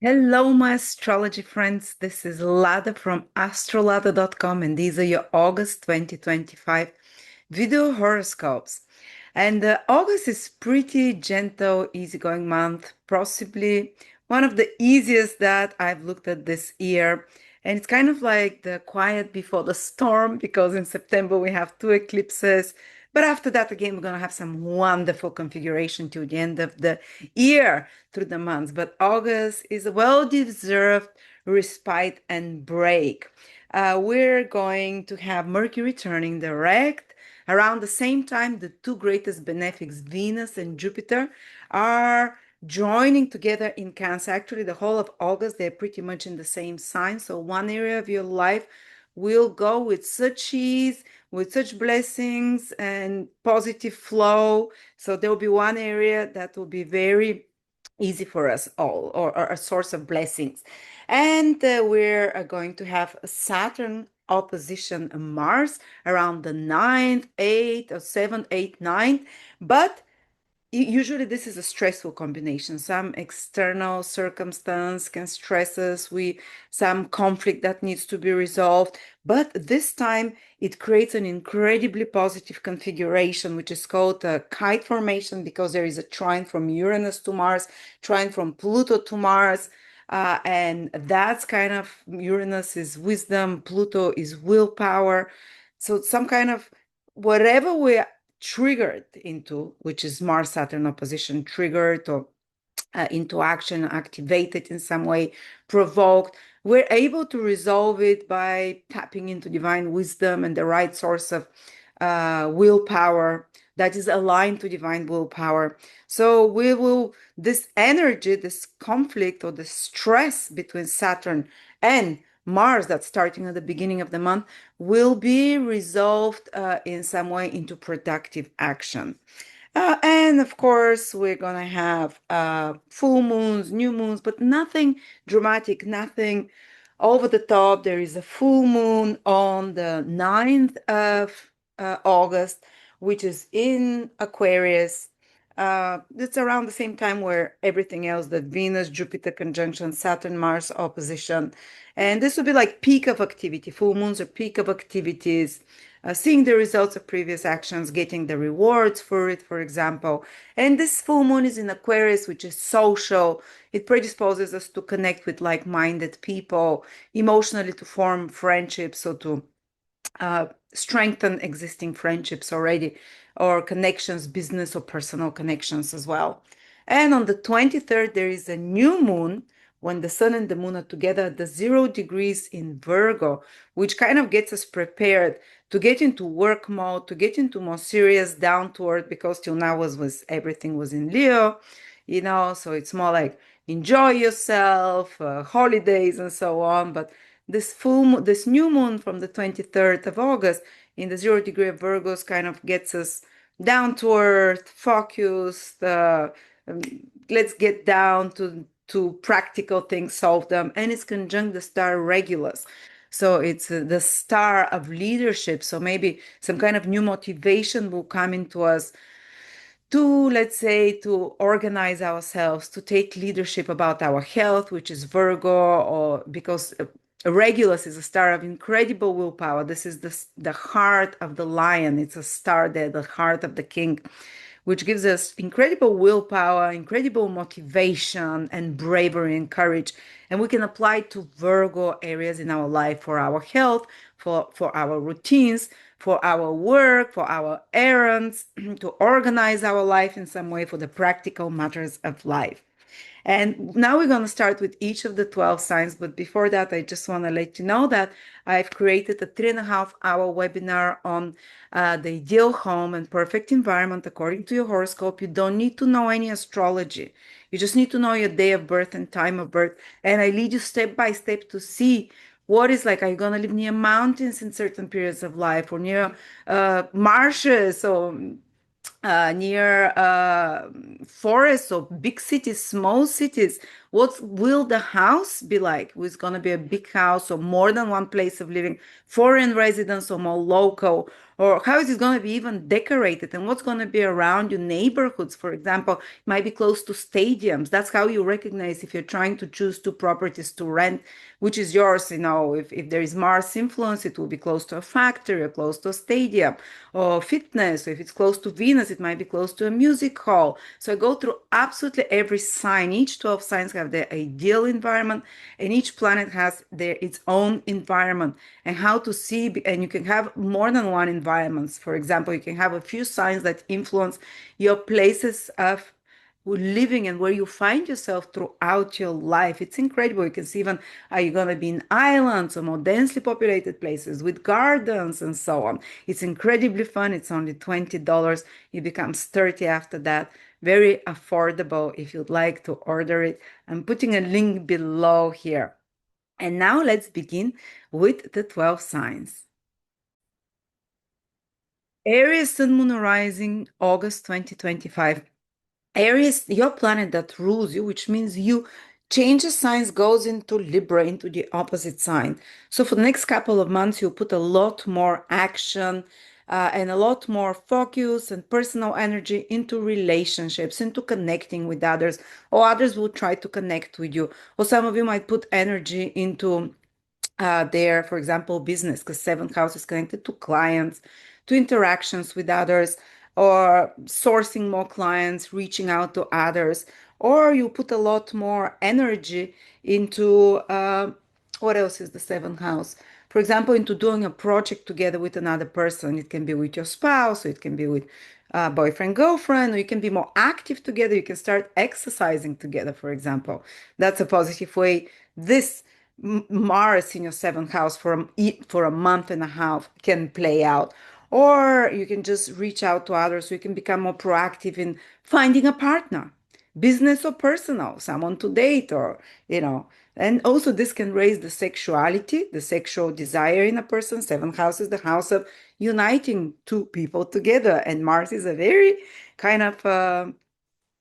Hello, my astrology friends. This is Lada from AstroLada.com, and these are your August 2025 video horoscopes. And August is pretty gentle, easygoing month, possibly one of the easiest that I've looked at this year. And it's kind of like the quiet before the storm, because in September we have two eclipses. But after that, again, we're going to have some wonderful configuration to the end of the year through the months. But August is a well-deserved respite and break. We're going to have Mercury turning direct. Around the same time, the two greatest benefics, Venus and Jupiter, are joining together in Cancer. Actually, the whole of August, they're pretty much in the same sign. So one area of your life will go with such ease, with such blessings and positive flow. So there will be one area that will be very easy for us all, or a source of blessings. And we're going to have a Saturn opposition Mars around the 9th, 8th, or 7th, 8th, 9th. But usually this is a stressful combination. Some external circumstance can stress us, some conflict that needs to be resolved. But this time it creates an incredibly positive configuration, which is called a kite formation, because there is a trine from Uranus to Mars, trine from Pluto to Mars. And that's kind of, Uranus is wisdom, Pluto is willpower. So some kind of whatever we triggered into, which is Mars Saturn opposition, triggered or into action, activated in some way, provoked, we're able to resolve it by tapping into divine wisdom and the right source of willpower that is aligned to divine willpower. So this energy, this conflict or the stress between Saturn and Mars that's starting at the beginning of the month will be resolved in some way into productive action. And of course, we're going to have full moons, new moons, but nothing dramatic, nothing over the top. There is a full moon on the 9th of August, which is in Aquarius. It's around the same time where everything else, the Venus, Jupiter conjunction, Saturn, Mars opposition. And this will be like peak of activity. Full moons are peak of activities, seeing the results of previous actions, getting the rewards for it, for example. And this full moon is in Aquarius, which is social. It predisposes us to connect with like-minded people, emotionally to form friendships, or to strengthen existing friendships already, or connections, business or personal connections as well. And on the 23rd, there is a new moon when the sun and the moon are together at the 0 degrees in Virgo, which kind of gets us prepared to get into work mode, to get into more serious down to earth, because till now was everything was in Leo, so it's more like enjoy yourself, holidays and so on. But this new moon from the 23rd of August in the 0 degree of Virgos kind of gets us down to earth, focused. Um, let's get down to practical things, solve them. And it's conjunct the star Regulus. So it's the star of leadership. So maybe some kind of new motivation will come into us to, let's say, to organize ourselves, to take leadership about our health, which is Virgo, or because Regulus is a star of incredible willpower. This is the heart of the lion. It's a star there, the heart of the king, which gives us incredible willpower, incredible motivation, and bravery and courage. And we can apply it to Virgo areas in our life for our health, for our routines, for our work, for our errands, to organize our life in some way for the practical matters of life. And now we're going to start with each of the 12 signs. But before that, I just want to let you know that I've created a 3.5 hour webinar on the ideal home and perfect environment according to your horoscope. You don't need to know any astrology. You just need to know your day of birth and time of birth. And I lead you step by step to see what is like. Are you going to live near mountains in certain periods of life, or near marshes, or near forests, or big cities, small cities? What will the house be like? Is going to be a big house or more than one place of living, foreign residence or more local? Or how is it going to be even decorated? And what's going to be around your neighborhoods? For example, it might be close to stadiums. That's how you recognize if you're trying to choose two properties to rent, which is yours. If there is Mars influence, it will be close to a factory or close to a stadium or fitness. So if it's close to Venus, it might be close to a music hall. So I go through absolutely every sign. Each 12 signs have their ideal environment, and each planet has its own environment. And how to see, and you can have more than one environments. For example, you can have a few signs that influence your places of living and where you find yourself throughout your life. It's incredible. You can see even are you going to be in islands or more densely populated places with gardens and so on. It's incredibly fun. It's only $20. It becomes 30 after that. Very affordable if you'd like to order it. I'm putting a link below here. And now let's begin with the 12 signs. Aries, Sun, Moon, Rising, August 2025. Aries, your planet that rules you, which means you changes signs, goes into Libra, into the opposite sign. So for the next couple of months, you'll put a lot more action and a lot more focus and personal energy into relationships, into connecting with others, or others will try to connect with you. Or some of you might put energy into their, for example, business, because seventh house is connected to clients, to interactions with others, or sourcing more clients, reaching out to others, or you put a lot more energy into what else is the seventh house? For example, into doing a project together with another person. It can be with your spouse, or it can be with boyfriend, girlfriend, or you can be more active together. You can start exercising together, for example. That's a positive way. This Mars in your seventh house for a month and a half can play out. Or you can just reach out to others so you can become more proactive in finding a partner, business or personal, someone to date, or. And also, this can raise the sexuality, the sexual desire in a person. Seventh house is the house of uniting two people together. And Mars is a very kind of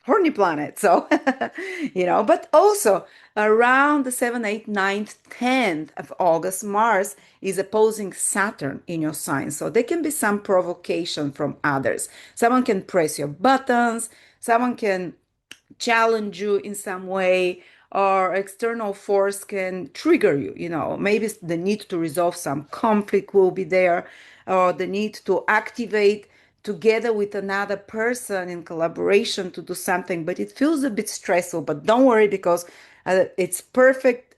horny planet. So, but also around the 7th, 8th, 9th, 10th of August, Mars is opposing Saturn in your sign. So there can be some provocation from others. Someone can press your buttons, someone can challenge you in some way, or external force can trigger you. Maybe the need to resolve some conflict will be there, or the need to activate together with another person in collaboration to do something, but it feels a bit stressful. But don't worry, because it's perfect.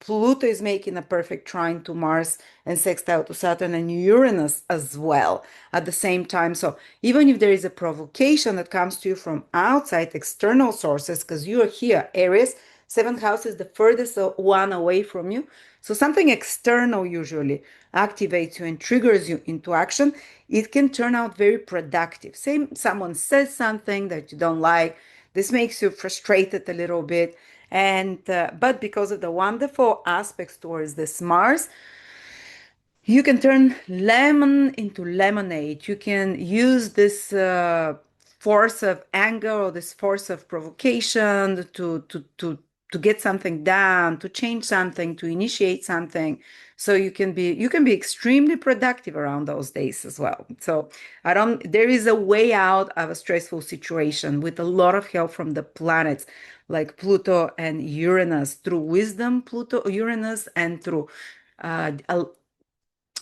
Pluto is making a perfect trine to Mars and sextile to Saturn and Uranus as well at the same time. So even if there is a provocation that comes to you from outside external sources, because you are here, Aries, seventh house is the furthest one away from you. So something external usually activates you and triggers you into action. It can turn out very productive. Say someone says something that you don't like. This makes you frustrated a little bit. And but because of the wonderful aspects towards this Mars, you can turn lemon into lemonade. You can use this force of anger or this force of provocation to get something done, to change something, to initiate something. So you can be extremely productive around those days as well. So there is a way out of a stressful situation with a lot of help from the planets like Pluto and Uranus, through wisdom, Pluto, Uranus, and through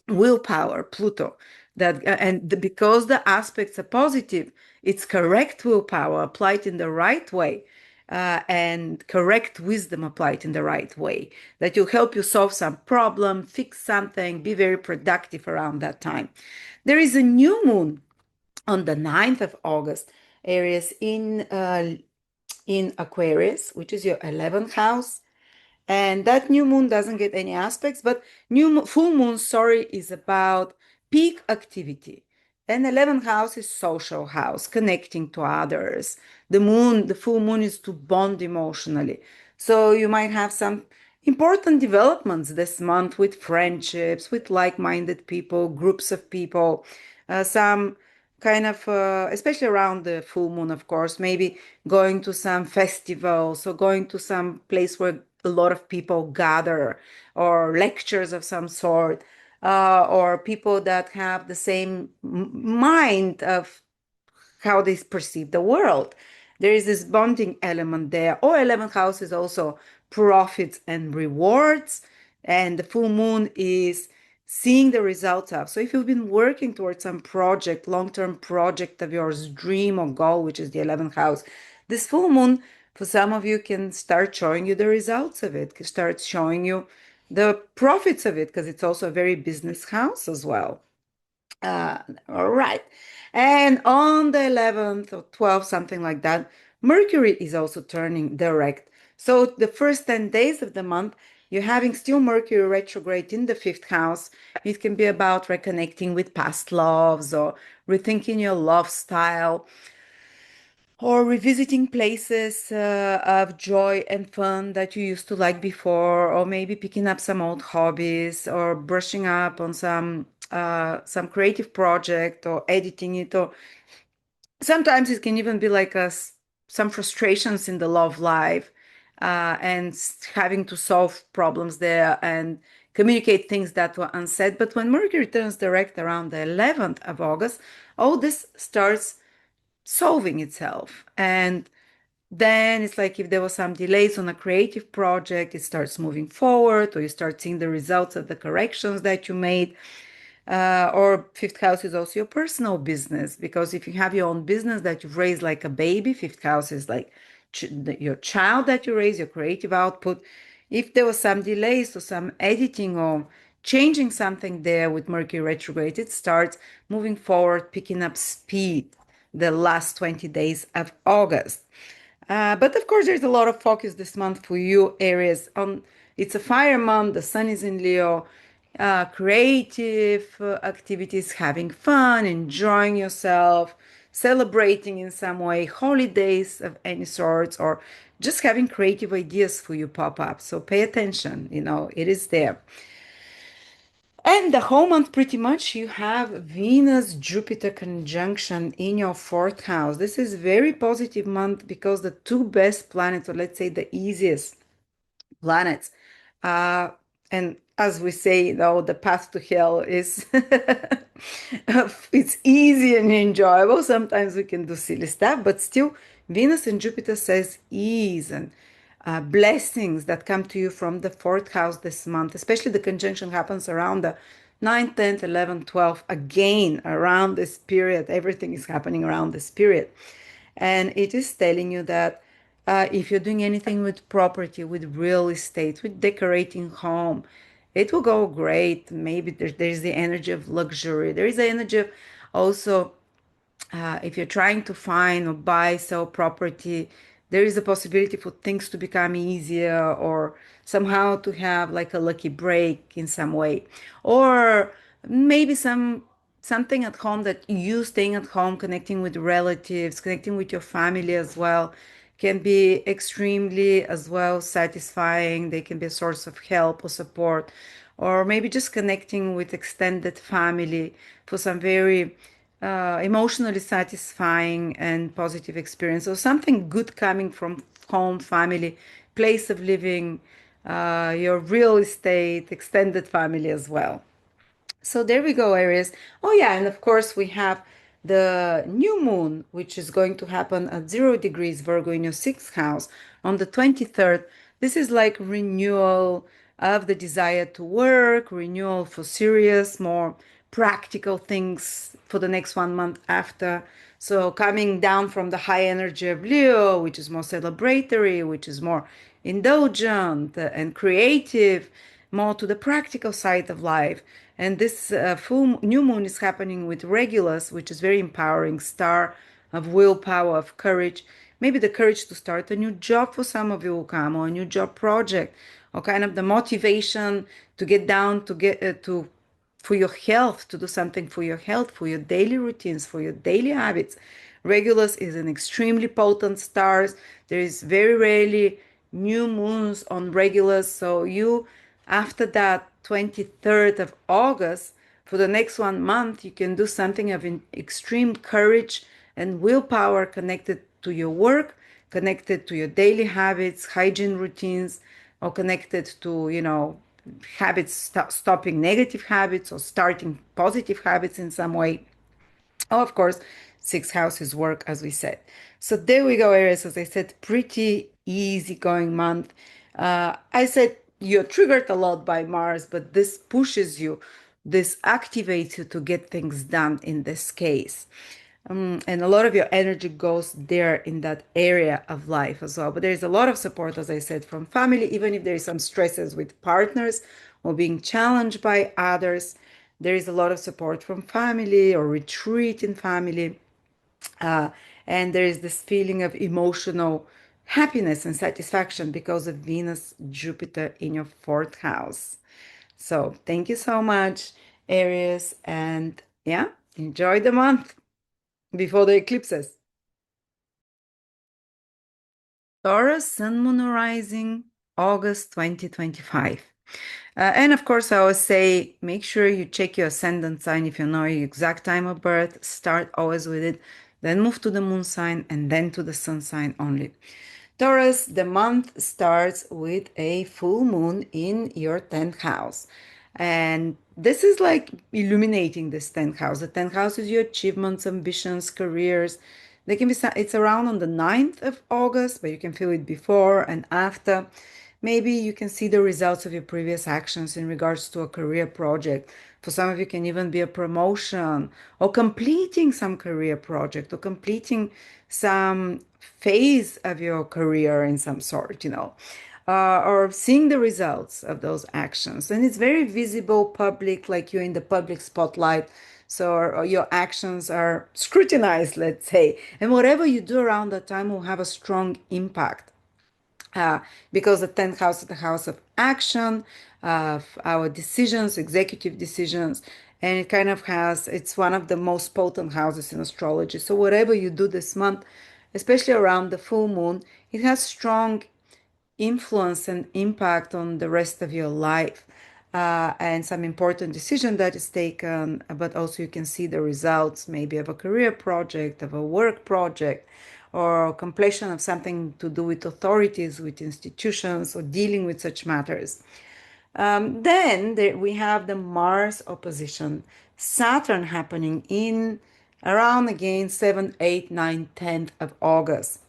willpower, Pluto. Because the aspects are positive, it's correct willpower applied in the right way, and correct wisdom applied in the right way, that will help you solve some problem, fix something, be very productive around that time. There is a new moon on the 9th of August, Aries, in Aquarius, which is your 11th house. And that new moon doesn't get any aspects, but full moon, sorry, is about peak activity. And 11th house is social house, connecting to others. The full moon is to bond emotionally. So you might have some important developments this month with friendships, with like-minded people, groups of people, some kind of, especially around the full moon, of course, maybe going to some festivals or going to some place where a lot of people gather, or lectures of some sort, or people that have the same mind of how they perceive the world. There is this bonding element there. Or 11th house is also profits and rewards. And the full moon is seeing the results of. So if you've been working towards some project, long-term project of yours, dream or goal, which is the 11th house, this full moon, for some of you, can start showing you the results of it, can start showing you the profits of it, because it's also a very business house as well. All right. And on the 11th or 12th, something like that, Mercury is also turning direct. So the first 10 days of the month, you're having still Mercury retrograde in the fifth house. It can be about reconnecting with past loves, or rethinking your love style, or revisiting places of joy and fun that you used to like before, or maybe picking up some old hobbies, or brushing up on some creative project, or editing it, or sometimes it can even be like some frustrations in the love life, and having to solve problems there and communicate things that were unsaid. But when Mercury turns direct around the 11th of August, all this starts solving itself. And then it's like if there was some delays on a creative project, it starts moving forward, or you start seeing the results of the corrections that you made. Or fifth house is also your personal business, because if you have your own business that you've raised like a baby, fifth house is like your child that you raise, your creative output. If there was some delays or some editing or changing something there with Mercury retrograde, it starts moving forward, picking up speed the last 20 days of August. But of course, there's a lot of focus this month for you, Aries. It's a fire month. The sun is in Leo. Creative activities, having fun, enjoying yourself, celebrating in some way, holidays of any sorts, or just having creative ideas for you pop up. So pay attention. It is there. And the whole month, pretty much, you have Venus Jupiter conjunction in your fourth house. This is very positive month because the two best planets, or let's say the easiest planets, uh, and as we say, though, the path to hell is it's easy and enjoyable. Sometimes we can do silly stuff, but still, Venus and Jupiter says ease and blessings that come to you from the fourth house this month. Especially the conjunction happens around the 9th, 10th, 11th, 12th. Again, around this period, everything is happening around this period. And it is telling you that if you're doing anything with property, with real estate, with decorating home, it will go great. Maybe there's the energy of luxury. There is the energy of also, if you're trying to find or buy, sell property, there is a possibility for things to become easier, or somehow to have like a lucky break in some way. Or maybe something at home, that you staying at home, connecting with relatives, connecting with your family as well, can be extremely as well satisfying. They can be a source of help or support, or maybe just connecting with extended family for some very emotionally satisfying and positive experience, or something good coming from home, family, place of living, your real estate, extended family as well. So there we go, Aries. Oh, yeah, and of course, we have the new moon, which is going to happen at 0 degrees Virgo in your sixth house on the 23rd. This is like renewal of the desire to work, renewal for serious, more practical things for the next 1 month after. So coming down from the high energy of Leo, which is more celebratory, which is more indulgent and creative, more to the practical side of life. And this full new moon is happening with Regulus, which is very empowering star of willpower, of courage. Maybe the courage to start a new job for some of you will come, or a new job project, or kind of the motivation to get down to get to for your health, to do something for your health, for your daily routines, for your daily habits. Regulus is an extremely potent star. There is very rarely new moons on Regulus. So you, after that 23rd of August, For the next 1 month, you can do something of extreme courage and willpower connected to your work, connected to your daily habits, hygiene routines, or connected to, habits, stopping negative habits or starting positive habits in some way. Oh, of course, six houses work, as we said. So there we go, Aries. As I said, pretty easy going month. I said you're triggered a lot by Mars, but this pushes you, this activates you to get things done in this case. And a lot of your energy goes there in that area of life as well. But there's a lot of support, as I said, from family, even if there's some stresses with partners or being challenged by others. There is a lot of support from family or retreat in family. Uh, and there is this feeling of emotional happiness and satisfaction because of Venus, Jupiter in your fourth house. So thank you so much, Aries. And yeah, enjoy the month before the eclipses. Taurus, Sun, Moon, Rising, August 2025. And of course, I always say make sure you check your ascendant sign if you know your exact time of birth. Start always with it, then move to the moon sign and then to the sun sign only. Taurus, the month starts with a full moon in your 10th house. And this is like illuminating this 10th house. The 10th house is your achievements, ambitions, careers. They can be, it's around on the 9th of August, but you can feel it before and after. Maybe you can see the results of your previous actions in regards to a career project. For some of you, it can even be a promotion or completing some career project or completing some phase of your career in some sort, or seeing the results of those actions. And it's very visible, public, like you're in the public spotlight. So or your actions are scrutinized, let's say. And whatever you do around that time will have a strong impact because the 10th house is the house of action, of our decisions, executive decisions, and it kind of has, it's one of the most potent houses in astrology. So whatever you do this month, especially around the full moon, it has strong influence and impact on the rest of your life. And some important decision that is taken, but also you can see the results maybe of a career project, of a work project, or completion of something to do with authorities, with institutions, or dealing with such matters. Then we have the Mars opposition, Saturn happening in around again 7th, 8th, 9th, 10th of August.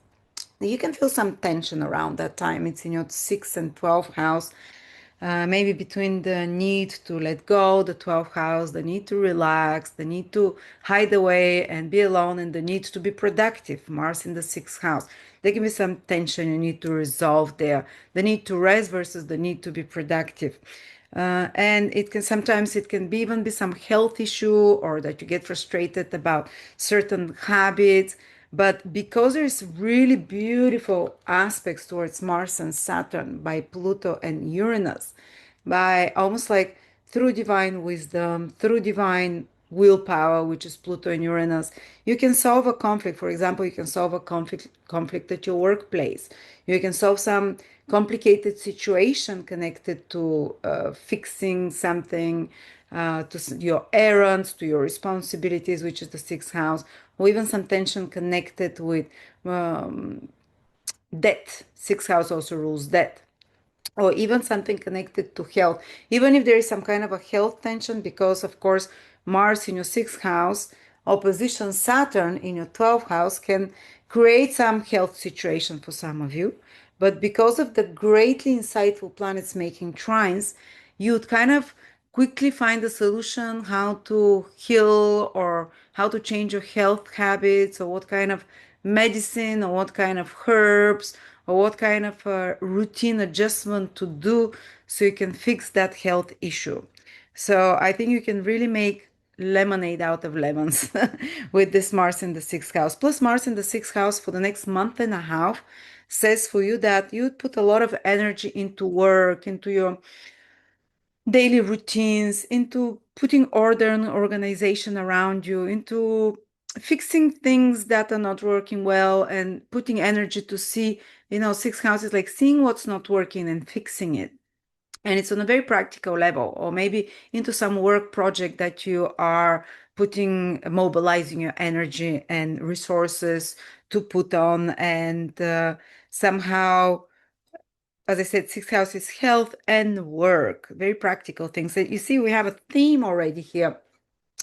You can feel some tension around that time. It's in your 6th and 12th house, maybe between the need to let go, the 12th house, the need to relax, the need to hide away and be alone, and the need to be productive, Mars in the 6th house. There can be some tension you need to resolve there, the need to rest versus the need to be productive. And it can sometimes it can be even be some health issue or that you get frustrated about certain habits. But because there's really beautiful aspects towards Mars and Saturn by Pluto and Uranus, by almost like through divine wisdom, through divine willpower, which is Pluto and Uranus, you can solve a conflict. For example, you can solve a conflict at your workplace. You can solve some complicated situation connected to fixing something, to your errands, to your responsibilities, which is the 6th house, or even some tension connected with um, debt. 6th house also rules debt, or even something connected to health, even if there is some kind of a health tension, because of course Mars in your 6th house opposition Saturn in your 12th house can create some health situation for some of you. But because of the greatly insightful planets making trines, you'd kind of quickly find a solution how to heal or how to change your health habits, or what kind of medicine or what kind of herbs or what kind of routine adjustment to do so you can fix that health issue. So I think you can really make lemonade out of lemons with this Mars in the 6th house. Plus, Mars in the 6th house for the next month and a half says for you that you put a lot of energy into work, into your daily routines, into putting order and organization around you, into fixing things that are not working well, and putting energy to see, 6th house is like seeing what's not working and fixing it. and it's on a very practical level, or maybe into some work project that you are mobilizing your energy and resources to put on, and somehow, as I said, sixth house is health and work, very practical things. So you see, we have a theme already here.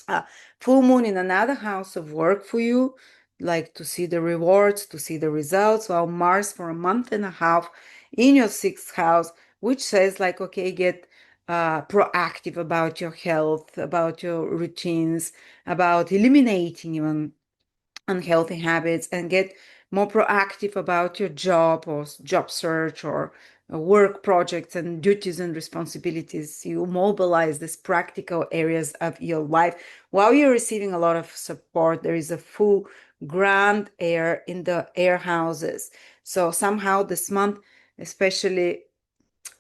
uh, Full moon in another house of work for you, like to see the rewards, to see the results. Well, Mars for a month and a half in your sixth house, which says, like, okay, get proactive about your health, about your routines, about eliminating even unhealthy habits, and get more proactive about your job or job search or work projects and duties and responsibilities. You mobilize these practical areas of your life while you're receiving a lot of support. There is a full grand air in the air houses. So somehow this month, especially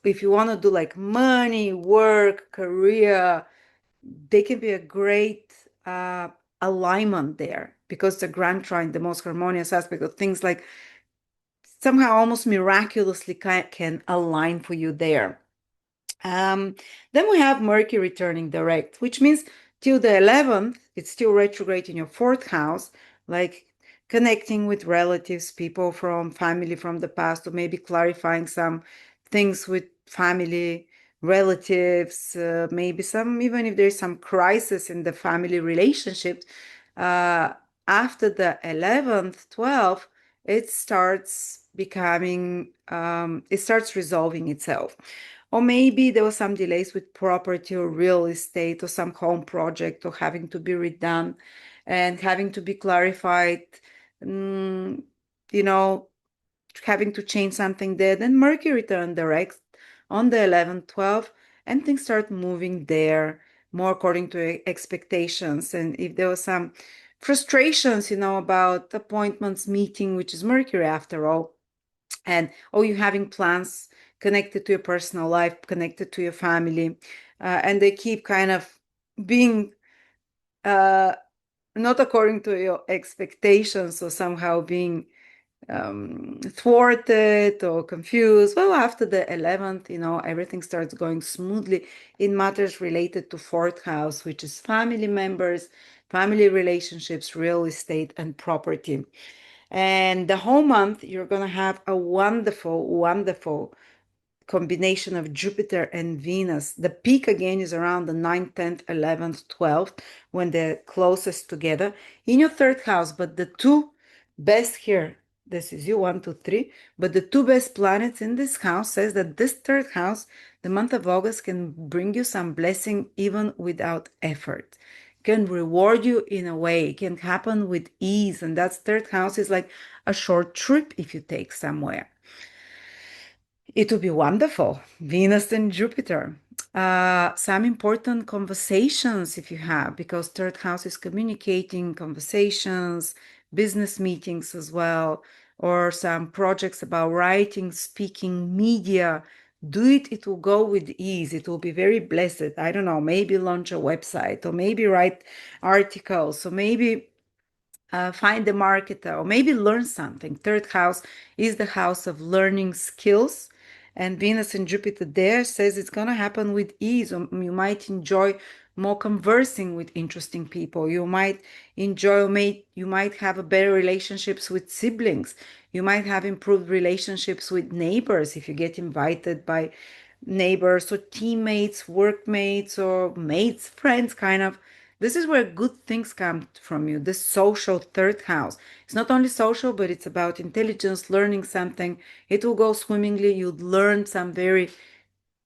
if you want to do like money, work, career, they can be a great alignment there, because the grand trine, the most harmonious aspect of things, like somehow almost miraculously can align for you there. Um, then we have Mercury turning direct, which means till the 11th, it's still retrograde in your fourth house, like connecting with relatives, people from family from the past, or maybe clarifying some things with family, relatives, maybe some, even if there's some crisis in the family relationships. Uh, After the 11th, 12th, it starts it starts resolving itself. Or maybe there was some delays with property or real estate or some home project or having to be redone and having to be clarified, mm, you know, having to change something there. Then Mercury turned direct on the 11th, 12th, and things start moving there more according to expectations. And if there was some frustrations, about appointments, meeting, which is Mercury after all, and you having plans connected to your personal life, connected to your family, and they keep kind of being uh, not according to your expectations, or somehow being thwarted or confused. Well, after the 11th, everything starts going smoothly in matters related to fourth house, which is family members, family relationships, real estate, and property. And the whole month, you're going to have a wonderful, wonderful combination of Jupiter and Venus. The peak again is around the 9th, 10th, 11th, 12th, when they're closest together in your third house. But the two best here, this is you, 1, 2, 3, but the two best planets in this house says that this third house, the month of August, can bring you some blessing even without effort, can reward you in a way, it can happen with ease. And that third house is like a short trip if you take somewhere. It would be wonderful. Venus and Jupiter. Some important conversations if you have, because third house is communicating, conversations, business meetings as well, or some projects about writing, speaking, media. Do it, it will go with ease. It will be very blessed. I don't know, maybe launch a website, or maybe write articles, or maybe find the marketer, or maybe learn something. Third house is the house of learning skills, and Venus and Jupiter there says it's going to happen with ease. You might enjoy more conversing with interesting people. You might enjoy, you might have a better relationships with siblings. You might have improved relationships with neighbors if you get invited by neighbors or teammates, workmates, or mates, friends, kind of. This is where good things come from you, the social third house. It's not only social, but it's about intelligence, learning something. It will go swimmingly. You'll learn some very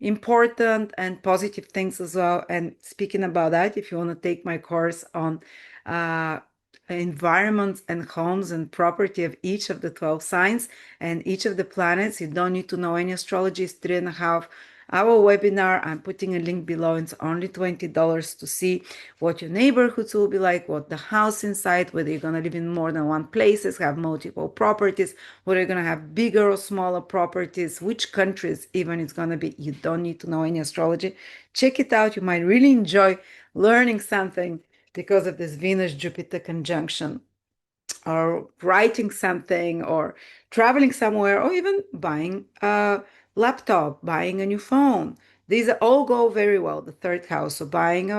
important and positive things as well. And speaking about that, if you want to take my course on uh, environments and homes and property of each of the 12 signs and each of the planets, you don't need to know any astrology. It's 3.5 hour webinar. I'm putting a link below. It's only $20 to see what your neighborhoods will be like, what the house inside, whether you're going to live in more than one places, have multiple properties, whether you're going to have bigger or smaller properties, which countries even it's going to be. You don't need to know any astrology. Check it out. You might really enjoy learning something because of this Venus-Jupiter conjunction, or writing something, or traveling somewhere, or even buying a laptop, buying a new phone, These all go very well. The third house, so buying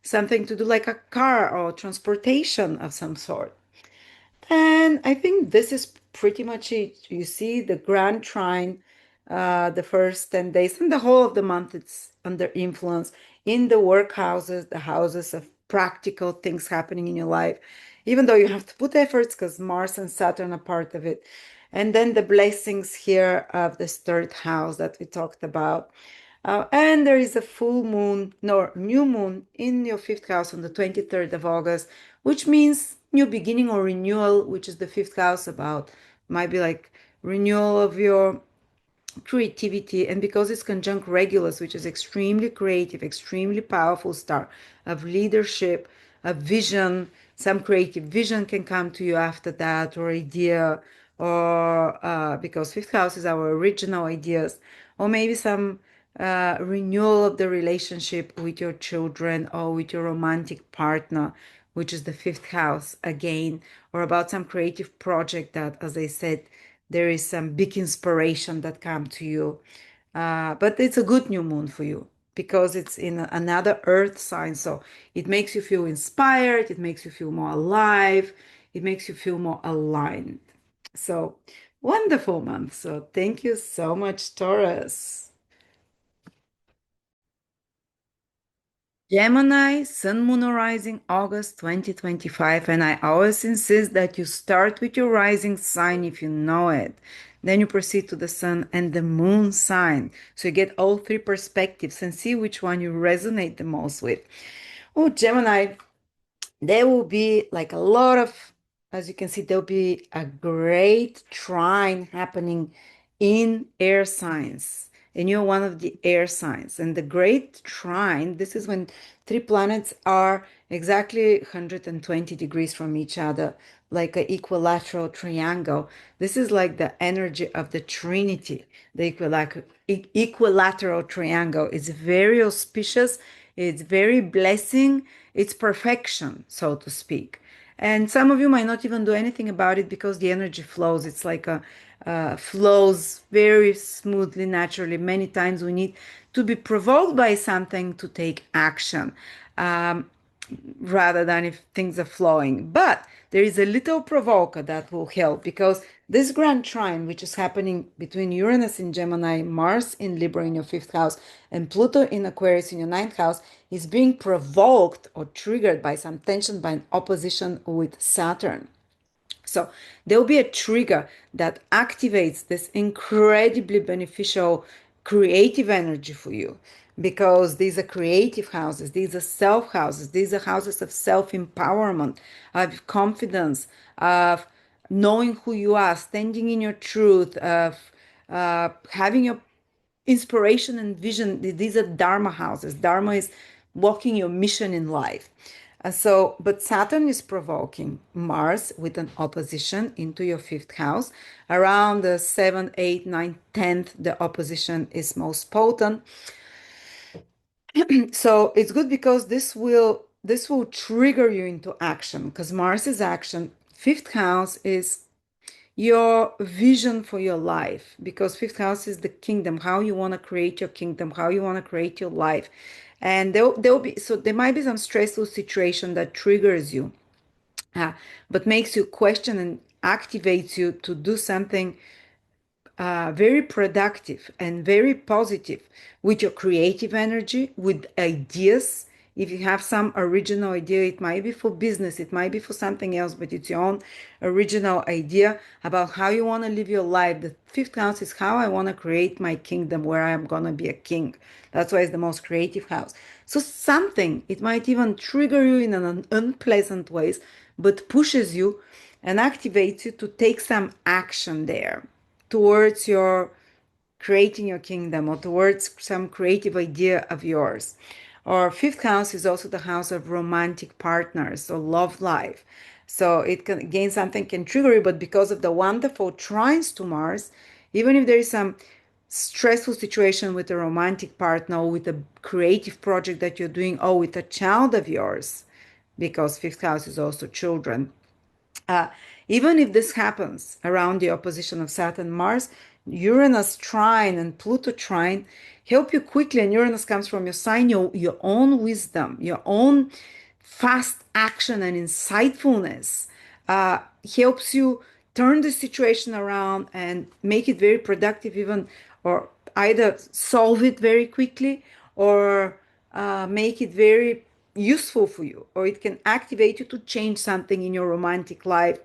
something to do like a car or transportation of some sort. And I think this is pretty much it. You see the grand trine, the first 10 days, and the whole of the month, it's under influence in the work houses, the houses of practical things happening in your life, even though you have to put efforts because Mars and Saturn are part of it. And then the blessings here of this third house that we talked about. And there is a full moon, no, new moon in your fifth house on the 23rd of August, which means new beginning or renewal, which is the fifth house about, might be like renewal of your creativity. And because it's conjunct Regulus, which is extremely creative, extremely powerful star of leadership, of vision, some creative vision can come to you after that, or idea, or because fifth house is our original ideas, or maybe some renewal of the relationship with your children or with your romantic partner, which is the fifth house again, or about some creative project that, as I said, there is some big inspiration that come to you. But it's a good new moon for you because it's in another earth sign. So it makes you feel inspired, it makes you feel more alive, it makes you feel more aligned. So wonderful month. So thank you so much, Taurus. Gemini, Sun, Moon, or Rising, August 2025. And I always insist that you start with your rising sign if you know it. Then you proceed to the Sun and the Moon sign. So you get all three perspectives and see which one you resonate the most with. Oh, Gemini, there will be like a lot of, as you can see, there'll be a great trine happening in air signs. And you're one of the air signs. And the great trine, this is when three planets are exactly 120 degrees from each other, like an equilateral triangle. This is like the energy of the Trinity. The equilateral triangle is very auspicious, it's very blessing, it's perfection, so to speak. And some of you might not even do anything about it because the energy flows. It's like a flows very smoothly, naturally. Many times we need to be provoked by something to take action. Um, Rather than if things are flowing. But there is a little provoker that will help because this grand trine, which is happening between Uranus in Gemini, Mars in Libra in your fifth house, and Pluto in Aquarius in your ninth house, is being provoked or triggered by some tension, by an opposition with Saturn. So there will be a trigger that activates this incredibly beneficial creative energy for you because these are creative houses, these are self houses, these are houses of self empowerment, of confidence, of knowing who you are, standing in your truth, of having your inspiration and vision. These are Dharma houses. Dharma is walking your mission in life. But Saturn is provoking Mars with an opposition into your fifth house. Around the 7th, 8th, 9th, 10th, the opposition is most potent. So it's good because this will trigger you into action because Mars is action. Fifth house is your vision for your life because fifth house is the kingdom, how you want to create your kingdom, how you want to create your life. And there'll be, so there might be some stressful situation that triggers you, but makes you question and activates you to do something very productive and very positive with your creative energy, with ideas. If you have some original idea, it might be for business, it might be for something else, but it's your own original idea about how you want to live your life. The fifth house is how I want to create my kingdom where I am going to be a king. That's why it's the most creative house. So something, it might even trigger you in an unpleasant ways, but pushes you and activates you to take some action there towards your creating your kingdom or towards some creative idea of yours. Or fifth house is also the house of romantic partners or love life. So it can again something can trigger you, but because of the wonderful trines to Mars, even if there is some stressful situation with a romantic partner or with a creative project that you're doing or with a child of yours, because fifth house is also children, uh, even if this happens around the opposition of Saturn Mars, Uranus trine and Pluto trine help you quickly, and Uranus comes from your sign, your own wisdom, your own fast action and insightfulness uh, helps you turn the situation around and make it very productive, even, or either solve it very quickly, or make it very useful for you, or it can activate you to change something in your romantic life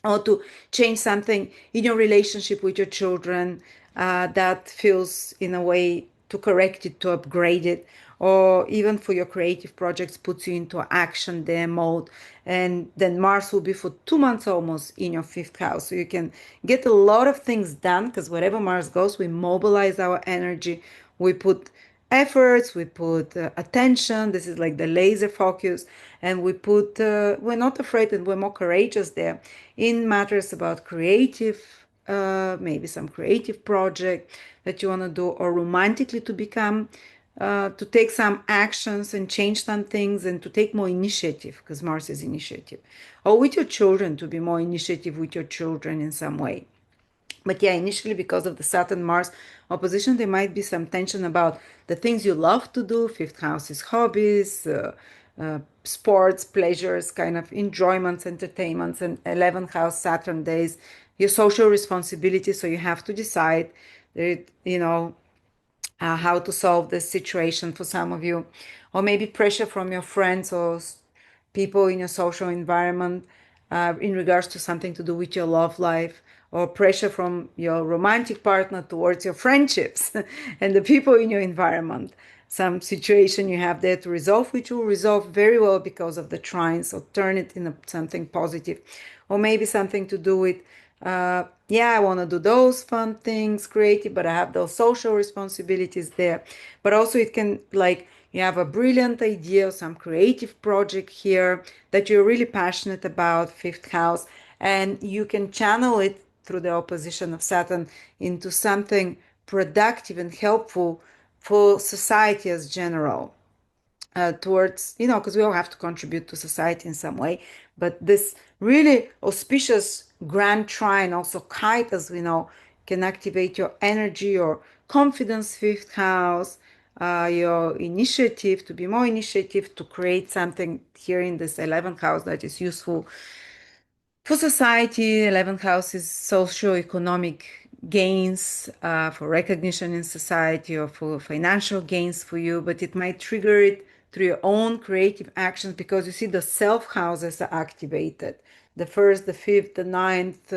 or to change something in your relationship with your children that feels in a way to correct it, to upgrade it, or even for your creative projects, puts you into action there mode. And then Mars will be for 2 months almost in your fifth house. So you can get a lot of things done because wherever Mars goes, we mobilize our energy, we put efforts, we put attention. This is like the laser focus, and we're not afraid, and we're more courageous there in matters about creative, maybe some creative project that you want to do, or romantically to become, to take some actions and change some things, and to take more initiative because Mars is initiative, or with your children, to be more initiative with your children in some way. But yeah, initially, because of the Saturn Mars opposition, there might be some tension about the things you love to do. Fifth house is hobbies, sports, pleasures, kind of enjoyments, entertainments, and 11th house Saturn days, your social responsibility. So you have to decide that, how to solve this situation for some of you, or maybe pressure from your friends or people in your social environment in regards to something to do with your love life, or pressure from your romantic partner towards your friendships and the people in your environment. Some situation you have there to resolve, which will resolve very well because of the trine. So turn it into something positive, or maybe something to do with yeah, I want to do those fun things, creative, but I have those social responsibilities there. But also, it can, like, you have a brilliant idea, some creative project here that you're really passionate about, fifth house, and you can channel it through the opposition of Saturn into something productive and helpful for society as general, towards, because we all have to contribute to society in some way. But this really auspicious grand trine, also kite, as we know, can activate your energy, your confidence, fifth house, your initiative, to be more initiative, to create something here in this 11th house that is useful for society. 11th house is socio-economic gains, for recognition in society, or for financial gains for you, but it might trigger it through your own creative actions, because you see the self houses are activated. The first, the fifth, the ninth,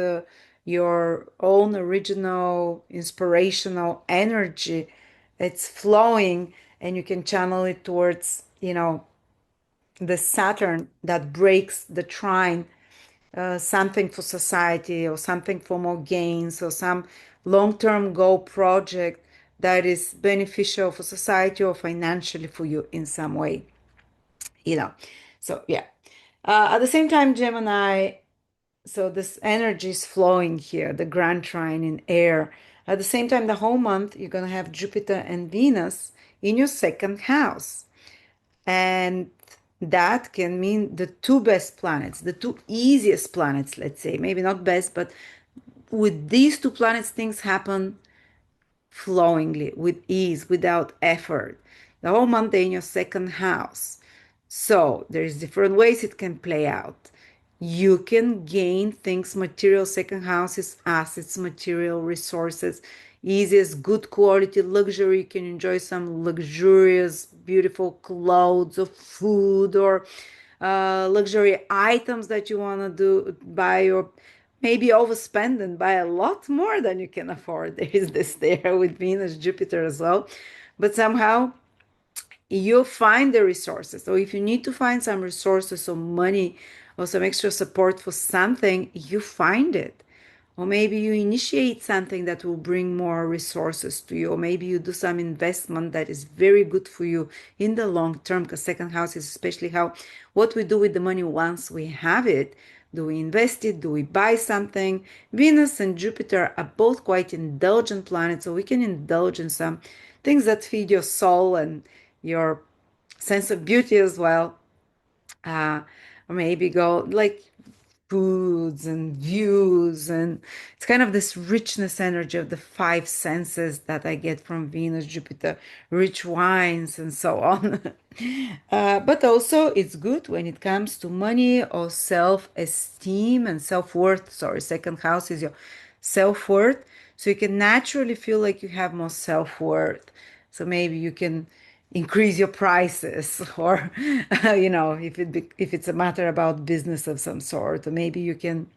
your own original inspirational energy, it's flowing, and you can channel it towards, the Saturn that breaks the trine, something for society, or something for more gains, or some long-term goal project that is beneficial for society or financially for you in some way, you know. So yeah. At the same time, Gemini, so this energy is flowing here, the grand trine in air. At the same time, the whole month, you're going to have Jupiter and Venus in your second house. And that can mean the two best planets, the two easiest planets, let's say, maybe not best, but with these two planets, things happen flowingly, with ease, without effort. The whole month they're in your second house. So there's different ways it can play out. You can gain things, material. Second house is assets, material resources, easiest, good quality luxury. You can enjoy some luxurious, beautiful clothes or food, or luxury items that you want to do buy, or maybe overspend and buy a lot more than you can afford. There is this there with Venus, Jupiter as well. But somehow you'll find the resources. So if you need to find some resources or money or some extra support for something, you find it. Or maybe you initiate something that will bring more resources to you. Or maybe you do some investment that is very good for you in the long term. Because second house is especially how what we do with the money once we have it. Do we invest it? Do we buy something? Venus and Jupiter are both quite indulgent planets, so we can indulge in some things that feed your soul and your sense of beauty as well. Or maybe go like foods and views, and it's kind of this richness energy of the five senses that I get from Venus, Jupiter, rich wines, and so on. But also, it's good when it comes to money or self-esteem and self-worth. Sorry, second house is your self-worth. So you can naturally feel like you have more self-worth. So maybe you can increase your prices, or if it's a matter about business of some sort, or maybe you can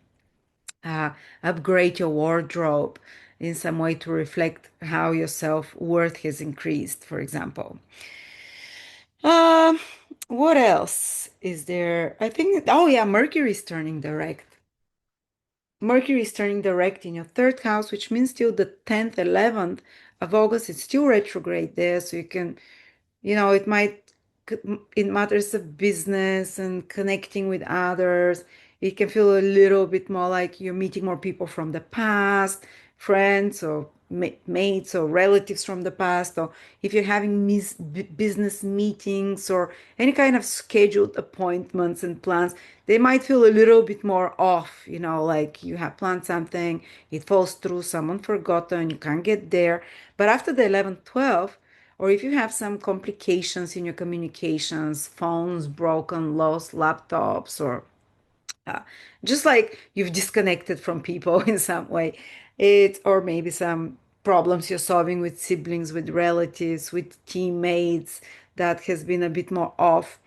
upgrade your wardrobe in some way to reflect how your self-worth has increased, for example. Um, what else is there? I think, oh yeah, Mercury is turning direct. Mercury is turning direct in your third house, which means till the 10th, 11th of August, it's still retrograde there. So you can, it might, in matters of business and connecting with others, it can feel a little bit more like you're meeting more people from the past, friends or mates or relatives from the past, or if you're having business meetings or any kind of scheduled appointments and plans, they might feel a little bit more off, like you have planned something, it falls through, someone forgot and you can't get there. But after the 11th, 12th, or if you have some complications in your communications, phones broken, lost laptops, or uh, just like you've disconnected from people in some way, or maybe some problems you're solving with siblings, with relatives, with teammates that has been a bit more off.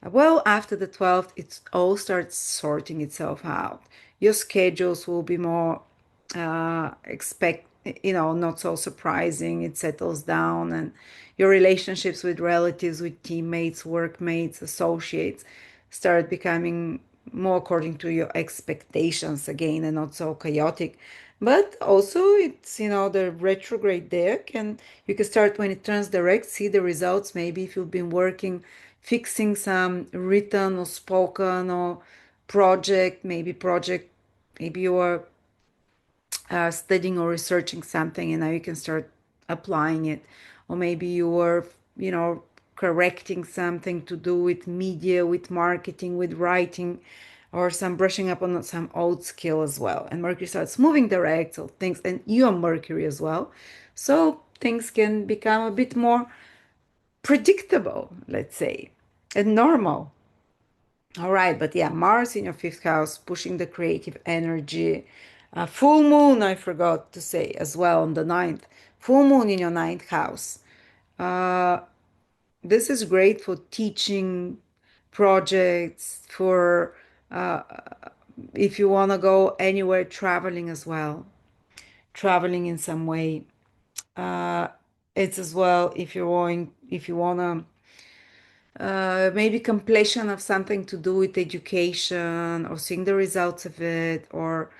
Well, after the 12th, it all starts sorting itself out. Your schedules will be more expect, not so surprising. It settles down, and your relationships with relatives, with teammates, workmates, associates start becoming more according to your expectations again and not so chaotic. But also it's, the retrograde there you can start when it turns direct, see the results. Maybe if you've been working, fixing some written or spoken or project, maybe you are studying or researching something and now you can start applying it. Or maybe you were, correcting something to do with media, with marketing, with writing, or some brushing up on some old skill as well. And Mercury starts moving direct, so things, and you are Mercury as well. So things can become a bit more predictable, let's say, and normal. All right, but yeah, Mars in your fifth house, pushing the creative energy. Full moon, I forgot to say as well on the ninth. Full moon in your ninth house. Uh, this is great for teaching projects, for uh, if you want to go anywhere, traveling as well, traveling in some way. Uh, it's as well if you want to maybe completion of something to do with education or seeing the results of it, or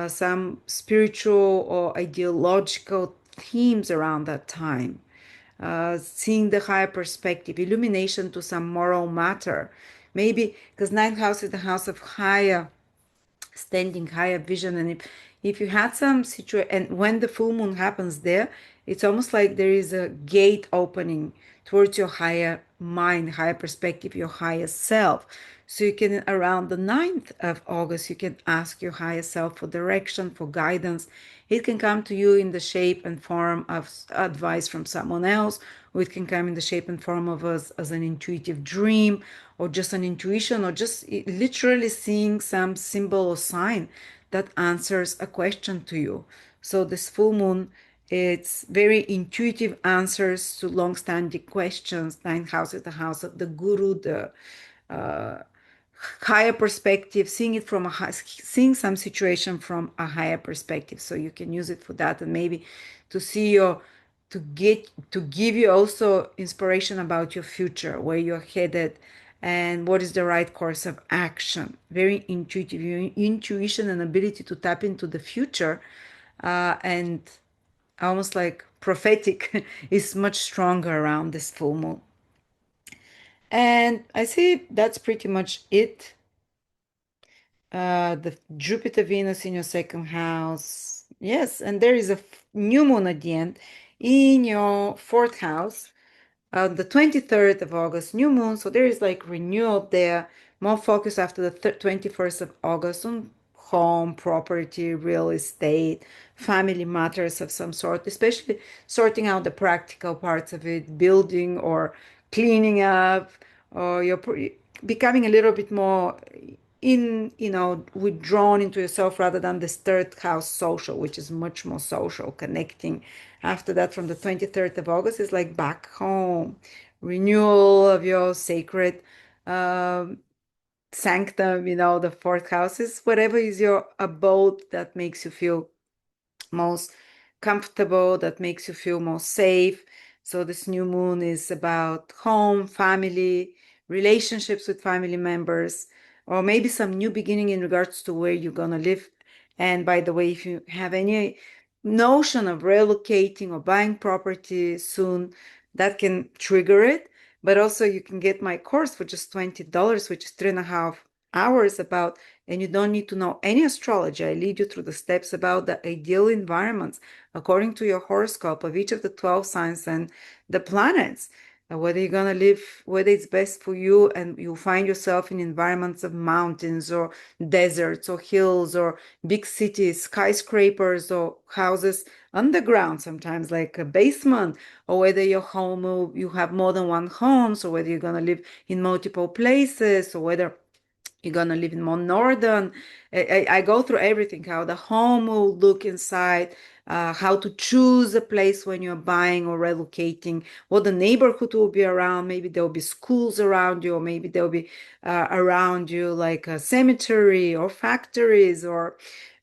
some spiritual or ideological themes around that time. Seeing the higher perspective, illumination to some moral matter. Maybe because ninth house is the house of higher standing, higher vision. And if you had some situation, and when the full moon happens there, it's almost like there is a gate opening towards your higher mind, higher perspective, your higher self. So you can, around the 9th of August, you can ask your higher self for direction, for guidance. It can come to you in the shape and form of advice from someone else, or it can come in the shape and form of us as an intuitive dream, or just an intuition, or just literally seeing some symbol or sign that answers a question to you. So this full moon, it's very intuitive answers to long-standing questions. Ninth house is the house of the guru, the uh, higher perspective, seeing it from seeing some situation from a higher perspective. So you can use it for that, and maybe to see your to give you also inspiration about your future, where you're headed, and what is the right course of action. Very intuitive. Your intuition and ability to tap into the future, and almost like prophetic, is much stronger around this full moon. And I see that's pretty much it. The Jupiter Venus in your second house. Yes, and there is a new moon at the end in your fourth house. The 23rd of August, new moon. So there is like renewal there. more focus after the 21st of August on home, property, real estate, family matters of some sort, especially sorting out the practical parts of it, building or cleaning up, or you're becoming a little bit more withdrawn into yourself rather than this third house social, which is much more social, connecting. After that, from the 23rd of August, is like back home, renewal of your sacred um, sanctum, the fourth house is whatever is your abode that makes you feel most comfortable, that makes you feel more safe. So this new moon is about home, family, relationships with family members, or maybe some new beginning in regards to where you're gonna live. And by the way, if you have any notion of relocating or buying property soon, that can trigger it. But also you can get my course for just $20, which is 3.5 hours about, and you don't need to know any astrology. I lead you through the steps about the ideal environments according to your horoscope of each of the 12 signs and the planets. Whether you're going to live, whether it's best for you, and you find yourself in environments of mountains or deserts or hills or big cities, skyscrapers or houses underground, sometimes like a basement, or whether your home, you have more than one home, so whether you're going to live in multiple places, or whether you're gonna live in more northern. I go through everything, how the home will look inside, how to choose a place when you're buying or relocating, what the neighborhood will be around. Maybe there'll be schools around you, or maybe there'll be around you like a cemetery or factories or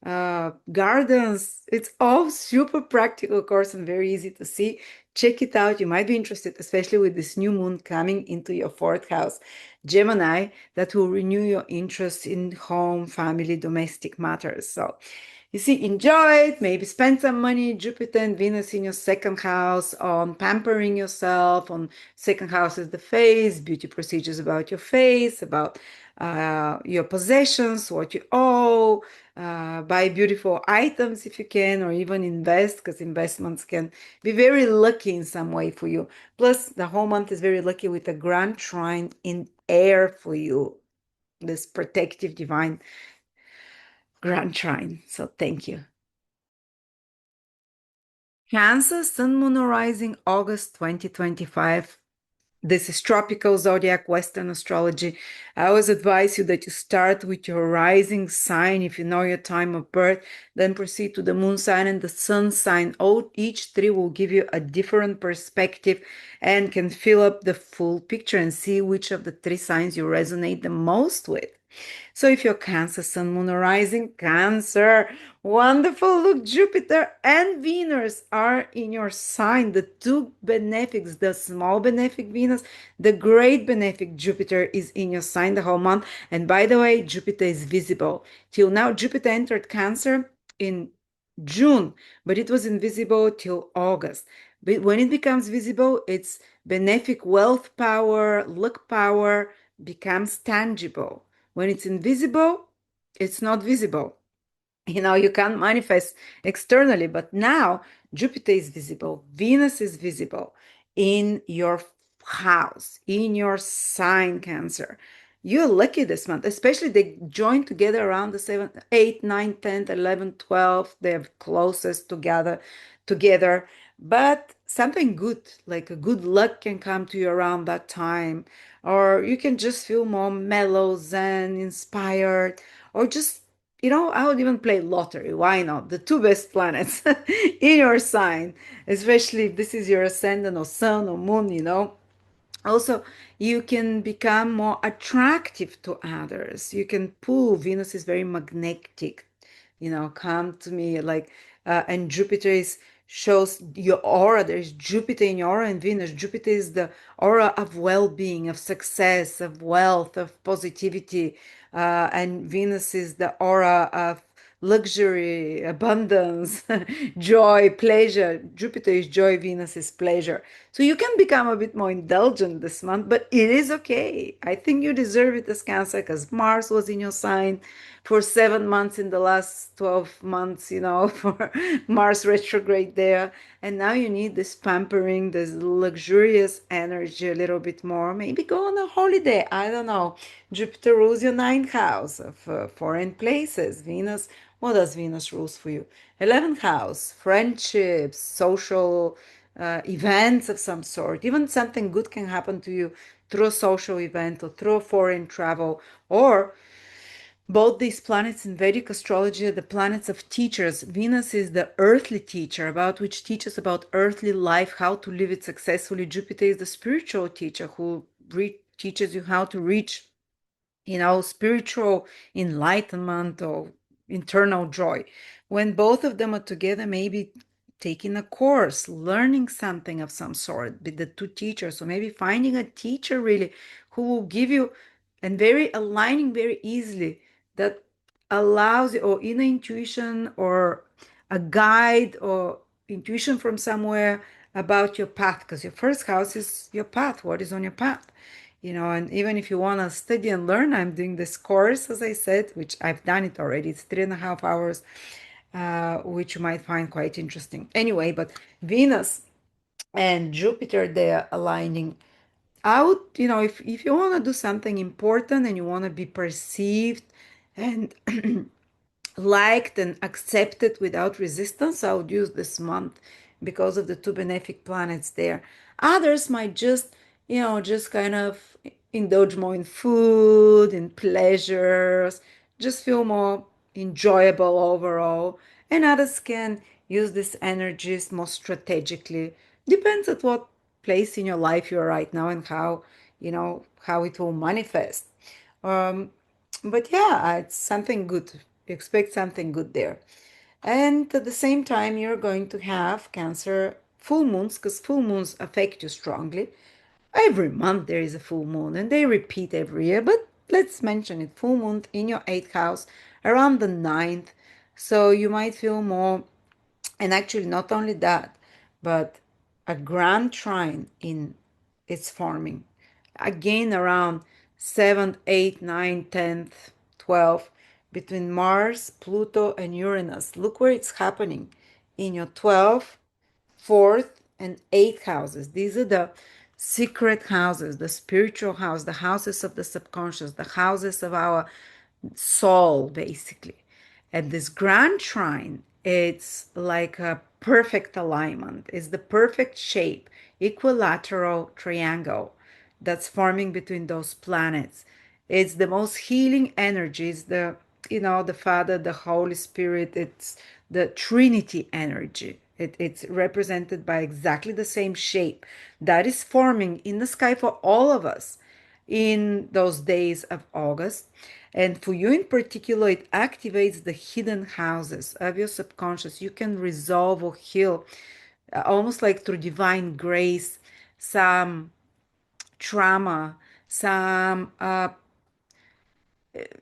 gardens. It's all super practical, of course, and very easy to see. Check it out. You might be interested, especially with this new moon coming into your fourth house, Gemini, that will renew your interest in home, family, domestic matters. So you see, enjoy it, maybe spend some money, Jupiter and Venus in your second house, on pampering yourself. On second house is the face, beauty procedures about your face, about your possessions, what you owe, buy beautiful items if you can, or even invest, because investments can be very lucky in some way for you. Plus, the whole month is very lucky with a grand trine in air for you, this protective divine grand trine. So thank you. Cancer, Sun, Moon, or Rising, August 2025. This is tropical zodiac, Western astrology. I always advise you that you start with your rising sign if you know your time of birth, then proceed to the moon sign and the sun sign. Each three will give you a different perspective and can fill up the full picture and see which of the three signs you resonate the most with. So if you're Cancer, Sun, Moon, or Rising, Cancer, wonderful. Look, Jupiter and Venus are in your sign. The two benefics, the small benefic Venus, the great benefic Jupiter is in your sign the whole month. And by the way, Jupiter is visible. Till now, Jupiter entered Cancer in June, but it was invisible till August. But when it becomes visible, its benefic wealth power, luck power becomes tangible. When it's invisible, it's not visible. You can't manifest externally, but now Jupiter is visible, Venus is visible in your house, in your sign, Cancer. You're lucky this month, especially they join together around the 7th, 8th, 9th, 10th, 11th, 12th. They're closest together. But something good, like a good luck can come to you around that time. Or you can just feel more mellow, zen, inspired, or just I would even play lottery. Why not? The two best planets in your sign, especially if this is your ascendant or sun or moon. Also, you can become more attractive to others. You can pull. Venus is very magnetic. Come to me like, and Jupiter is shows your aura. There's Jupiter in your aura and Venus. Jupiter is the aura of well-being, of success, of wealth, of positivity, and Venus is the aura of luxury, abundance, joy, pleasure. Jupiter is joy, Venus is pleasure. So you can become a bit more indulgent this month, but it is okay. I think you deserve it as Cancer because Mars was in your sign for 7 months in the last 12 months, for Mars retrograde there. And now you need this pampering, this luxurious energy a little bit more. Maybe go on a holiday. I don't know. Jupiter rules your ninth house of foreign places. Venus, what does Venus rules for you? 11th house, friendships, social events of some sort. Even something good can happen to you through a social event or through a foreign travel, or both these planets in Vedic astrology are the planets of teachers. Venus is the earthly teacher, about which teaches about earthly life, how to live it successfully. Jupiter is the spiritual teacher who teaches you how to reach, spiritual enlightenment or internal joy. When both of them are together, maybe taking a course, learning something of some sort with the two teachers, or maybe finding a teacher really who will give you and very aligning very easily that allows you, or inner intuition or a guide or intuition from somewhere about your path, because your first house is your path, what is on your path. And even if you want to study and learn, I'm doing this course, as I said, which I've done it already. It's 3.5 hours, which you might find quite interesting. Anyway, but Venus and Jupiter, they're aligning out. If you want to do something important and you want to be perceived and liked and accepted without resistance, I would use this month because of the two benefic planets there. Others might just kind of indulge more in food, in pleasures, just feel more enjoyable overall. And others can use these energies more strategically. Depends at what place in your life you're right now and how it will manifest. Um, but yeah, it's something good. Expect something good there. And at the same time, you're going to have Cancer full moons because full moons affect you strongly. Every month there is a full moon and they repeat every year, but let's mention it. Full moon in your eighth house around the ninth. So you might feel more, and actually not only that, but a grand trine in its forming. Again around 7th, 8th, 9th, 10th, 12th, between Mars, Pluto, and Uranus. Look where it's happening in your 12th, 4th, and 8th houses. These are the secret houses, the spiritual house, the houses of the subconscious, the houses of our soul, basically. And this grand trine, it's like a perfect alignment. It's the perfect shape, equilateral triangle that's forming between those planets. It's the most healing energy. It's the Father, the Holy Spirit. It's the Trinity energy. It's represented by exactly the same shape that is forming in the sky for all of us in those days of August. And for you in particular, it activates the hidden houses of your subconscious. You can resolve or heal, almost like through divine grace, some trauma, some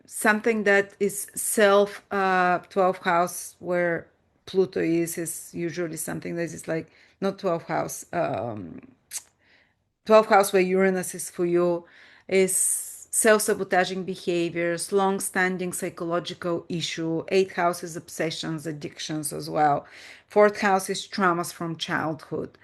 something that is self 12th house where Pluto is usually something that is like not 12th house 12th house where Uranus is for you is self-sabotaging behaviors, long-standing psychological issue. 8th house is obsessions, addictions as well. 4th house is traumas from childhood.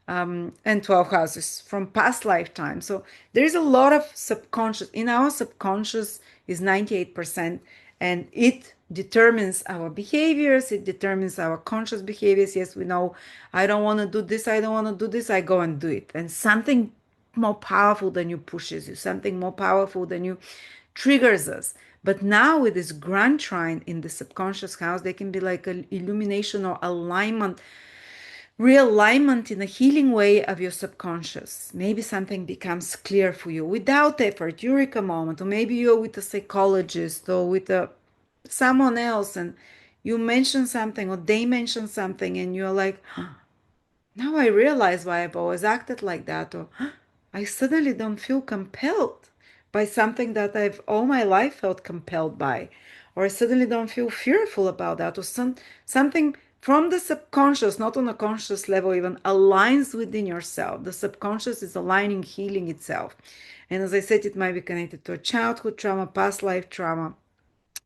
And 12th house is from past lifetime. So there's a lot of subconscious. In our subconscious is 98%, and it determines our behaviors, it determines our conscious behaviors. Yes, we know I don't want to do this, I don't want to do this, I go and do it. And something more powerful than you pushes you, something more powerful than you triggers us. But now with this grand trine in the subconscious house, there can be like an illumination or alignment, realignment in a healing way of your subconscious. Maybe something becomes clear for you without effort, eureka moment, or maybe you're with a psychologist or with someone else and you mention something or they mention something and you're like, now I realize why I've always acted like that, or I suddenly don't feel compelled by something that I've all my life felt compelled by, or suddenly don't feel fearful about that, or something from the subconscious, not on a conscious level, even aligns within yourself. The subconscious is aligning, healing itself. And as I said, it might be connected to a childhood trauma, past life trauma,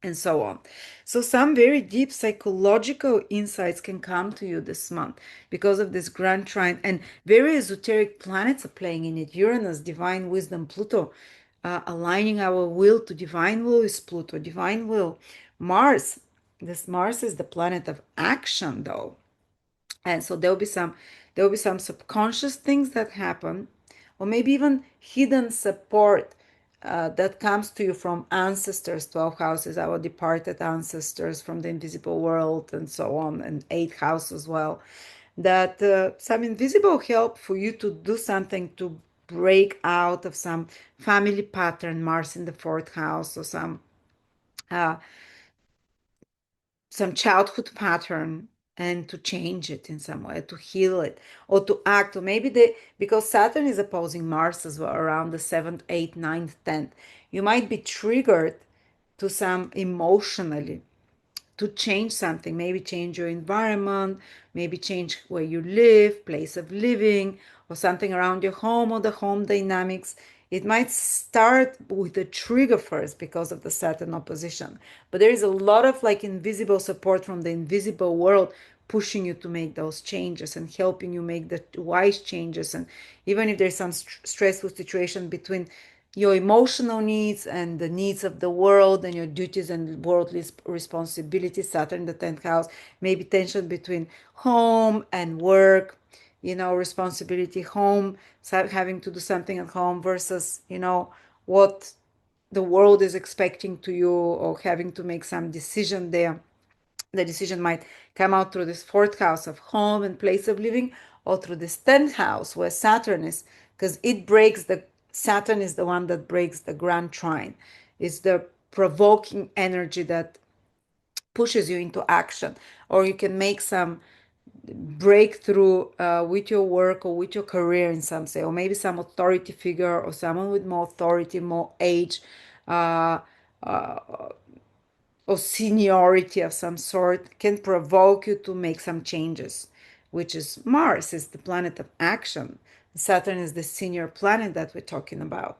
and so on. So some very deep psychological insights can come to you this month because of this grand trine, and very esoteric planets are playing in it. Uranus, divine wisdom, Pluto, aligning our will to divine will is Pluto, divine will. Mars, this Mars is the planet of action though. And so there'll be some subconscious things that happen, or maybe even hidden support that comes to you from ancestors, 12 houses, our departed ancestors from the invisible world, and so on, and 8th house as well. That some invisible help for you to do something to break out of some family pattern, Mars in the 4th house, or uh, some childhood pattern, and to change it in some way, to heal it, or to act, or maybe because Saturn is opposing Mars as well around the 7th, 8th, 9th, 10th. You might be triggered to some emotionally to change something, maybe change your environment, maybe change where you live, place of living, or something around your home or the home dynamics. It might start with a trigger first because of the Saturn opposition, but there is a lot of like invisible support from the invisible world pushing you to make those changes and helping you make the wise changes. And even if there's some stressful situation between your emotional needs and the needs of the world and your duties and worldly responsibilities, Saturn, the 10th house, maybe tension between home and work, responsibility, home, having to do something at home versus, what the world is expecting to you, or having to make some decision there. The decision might come out through this 4th house of home and place of living, or through this 10th house where Saturn is, because Saturn is the one that breaks the grand trine. It's the provoking energy that pushes you into action, or you can make some breakthrough with your work or with your career in some say, or maybe some authority figure or someone with more authority, more age, uh, uh, or seniority of some sort can provoke you to make some changes, which is Mars is the planet of action. Saturn is the senior planet that we're talking about.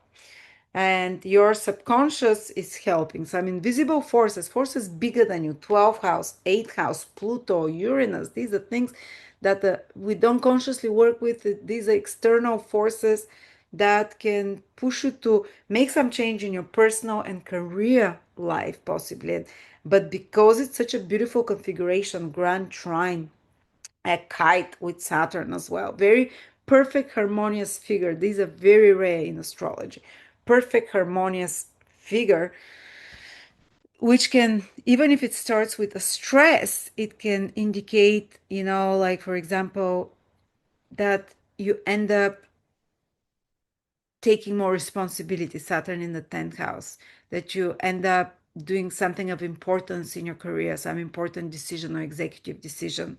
And your subconscious is helping some invisible forces bigger than you, 12th house, 8th house, Pluto, Uranus. These are things that we don't consciously work with. These are external forces that can push you to make some change in your personal and career life, possibly. But because it's such a beautiful configuration, grand trine, a kite with Saturn as well. Very perfect harmonious figure. These are very rare in astrology. Perfect harmonious figure, which can, even if it starts with a stress, it can indicate, like for example, that you end up taking more responsibility, Saturn in the 10th house, that you end up doing something of importance in your career, some important decision or executive decision,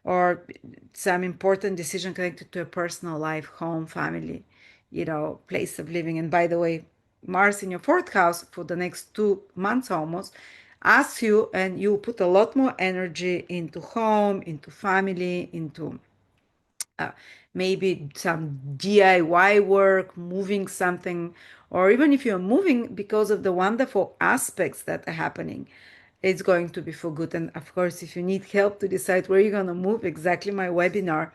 or some important decision connected to a personal life, home, family, place of living. And by the way, Mars in your 4th house for the next 2 months almost asks you, and you put a lot more energy into home, into family, into uh, maybe some DIY work, moving something, or even if you're moving because of the wonderful aspects that are happening, it's going to be for good. And of course, if you need help to decide where you're going to move, exactly my webinar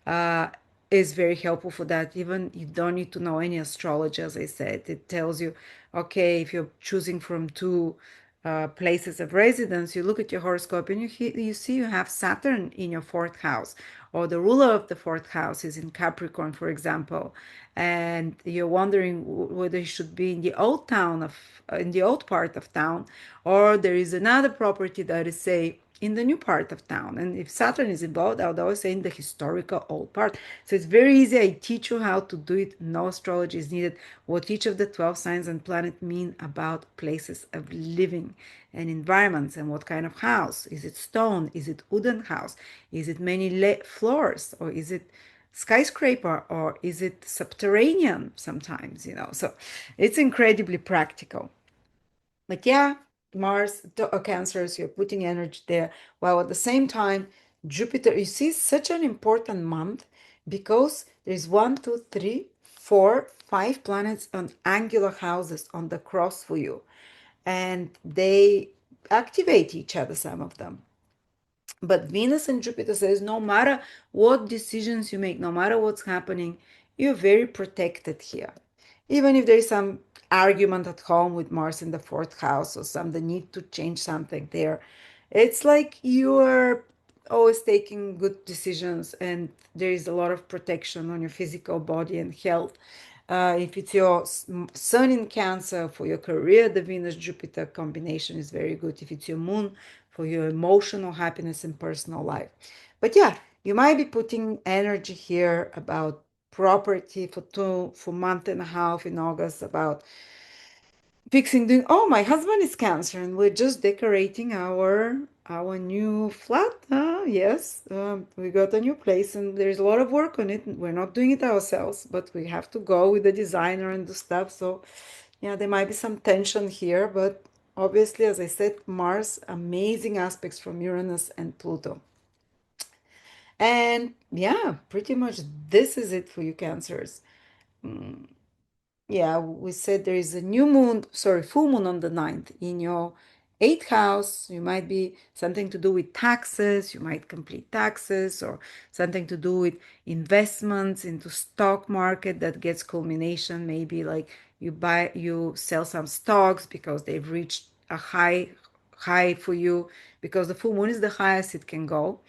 uh, is very helpful for that. Even you don't need to know any astrology, as I said. It tells you, okay, if you're choosing from two places of residence, you look at your horoscope and you see you have Saturn in your 4th house, or the ruler of the 4th house is in Capricorn, for example, and you're wondering whether you should be in the old town in the old part of town, or there is another property that is, say, in the new part of town. And if Saturn is involved, I would always say in the historical old part. So it's very easy. I teach you how to do it. No astrology is needed. What each of the 12 signs and planet mean about places of living and environments, and what kind of house. Is it stone? Is it wooden house? Is it many floors? Or is it skyscraper? Or is it subterranean sometimes? So it's incredibly practical. But yeah, Mars, Cancers, you're putting energy there. While at the same time, Jupiter, you see, such an important month because there's one, two, three, four, five planets on angular houses on the cross for you. And they activate each other, some of them. But Venus and Jupiter says no matter what decisions you make, no matter what's happening, you're very protected here. Even if there is some argument at home with Mars in the fourth house or some the need to change something there, it's like you're always taking good decisions and there is a lot of protection on your physical body and health. If it's your sun in Cancer for your career, the Venus Jupiter combination is very good. If it's your moon for your emotional happiness and personal life. But yeah, you might be putting energy here about property for month and a half in August, about fixing doing. Oh, my husband is Cancer and we're just decorating our new flat. Yes, we got a new place and there's a lot of work on it. We're not doing it ourselves, but we have to go with the designer and the stuff. So yeah, there might be some tension here, but obviously, as I said, Mars, amazing aspects from Uranus and Pluto. And yeah, pretty much this is it for you, Cancers. Yeah, we said there is a new moon, sorry, full moon on the 9th in your eighth house. You might be something to do with taxes, you might complete taxes, or something to do with investments into stock market that gets culmination. Maybe like you sell some stocks because they've reached a high for you because the full moon is the highest it can go,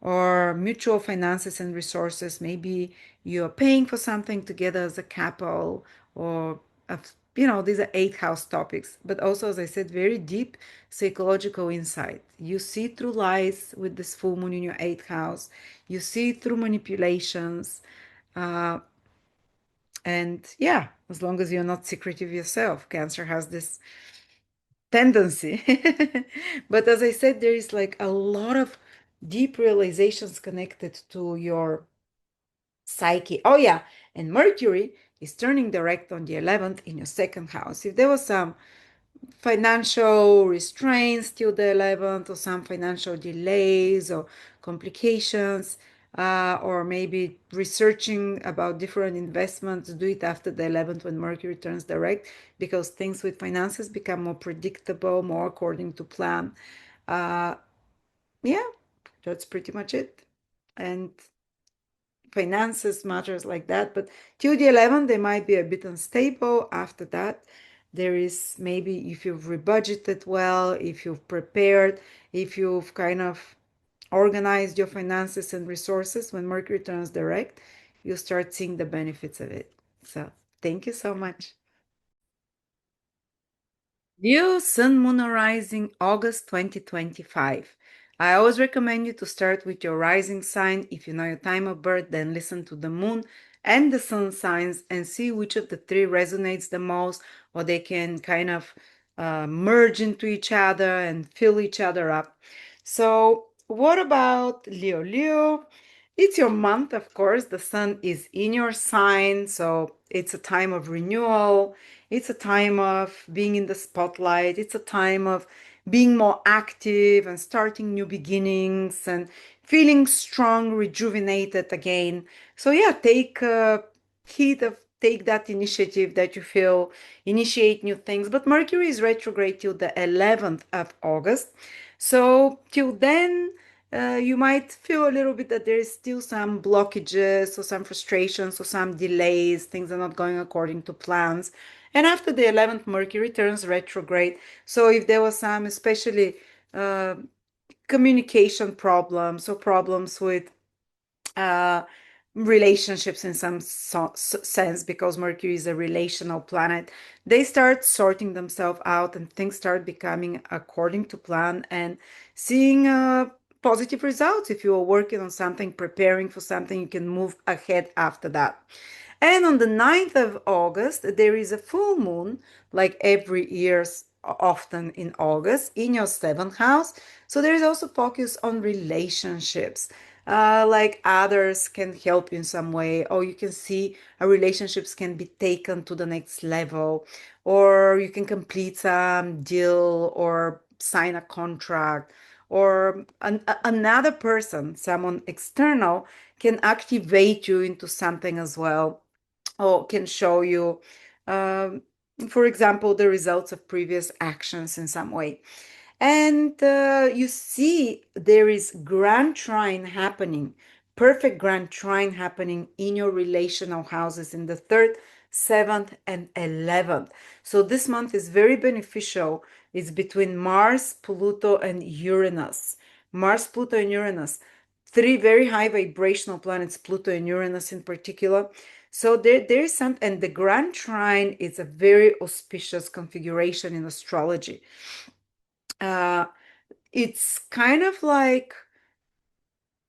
or mutual finances and resources. Maybe you're paying for something together as a couple, or these are eighth house topics, but also, as I said, very deep psychological insight. You see through lies with this full moon in your eighth house, you see through manipulations. Uh, and yeah, as long as you're not secretive yourself, Cancer has this tendency. But as I said, there is like a lot of deep realizations connected to your psyche. Oh, yeah. And Mercury is turning direct on the 11th in your second house. If there was some financial restraints till the 11th, or some financial delays or complications, or maybe researching about different investments, do it after the 11th when Mercury turns direct, because things with finances become more predictable, more according to plan. Uh, yeah, that's pretty much it. And finances matters like that, but till the 11th they might be a bit unstable. After that, there is maybe, if you've rebudgeted well, if you've prepared, if you've kind of organized your finances and resources, when Mercury turns direct, you start seeing the benefits of it. So thank you so much. Dear Sun, Moon, or Rising, August 2025. I always recommend you to start with your rising sign. If you know your time of birth, then listen to the moon and the sun signs and see which of the three resonates the most, or they can kind of merge into each other and fill each other up. So, what about Leo? Leo, it's your month, of course. The sun is in your sign, so it's a time of renewal. It's a time of being in the spotlight. It's a time of being more active and starting new beginnings and feeling strong, rejuvenated again. So yeah, take heed of take that initiative that you feel, initiate new things. But Mercury is retrograde till the 11th of August. So till then, you might feel a little bit that there is still some blockages or some frustrations or some delays. Things are not going according to plans. And after the 11th, Mercury turns retrograde. So if there was some, especially uh, communication problems or problems with uh, relationships in some sense, because Mercury is a relational planet, they start sorting themselves out and things start becoming according to plan and seeing positive results. If you are working on something, preparing for something, you can move ahead after that. And on the 9th of August, there is a full moon, like every year, often in August, in your seventh house. So there is also focus on relationships. like others can help you in some way, or you can see relationships can be taken to the next level, or you can complete some deal or sign a contract, or another person, someone external, can activate you into something as well, or can show you, um, for example, the results of previous actions in some way. And you see, there is grand trine happening, perfect grand trine happening in your relational houses in the third, seventh, and 11th. So this month is very beneficial. It's between Mars, Pluto, and Uranus. Mars, Pluto, and Uranus. Three very high vibrational planets, Pluto and Uranus in particular. So there is some, and the grand trine is a very auspicious configuration in astrology. Uh, it's kind of like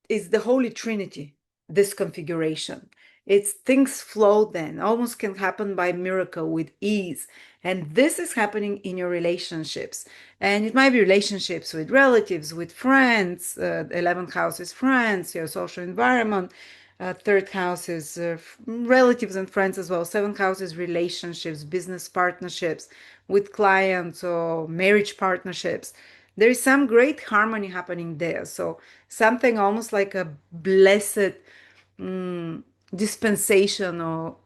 it's the Holy Trinity, this configuration. It's things flow then, almost can happen by miracle with ease. And this is happening in your relationships. And it might be relationships with relatives, with friends. 11th house is friends, your social environment. Third house is relatives and friends as well. Seventh house is relationships, business partnerships with clients or marriage partnerships. There is some great harmony happening there. So something almost like a blessed mm, dispensation or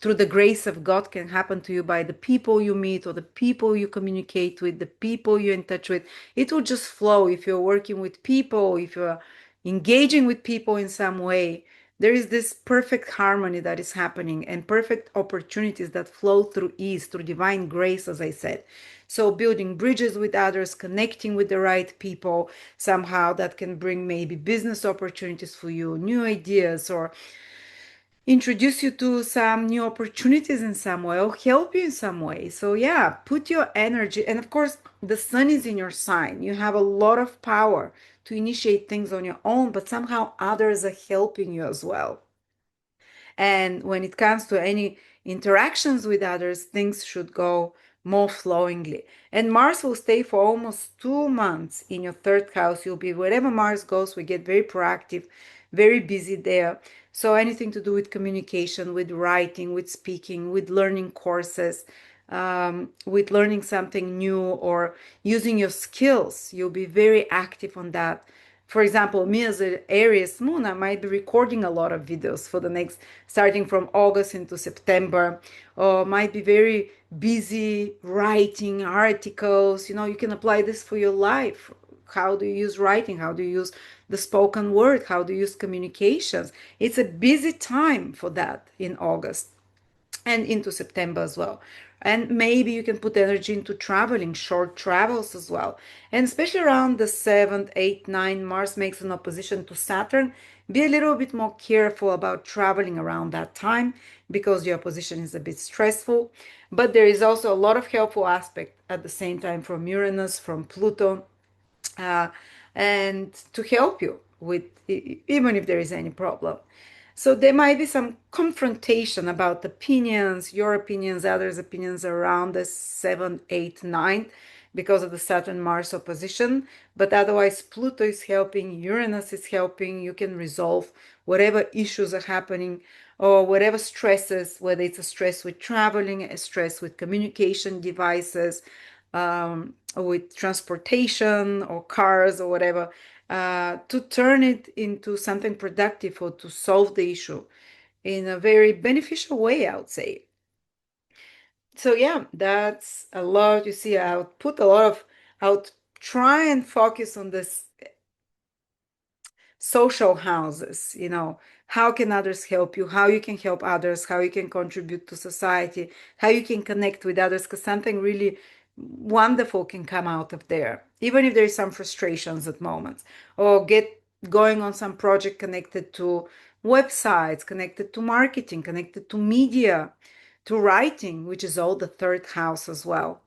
through the grace of God can happen to you by the people you meet or the people you communicate with, the people you're in touch with. It will just flow if you're working with people, if you're engaging with people in some way. There is this perfect harmony that is happening and perfect opportunities that flow through ease, through divine grace, as I said. So, building bridges with others, connecting with the right people, somehow that can bring maybe business opportunities for you, new ideas, or introduce you to some new opportunities in some way or help you in some way. So, yeah, put your energy. And of course, the sun is in your sign. You have a lot of power to initiate things on your own, but somehow others are helping you as well. And when it comes to any interactions with others, things should go more flowingly. And Mars will stay for almost 2 months in your third house. You'll be wherever Mars goes, we get very proactive, very busy there. So anything to do with communication, with writing, with speaking, with learning courses, with learning something new or using your skills, you'll be very active on that. For example, me as an Aries moon, I might be recording a lot of videos for the next, starting from August into September, or might be very busy writing articles. You know, you can apply this for your life. How do you use writing? How do you use the spoken word? How do you use communications? It's a busy time for that in August and into September as well. And maybe you can put energy into traveling, short travels as well. And especially around the 7th, 8th, 9th, Mars makes an opposition to Saturn. Be a little bit more careful about traveling around that time because your opposition is a bit stressful. But there is also a lot of helpful aspect at the same time from Uranus, from Pluto, uh, and to help you with even if there is any problem. So there might be some confrontation about opinions, your opinions, others' opinions around the 7th, 8th, 9th because of the Saturn Mars opposition. But otherwise, Pluto is helping, Uranus is helping. You can resolve whatever issues are happening or whatever stresses, whether it's a stress with traveling, a stress with communication devices, with transportation or cars or whatever, to turn it into something productive or to solve the issue in a very beneficial way, I would say. So yeah, that's a lot. You see, I would put a lot of, I would try and focus on this social houses, how can others help you, how you can help others, how you can contribute to society, how you can connect with others, because something really wonderful can come out of there, even if there's some frustrations at moments, or get going on some project connected to websites, connected to marketing, connected to media, to writing, which is all the third house as well.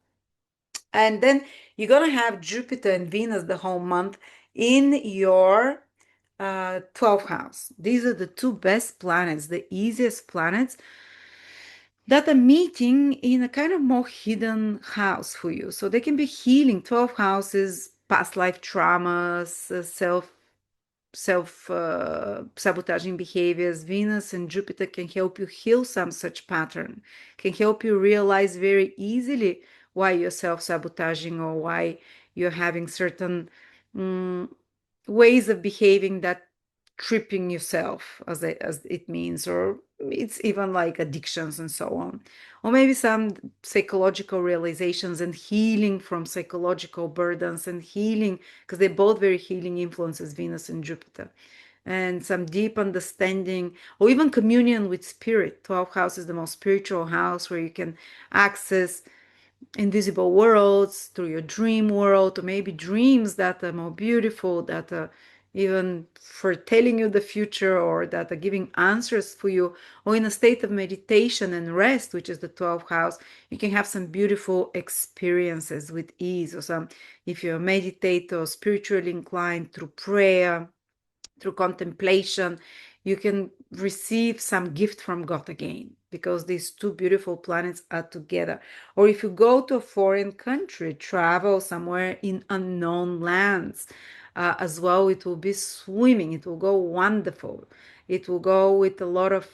And then you're going to have Jupiter and Venus the whole month in your 12th house. These are the two best planets, the easiest planets that are meeting in a kind of more hidden house for you. So they can be healing. 12 houses, past life traumas, self sabotaging behaviors, Venus and Jupiter can help you heal some such pattern, can help you realize very easily why you're self-sabotaging or why you're having certain mm, ways of behaving that tripping yourself as it means, or it's even like addictions and so on, or maybe some psychological realizations and healing from psychological burdens and healing, because they're both very healing influences, Venus and Jupiter, and some deep understanding or even communion with spirit. 12th house is the most spiritual house where you can access invisible worlds through your dream world, or maybe dreams that are more beautiful, that are even foretelling you the future, or that are giving answers for you, or in a state of meditation and rest, which is the 12th house, you can have some beautiful experiences with ease, or some, if you're a meditator, spiritually inclined, through prayer, through contemplation, you can receive some gift from God again, because these two beautiful planets are together. Or if you go to a foreign country, travel somewhere in unknown lands, as well, it will be swimming. It will go wonderful. It will go with a lot of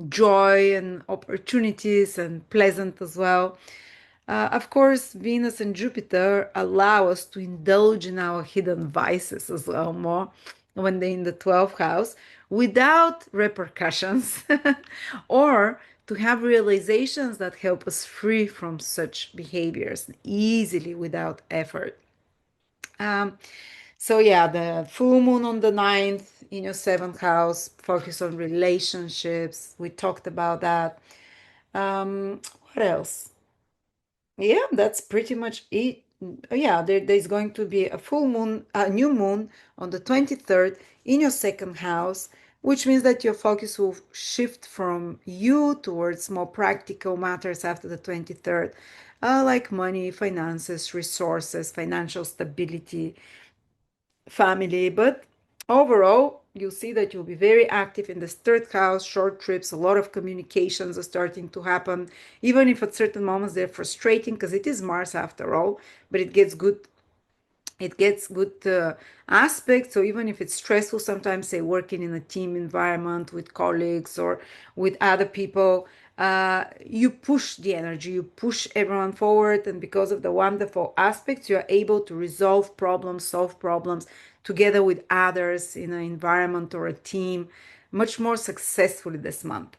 joy and opportunities and pleasant as well. Of course, Venus and Jupiter allow us to indulge in our hidden vices as well more when they're in the 12th house without repercussions or to have realizations that help us free from such behaviors easily without effort. Um, so yeah, the full moon on the 9th in your 7th house, focus on relationships. We talked about that. What else? Yeah, that's pretty much it. Yeah, there's going to be a full moon, a new moon on the 23rd in your 2nd house, which means that your focus will shift from you towards more practical matters after the 23rd, like money, finances, resources, financial stability, family. But overall, you'll see that you'll be very active in this 3rd house, short trips, a lot of communications are starting to happen, even if at certain moments they're frustrating, because it is Mars after all, but it gets good aspects. So even if it's stressful, sometimes say working in a team environment with colleagues or with other people, you push the energy, you push everyone forward, and because of the wonderful aspects, you are able to resolve problems, solve problems together with others in an environment or a team much more successfully this month.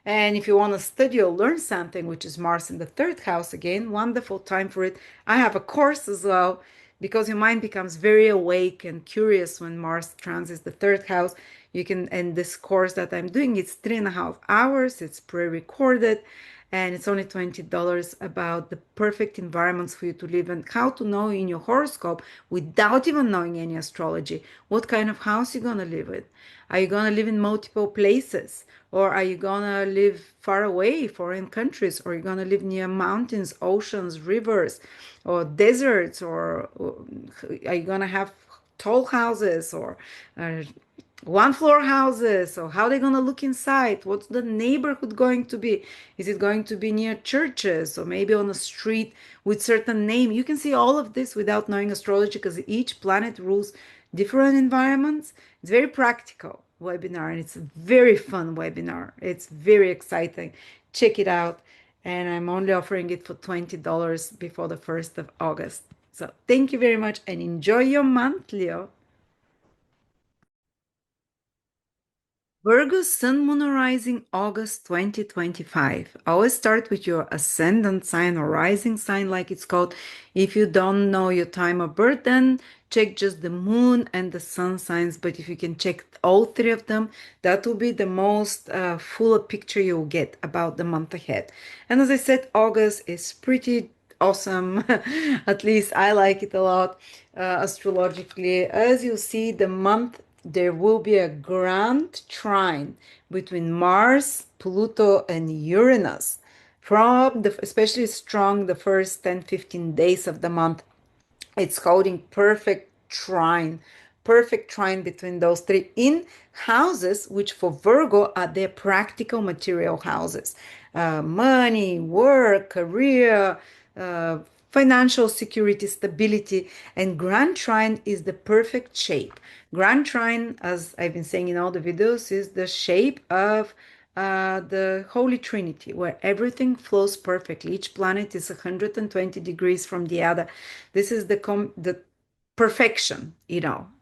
And if you want to study or learn something, which is Mars in the 3rd house, again, wonderful time for it. I have a course as well, because your mind becomes very awake and curious when Mars transits the 3rd house. You can, and this course that I'm doing, it's 3.5 hours, it's pre-recorded, and it's only $20, about the perfect environments for you to live and how to know in your horoscope without even knowing any astrology what kind of house you're going to live in. Are you going to live in multiple places? Or are you going to live far away, foreign countries? Or are you going to live near mountains, oceans, rivers, or deserts? Or are you going to have tall houses or uh, one floor houses? Or how are they going to look inside? What's the neighborhood going to be? Is it going to be near churches or maybe on a street with certain name? You can see all of this without knowing astrology, because each planet rules different environments. It's very practical webinar, and it's a very fun webinar. It's very exciting. Check it out. And I'm only offering it for $20 before the 1st of August. So thank you very much and enjoy your month, Leo. Virgo Sun Moon Rising August 2025. Always start with your ascendant sign or rising sign, like it's called. If you don't know your time of birth, then check just the moon and the sun signs. But if you can check all three of them, that will be the most fuller picture you'll get about the month ahead. And as I said, August is pretty awesome. At least I like it a lot astrologically. As you see, the month there will be a grand trine between Mars, Pluto, and Uranus. From the especially strong the first 10-15 days of the month, it's holding perfect trine between those three in houses, which for Virgo are their practical material houses. Money, work, career, financial security, stability, and Grand Trine is the perfect shape. Grand Trine, as I've been saying in all the videos, is the shape of the Holy Trinity, where everything flows perfectly. Each planet is 120 degrees from the other. This is the perfection,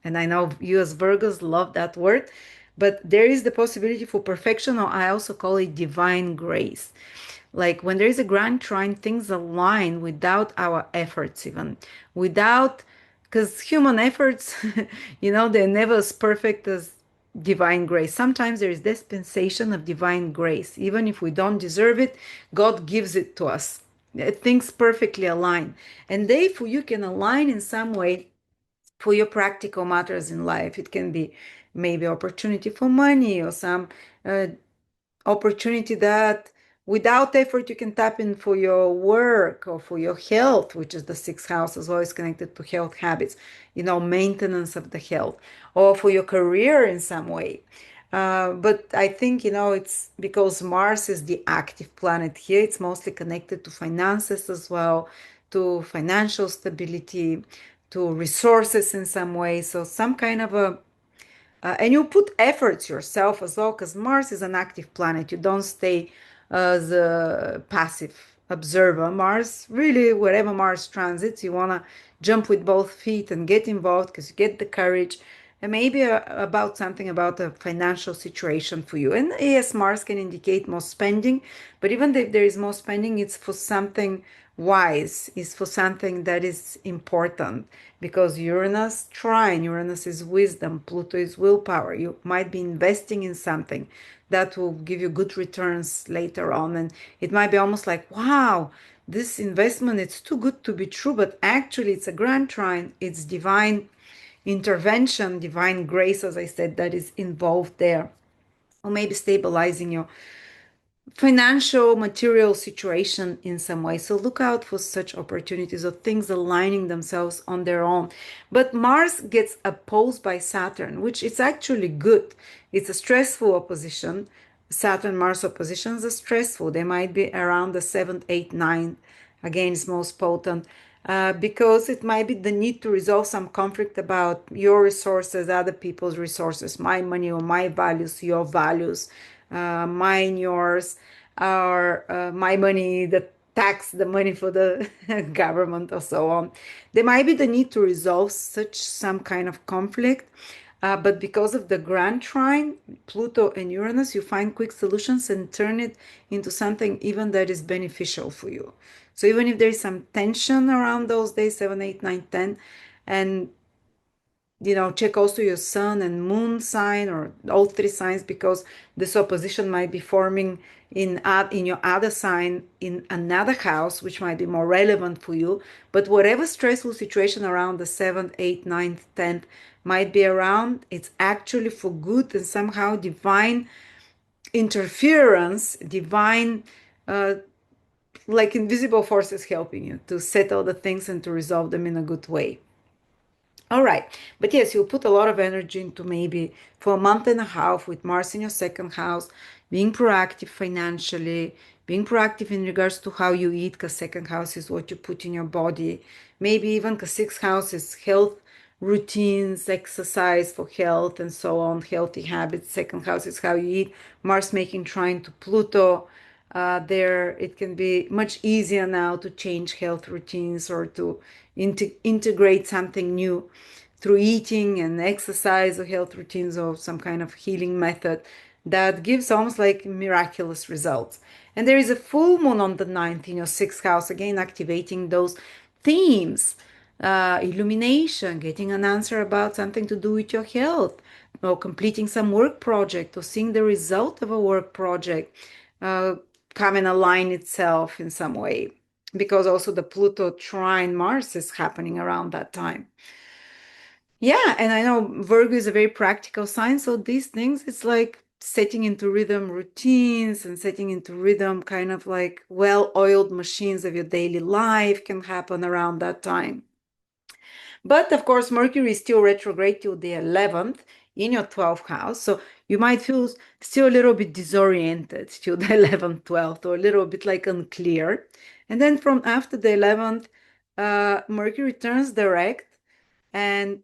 and I know you as Virgos love that word, but there is the possibility for perfection, or I also call it divine grace. Like when there is a grand trine, things align without our efforts, even without, because human efforts, they're never as perfect as divine grace. Sometimes there is dispensation of divine grace. Even if we don't deserve it, God gives it to us. Things perfectly align. And therefore, you can align in some way for your practical matters in life. It can be maybe opportunity for money or some uh, opportunity that without effort you can tap in for your work or for your health, which is the sixth house as well, is connected to health habits, maintenance of the health, or for your career in some way. But I think, it's because Mars is the active planet here, it's mostly connected to finances as well, to financial stability, to resources in some way. So some kind of a and you put efforts yourself as well, because Mars is an active planet. You don't stay as a passive observer. Mars, really, wherever Mars transits, you want to jump with both feet and get involved because you get the courage. And maybe about something about a financial situation for you. And yes, Mars can indicate more spending, but even if there is more spending, it's for something wise, it's for something that is important, because Uranus is wisdom, Pluto is willpower. You might be investing in something that will give you good returns later on, and it might be almost like, wow, this investment, it's too good to be true, but actually it's a grand trine, it's divine intervention, divine grace, as I said, that is involved there, or maybe stabilizing your financial material situation in some way. So look out for such opportunities of things aligning themselves on their own. But Mars gets opposed by Saturn, which is actually good. It's a stressful opposition. Saturn Mars oppositions are stressful. They might be around the 7th, 8th, 9th. Again, it's most potent. Because it might be the need to resolve some conflict about your resources, other people's resources, my money or my values, your values, mine, yours, or my money, the tax, the money for the government, or so on. There might be the need to resolve some kind of conflict. But because of the grand trine, Pluto and Uranus, you find quick solutions and turn it into something even that is beneficial for you. So even if there is some tension around those days, 7, 8, 9, 10, and check also your sun and moon sign, or all three signs, because this opposition might be forming in your other sign in another house, which might be more relevant for you. But whatever stressful situation around the 7th, 8th, 9th, 10th might be around, it's actually for good and somehow divine interference, divine like invisible forces helping you to settle the things and to resolve them in a good way. All right. But yes, you'll put a lot of energy into maybe for a month and a half with Mars in your second house, being proactive financially, being proactive in regards to how you eat, because second house is what you put in your body. Maybe even because sixth house is health routines, exercise for health, and so on, healthy habits. Second house is how you eat. Mars making trine to Pluto. There, it can be much easier now to change health routines or to integrate something new through eating and exercise or health routines or some kind of healing method that gives almost like miraculous results. And there is a full moon on the 9th in your sixth house, again activating those themes, illumination, getting an answer about something to do with your health, or completing some work project, or seeing the result of a work project uh, come and align itself in some way, because also the Pluto trine Mars is happening around that time. Yeah, and I know Virgo is a very practical sign, so these things, it's like setting into rhythm routines and setting into rhythm kind of like well-oiled machines of your daily life can happen around that time. But of course, Mercury is still retrograde till the 11th in your 12th house. So you might feel still a little bit disoriented till the 11th, 12th, or a little bit like unclear. And then from after the 11th, Mercury turns direct, and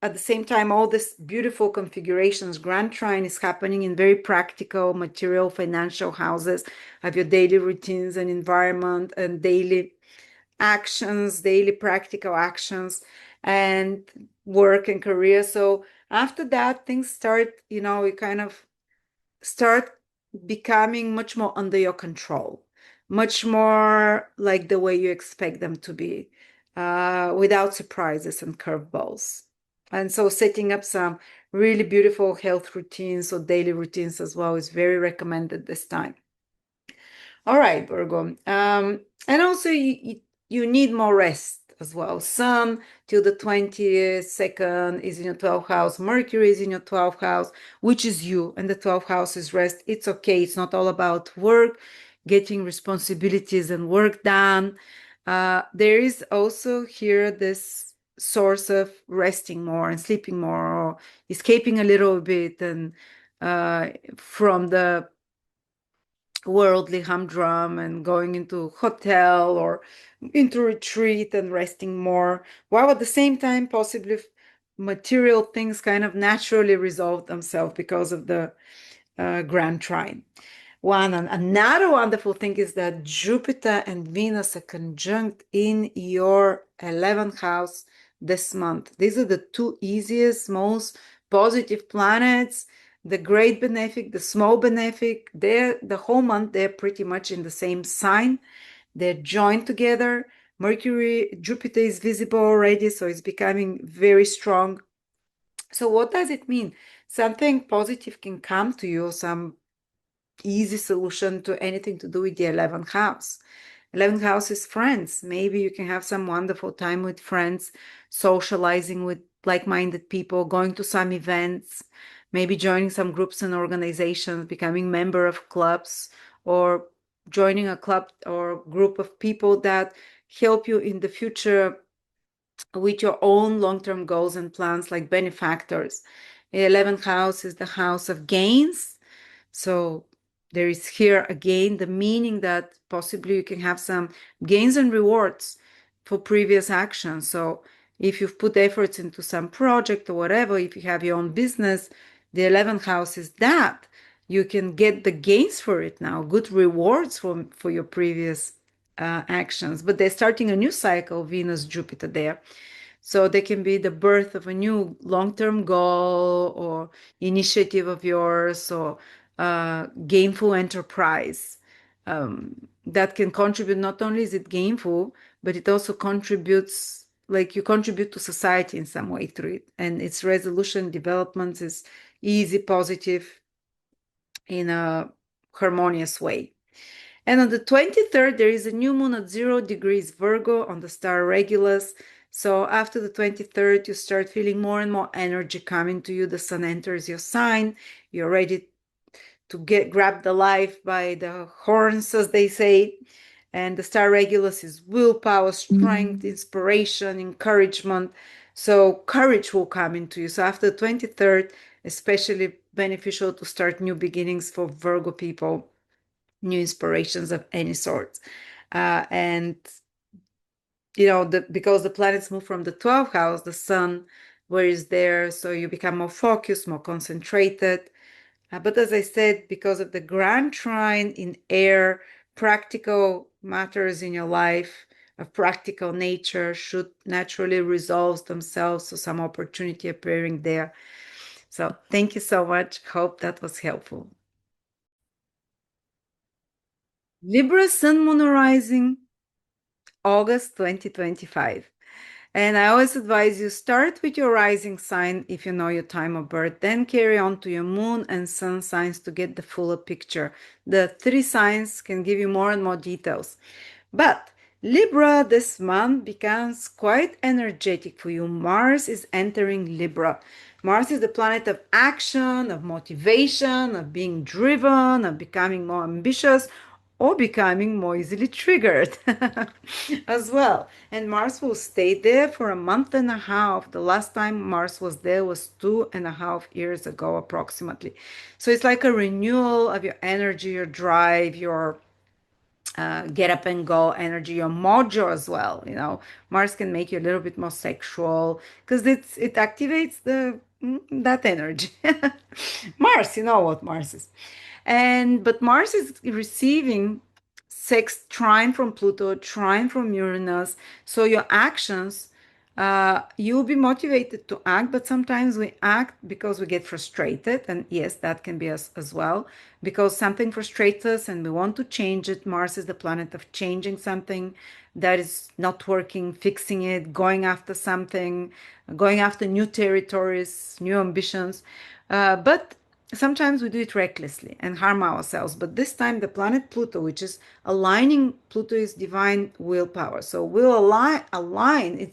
at the same time, all this beautiful configurations, grand trine is happening in very practical, material, financial houses of your daily routines and environment and daily actions, daily practical actions, and work and career. So after that, things start, you kind of start becoming much more under your control, much more like the way you expect them to be, without surprises and curveballs. And so setting up some really beautiful health routines or daily routines as well is very recommended this time. All right, Virgo. And also you need more rest as well. Sun till the 22nd is in your 12th house. Mercury is in your 12th house, which is you, and the 12th house is rest. It's okay. It's not all about work, getting responsibilities and work done. There is also here this source of resting more and sleeping more, or escaping a little bit and from the worldly humdrum and going into hotel or into retreat and resting more, while at the same time possibly material things kind of naturally resolve themselves because of the grand trine. Another wonderful thing is that Jupiter and Venus are conjunct in your 11th house this month. These are the two easiest, most positive planets. The great benefic, the small benefic, the whole month they're pretty much in the same sign. They're joined together. Jupiter is visible already, so it's becoming very strong. So what does it mean? Something positive can come to you, some easy solution to anything to do with the 11th house. 11th house is friends. Maybe you can have some wonderful time with friends, socializing with like-minded people, going to some events, maybe joining some groups and organizations, becoming member of clubs, or joining a club or group of people that help you in the future with your own long-term goals and plans, like benefactors. The 11th house is the house of gains. So there is here again the meaning that possibly you can have some gains and rewards for previous actions. So if you've put efforts into some project or whatever, if you have your own business, the 11th house is that. You can get the gains for it now, good rewards for your previous actions. But they're starting a new cycle, Venus, Jupiter there. So they can be the birth of a new long-term goal or initiative of yours, or gainful enterprise that can contribute. Not only is it gainful, but it also contributes, like you contribute to society in some way through it. And its resolution development is easy, positive, in a harmonious way. And on the 23rd, there is a new moon at 0 degrees Virgo on the star Regulus. So after the 23rd, you start feeling more and more energy coming to you. The sun enters your sign. You're ready to grab the life by the horns, as they say. And the star Regulus is willpower, strength, inspiration, encouragement. So courage will come into you. So after the 23rd, especially beneficial to start new beginnings for Virgo people, new inspirations of any sort. And because the planets move from the 12th house, the sun, where is there, so you become more focused, more concentrated. But as I said, because of the grand trine in air, practical matters in your life of practical nature should naturally resolve themselves. So some opportunity appearing there. So thank you so much. Hope that was helpful. Libra Sun Moon Rising, August 2025. And I always advise you start with your rising sign if you know your time of birth, then carry on to your moon and sun signs to get the fuller picture. The three signs can give you more and more details. But Libra this month becomes quite energetic for you. Mars is entering Libra. Mars is the planet of action, of motivation, of being driven, of becoming more ambitious, or becoming more easily triggered as well. And Mars will stay there for a month and a half. The last time Mars was there was 2.5 years ago, approximately. So it's like a renewal of your energy, your drive, your get up and go energy, your mojo as well. Mars can make you a little bit more sexual because it activates that energy. Mars, you know what Mars is. But Mars is receiving six trine from Pluto, trine from Uranus. So your actions, you'll be motivated to act, but sometimes we act because we get frustrated. And yes, that can be us as well, because something frustrates us and we want to change it. Mars is the planet of changing something that is not working, fixing it, going after something, going after new territories, new ambitions. But sometimes we do it recklessly and harm ourselves. But this time, the planet Pluto, which is aligning, Pluto is divine willpower. So we'll align.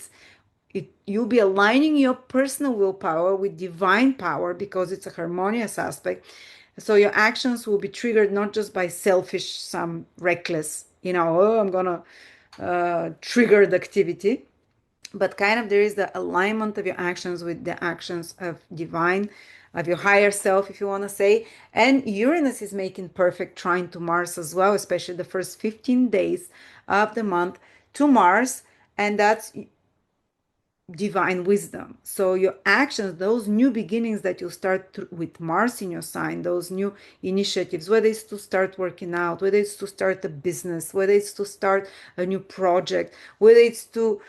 You'll be aligning your personal willpower with divine power because it's a harmonious aspect. So your actions will be triggered not just by selfish, some reckless, oh, I'm gonna trigger the activity, but kind of there is the alignment of your actions with the actions of divine, of your higher self, if you want to say. And Uranus is making perfect trine to Mars as well, especially the first 15 days of the month to Mars. And that's divine wisdom. So your actions, those new beginnings that you start with Mars in your sign, those new initiatives, whether it's to start working out, whether it's to start a business, whether it's to start a new project, whether it's to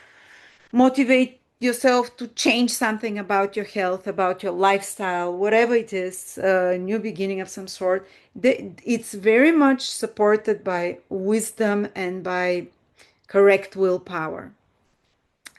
motivate yourself to change something about your health, about your lifestyle, whatever it is, a new beginning of some sort. It's very much supported by wisdom and by correct willpower.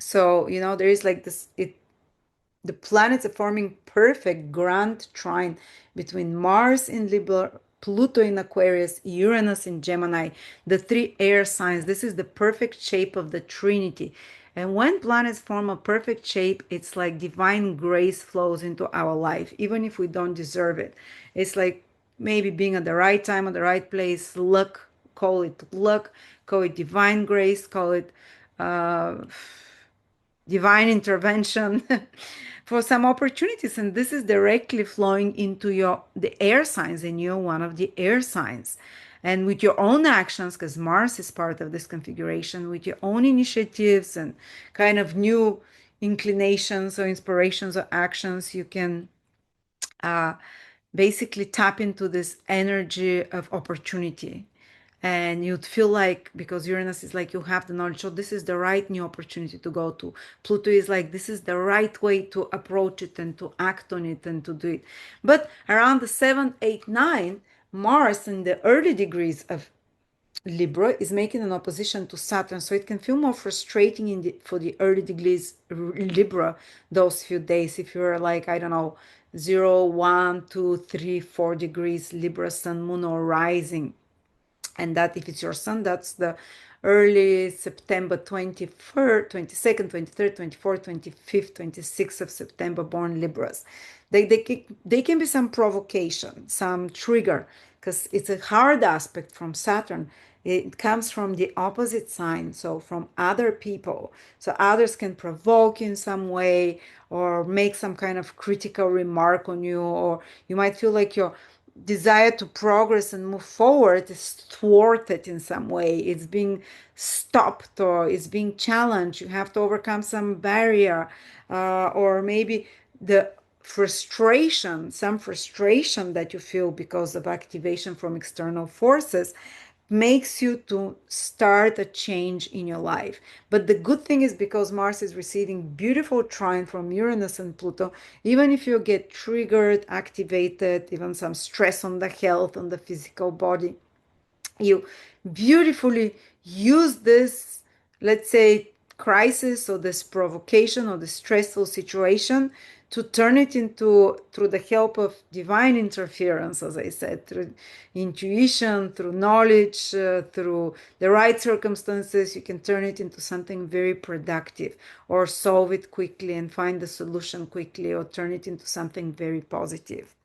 So, there is like this, the planets are forming perfect grand trine between Mars in Libra, Pluto in Aquarius, Uranus in Gemini, the three air signs. This is the perfect shape of the Trinity. And when planets form a perfect shape, it's like divine grace flows into our life, even if we don't deserve it. It's like maybe being at the right time, at the right place, luck, call it divine grace, call it uh, divine intervention for some opportunities. And this is directly flowing into the air signs, and you're one of the air signs. And with your own actions, because Mars is part of this configuration, with your own initiatives and kind of new inclinations or inspirations or actions, you can basically tap into this energy of opportunity. And you'd feel like, because Uranus is like, you have the knowledge, so this is the right new opportunity to go to. Pluto is like, this is the right way to approach it and to act on it and to do it. But around the 7th, 8th, 9th, Mars in the early degrees of Libra is making an opposition to Saturn, so it can feel more frustrating for the early degrees Libra those few days. If you're like, I don't know, 0, 1, 2, 3, 4 degrees Libra, Sun, Moon, or Rising. And that if it's your sun, that's the early September 23rd, 22nd, 23rd, 24th, 25th, 26th of September born Libras. They can be some provocation, some trigger, because it's a hard aspect from Saturn. It comes from the opposite sign, so from other people. So others can provoke in some way or make some kind of critical remark on you, or you might feel like your desire to progress and move forward is thwarted in some way. It's being stopped or it's being challenged. You have to overcome some barrier, or maybe the some frustration that you feel because of activation from external forces makes you to start a change in your life. But the good thing is, because Mars is receiving beautiful trine from Uranus and Pluto, even if you get triggered, activated, even some stress on the health, on the physical body, you beautifully use this, let's say, crisis or this provocation or the stressful situation to turn it into, through the help of divine interference, as I said, through intuition, through knowledge, through the right circumstances, you can turn it into something very productive, or solve it quickly and find the solution quickly, or turn it into something very positive.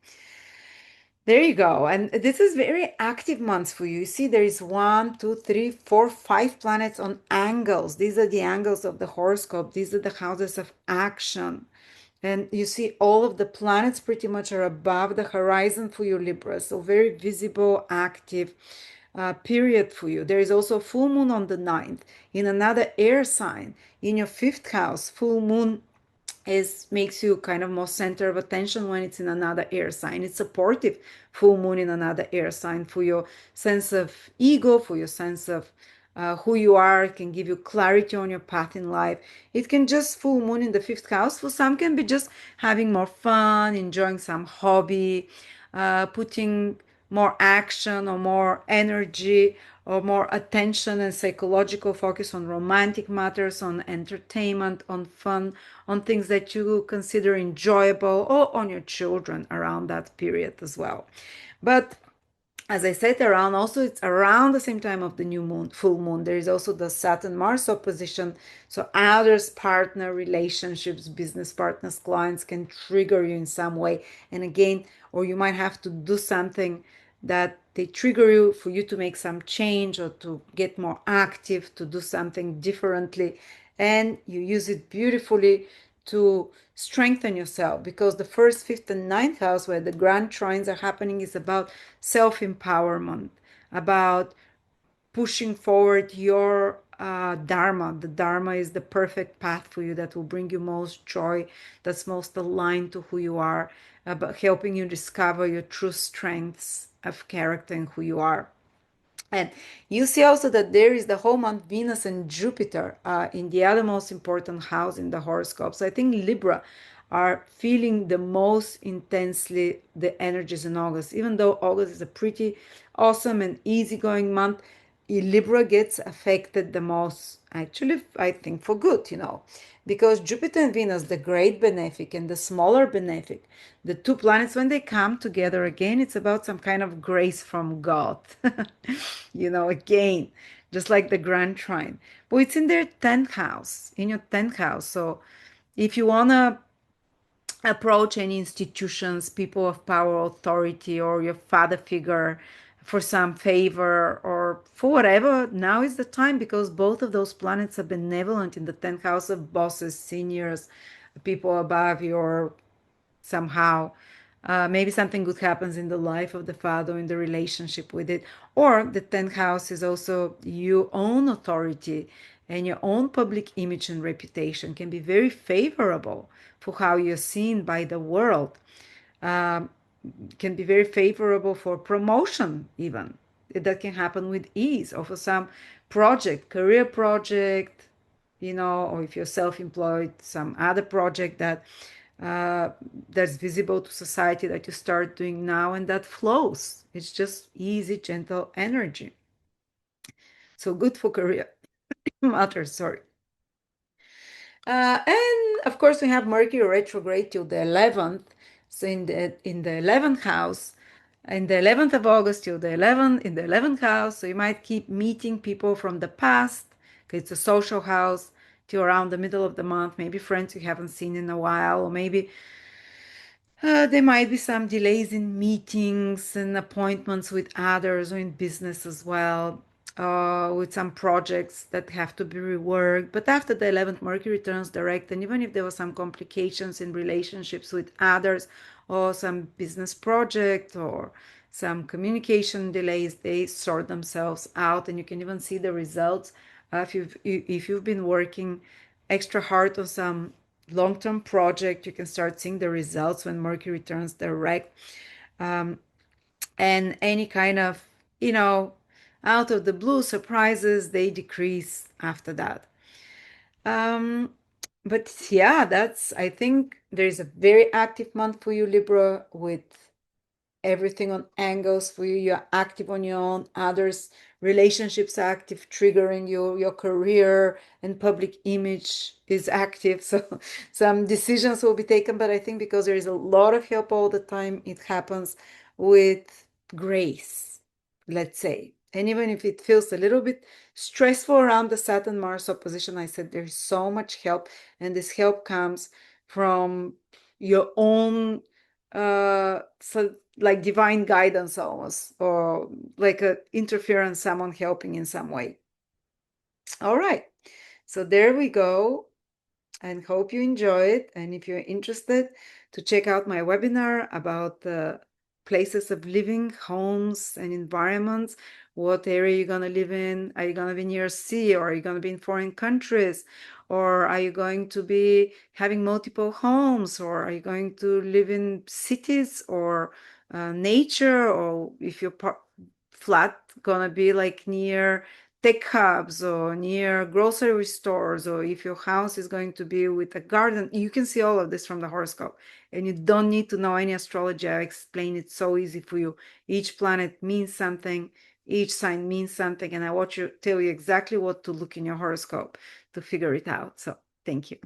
There you go. And this is very active months for you. You see, there is 1, 2, 3, 4, 5 planets on angles. These are the angles of the horoscope. These are the houses of action. And you see, all of the planets pretty much are above the horizon for you, Libra. So very visible, active. period for you. There is also full moon on the 9th in another air sign. In your 5th house, full moon is makes you kind of more center of attention when it's in another air sign. It's supportive, full moon in another air sign, for your sense of ego, for your sense of who you are. It can give you clarity on your path in life. It can just, full moon in the 5th house for some can be just having more fun, enjoying some hobby, putting more action or more energy or more attention and psychological focus on romantic matters, on entertainment, on fun, on things that you consider enjoyable, or on your children around that period as well. But as I said, around also, it's around the same time of the new moon, full moon. There is also the Saturn Mars opposition. So others, partner relationships, business partners, clients can trigger you in some way. And again, or you might have to do something that they trigger you for you to make some change or to get more active, to do something differently. And you use it beautifully to strengthen yourself, because the 1st, 5th, and 9th house, where the grand trines are happening, is about self-empowerment, about pushing forward your dharma. The dharma is the perfect path for you that will bring you most joy, that's most aligned to who you are, about helping you discover your true strengths of character and who you are. And you see also that there is the whole month Venus and Jupiter in the other most important house in the horoscope. So I think Libra are feeling the most intensely the energies in August. Even though August is a pretty awesome and easygoing month, Libra gets affected the most, actually, I think for good, because Jupiter and Venus, the great benefic and the smaller benefic, the two planets, when they come together again, it's about some kind of grace from God. Again, just like the Grand Trine. But it's in their 10th house, in your 10th house. So if you want to approach any institutions, people of power, authority, or your father figure for some favor or for whatever, now is the time, because both of those planets are benevolent in the 10th house of bosses, seniors, people above you, or somehow. Maybe something good happens in the life of the father, in the relationship with it. Or the 10th house is also your own authority, and your own public image and reputation can be very favorable for how you're seen by the world. Um, can be very favorable for promotion, even. That can happen with ease, or for some project, career project, or if you're self-employed, some other project uh, that's visible to society that you start doing now and that flows. It's just easy, gentle energy. So good for career matters, sorry. And of course, we have Mercury retrograde till the 11th. So in the 11th house, in the 11th of August till the 11th, in the 11th house. So you might keep meeting people from the past, because it's a social house, till around the middle of the month. Maybe friends you haven't seen in a while, or maybe there might be some delays in meetings and appointments with others, or in business as well, with some projects that have to be reworked. But after the 11th, Mercury turns direct, and even if there were some complications in relationships with others, or some business project, or some communication delays, they sort themselves out, and you can even see the results. If you've been working extra hard on some long-term project, you can start seeing the results when Mercury turns direct. And any kind of, out of the blue surprises, they decrease after that. But yeah, I think there's a very active month for you, Libra, with everything on angles for you. You're active on your own, others relationships are active, triggering you, your career and public image is active. So some decisions will be taken, but I think because there is a lot of help all the time, it happens with grace, let's say. And even if it feels a little bit stressful around the Saturn Mars opposition, I said there's so much help, and this help comes from your own so like divine guidance almost, or like a interference, someone helping in some way. All right, so there we go, and hope you enjoy it. And if you're interested to check out my webinar about the places of living, homes and environments. What area are you going to live in? Are you going to be near sea, or are you going to be in foreign countries? Or are you going to be having multiple homes? Or are you going to live in cities or nature? Or if your flat going to be like near tech hubs or near grocery stores, or if your house is going to be with a garden, you can see all of this from the horoscope. And you don't need to know any astrology. I explain it so easy for you. Each planet means something, each sign means something, and I want to tell you exactly what to look in your horoscope to figure it out. So thank you.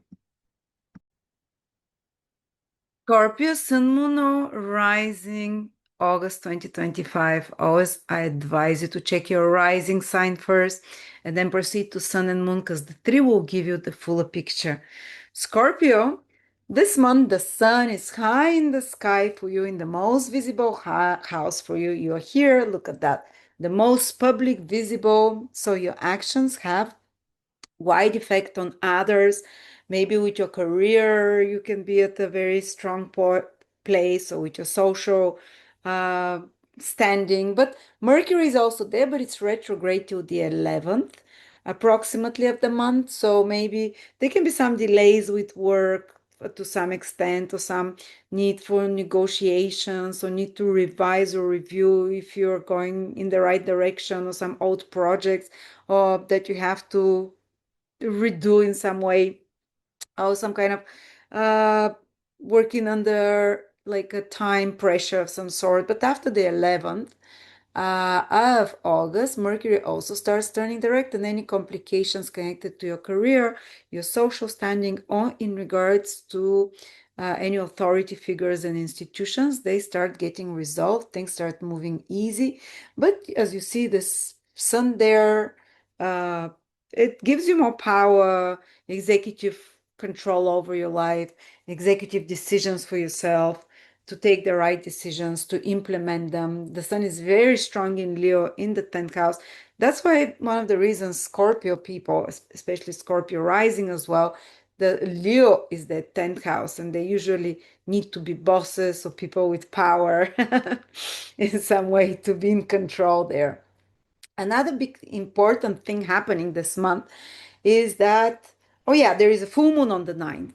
Scorpio, Sun, Moon, or Rising, August 2025. Always, I advise you to check your rising sign first and then proceed to Sun and Moon, because the three will give you the fuller picture. Scorpio, this month the sun is high in the sky for you, in the most visible house for you. You're here, look at that. The most public, visible, so your actions have wide effect on others. Maybe with your career, you can be at a very strong place, or with your social uh, standing. But Mercury is also there, but it's retrograde till the 11th, approximately, of the month. So maybe there can be some delays with work to some extent, or some need for negotiations, or need to revise or review if you're going in the right direction, or some old projects or that you have to redo in some way, or some kind of uh working under like a time pressure of some sort. But after the 11th of August, Mercury also starts turning direct, and any complications connected to your career, your social standing, or in regards to any authority figures and institutions, they start getting resolved. Things start moving easy. But as you see, this sun there, uh, it gives you more power, executive control over your life, executive decisions for yourself, to take the right decisions, to implement them. The sun is very strong in Leo in the 10th house. That's why one of the reasons Scorpio people, especially Scorpio rising as well, the Leo is the 10th house, and they usually need to be bosses or people with power in some way, to be in control there. Another big important thing happening this month is that, oh yeah, there is a full moon on the 9th,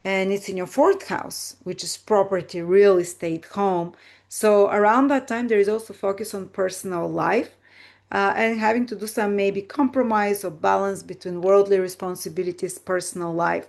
and it's in your fourth house, which is property, real estate, home. So around that time, there is also focus on personal life, and having to do some maybe compromise or balance between worldly responsibilities, personal life.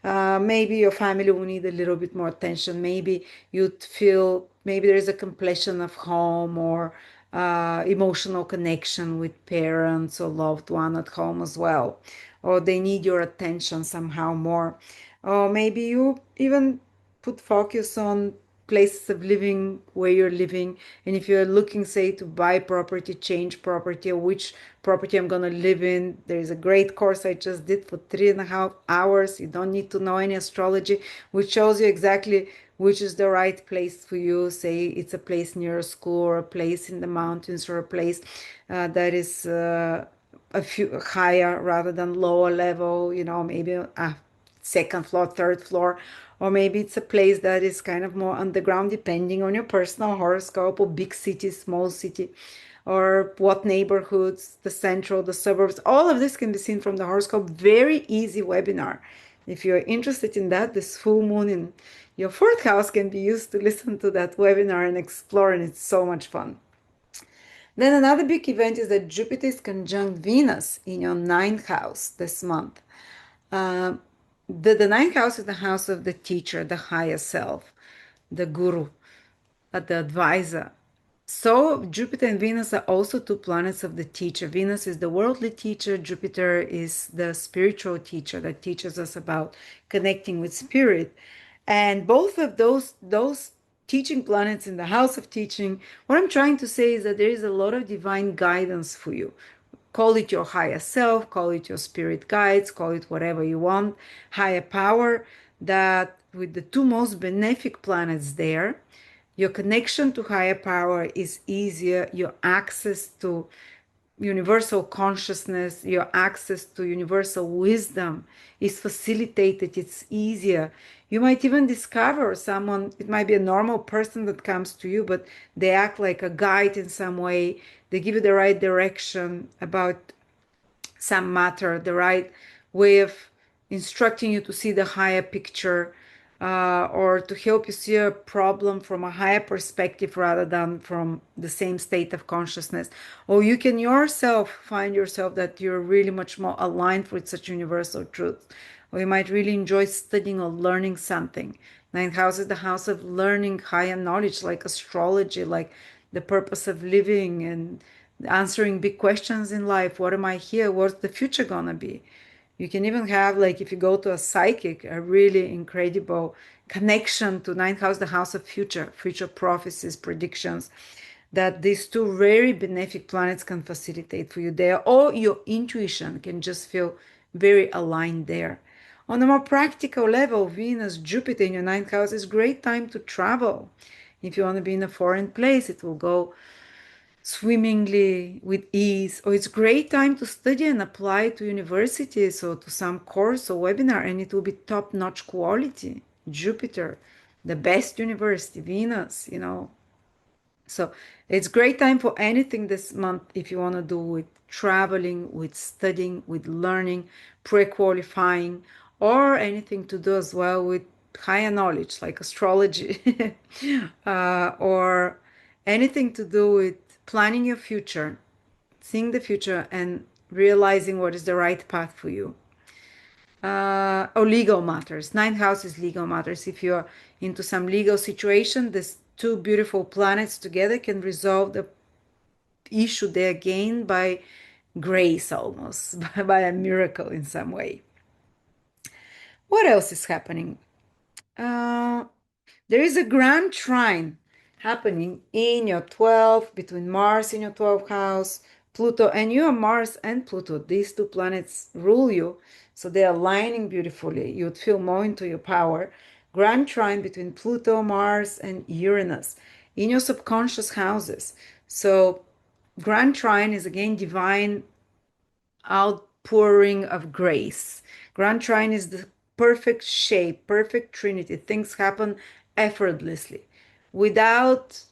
Maybe your family will need a little bit more attention. Maybe you'd feel maybe there is a completion of home, or emotional connection with parents or loved one at home as well, or they need your attention somehow more. Or maybe you even put focus on places of living, where you're living. And if you're looking, say, to buy property, change property, or which property I'm going to live in, there is a great course I just did for 3.5 hours. You don't need to know any astrology, which shows you exactly which is the right place for you. Say it's a place near a school, or a place in the mountains, or a place that is a few higher rather than lower level, maybe a second floor, third floor, or maybe it's a place that is kind of more underground, depending on your personal horoscope, or big city, small city, or what neighborhoods, the central, the suburbs. All of this can be seen from the horoscope. Very easy webinar. If you're interested in that, this full moon in your fourth house can be used to listen to that webinar and explore, and it's so much fun. Then another big event is that Jupiter is conjunct Venus in your ninth house this month. Uh, the ninth house is the house of the teacher, the higher self, the guru, the advisor. So Jupiter and Venus are also two planets of the teacher. Venus is the worldly teacher. Jupiter is the spiritual teacher that teaches us about connecting with spirit. And both of those teaching planets in the house of teaching, what I'm trying to say is that there is a lot of divine guidance for you. Call it your higher self, call it your spirit guides, call it whatever you want, higher power, that with the two most benefic planets there, your connection to higher power is easier, your access to universal consciousness, your access to universal wisdom is facilitated, it's easier. You might even discover someone, it might be a normal person that comes to you, but they act like a guide in some way. They give you the right direction about some matter, the right way of instructing you to see the higher picture, or to help you see a problem from a higher perspective rather than from the same state of consciousness. Or you can yourself find yourself that you're really much more aligned with such universal truths. Or you might really enjoy studying or learning something. Ninth house is the house of learning higher knowledge, like astrology, like the purpose of living and answering big questions in life. What am I here? What's the future gonna be? You can even have, like, if you go to a psychic, a really incredible connection to ninth house, the house of future prophecies, predictions, that these two very benefic planets can facilitate for you there, or your intuition can just feel very aligned there. On a more practical level, Venus, Jupiter in your ninth house is great time to travel. If you want to be in a foreign place, it will go swimmingly with ease. Or it's great time to study and apply to universities or to some course or webinar, and it will be top-notch quality. Jupiter, the best university, Venus, so it's great time for anything this month if you want to do with traveling, with studying, with learning, pre-qualifying, or anything to do as well with higher knowledge like astrology, or anything to do with planning your future, seeing the future and realizing what is the right path for you. Or legal matters. Ninth house is legal matters. If you're into some legal situation, these two beautiful planets together can resolve the issue there again by grace, almost by a miracle in some way. What else is happening? Uh, There is a grand trine happening in your 12th, between Mars in your 12th house, Pluto, and you are Mars and Pluto. These two planets rule you, so they're aligning beautifully. You'd feel more into your power. Grand trine between Pluto, Mars, and Uranus in your subconscious houses. So, grand trine is again divine outpouring of grace. Grand trine is the perfect shape, perfect trinity. Things happen effortlessly without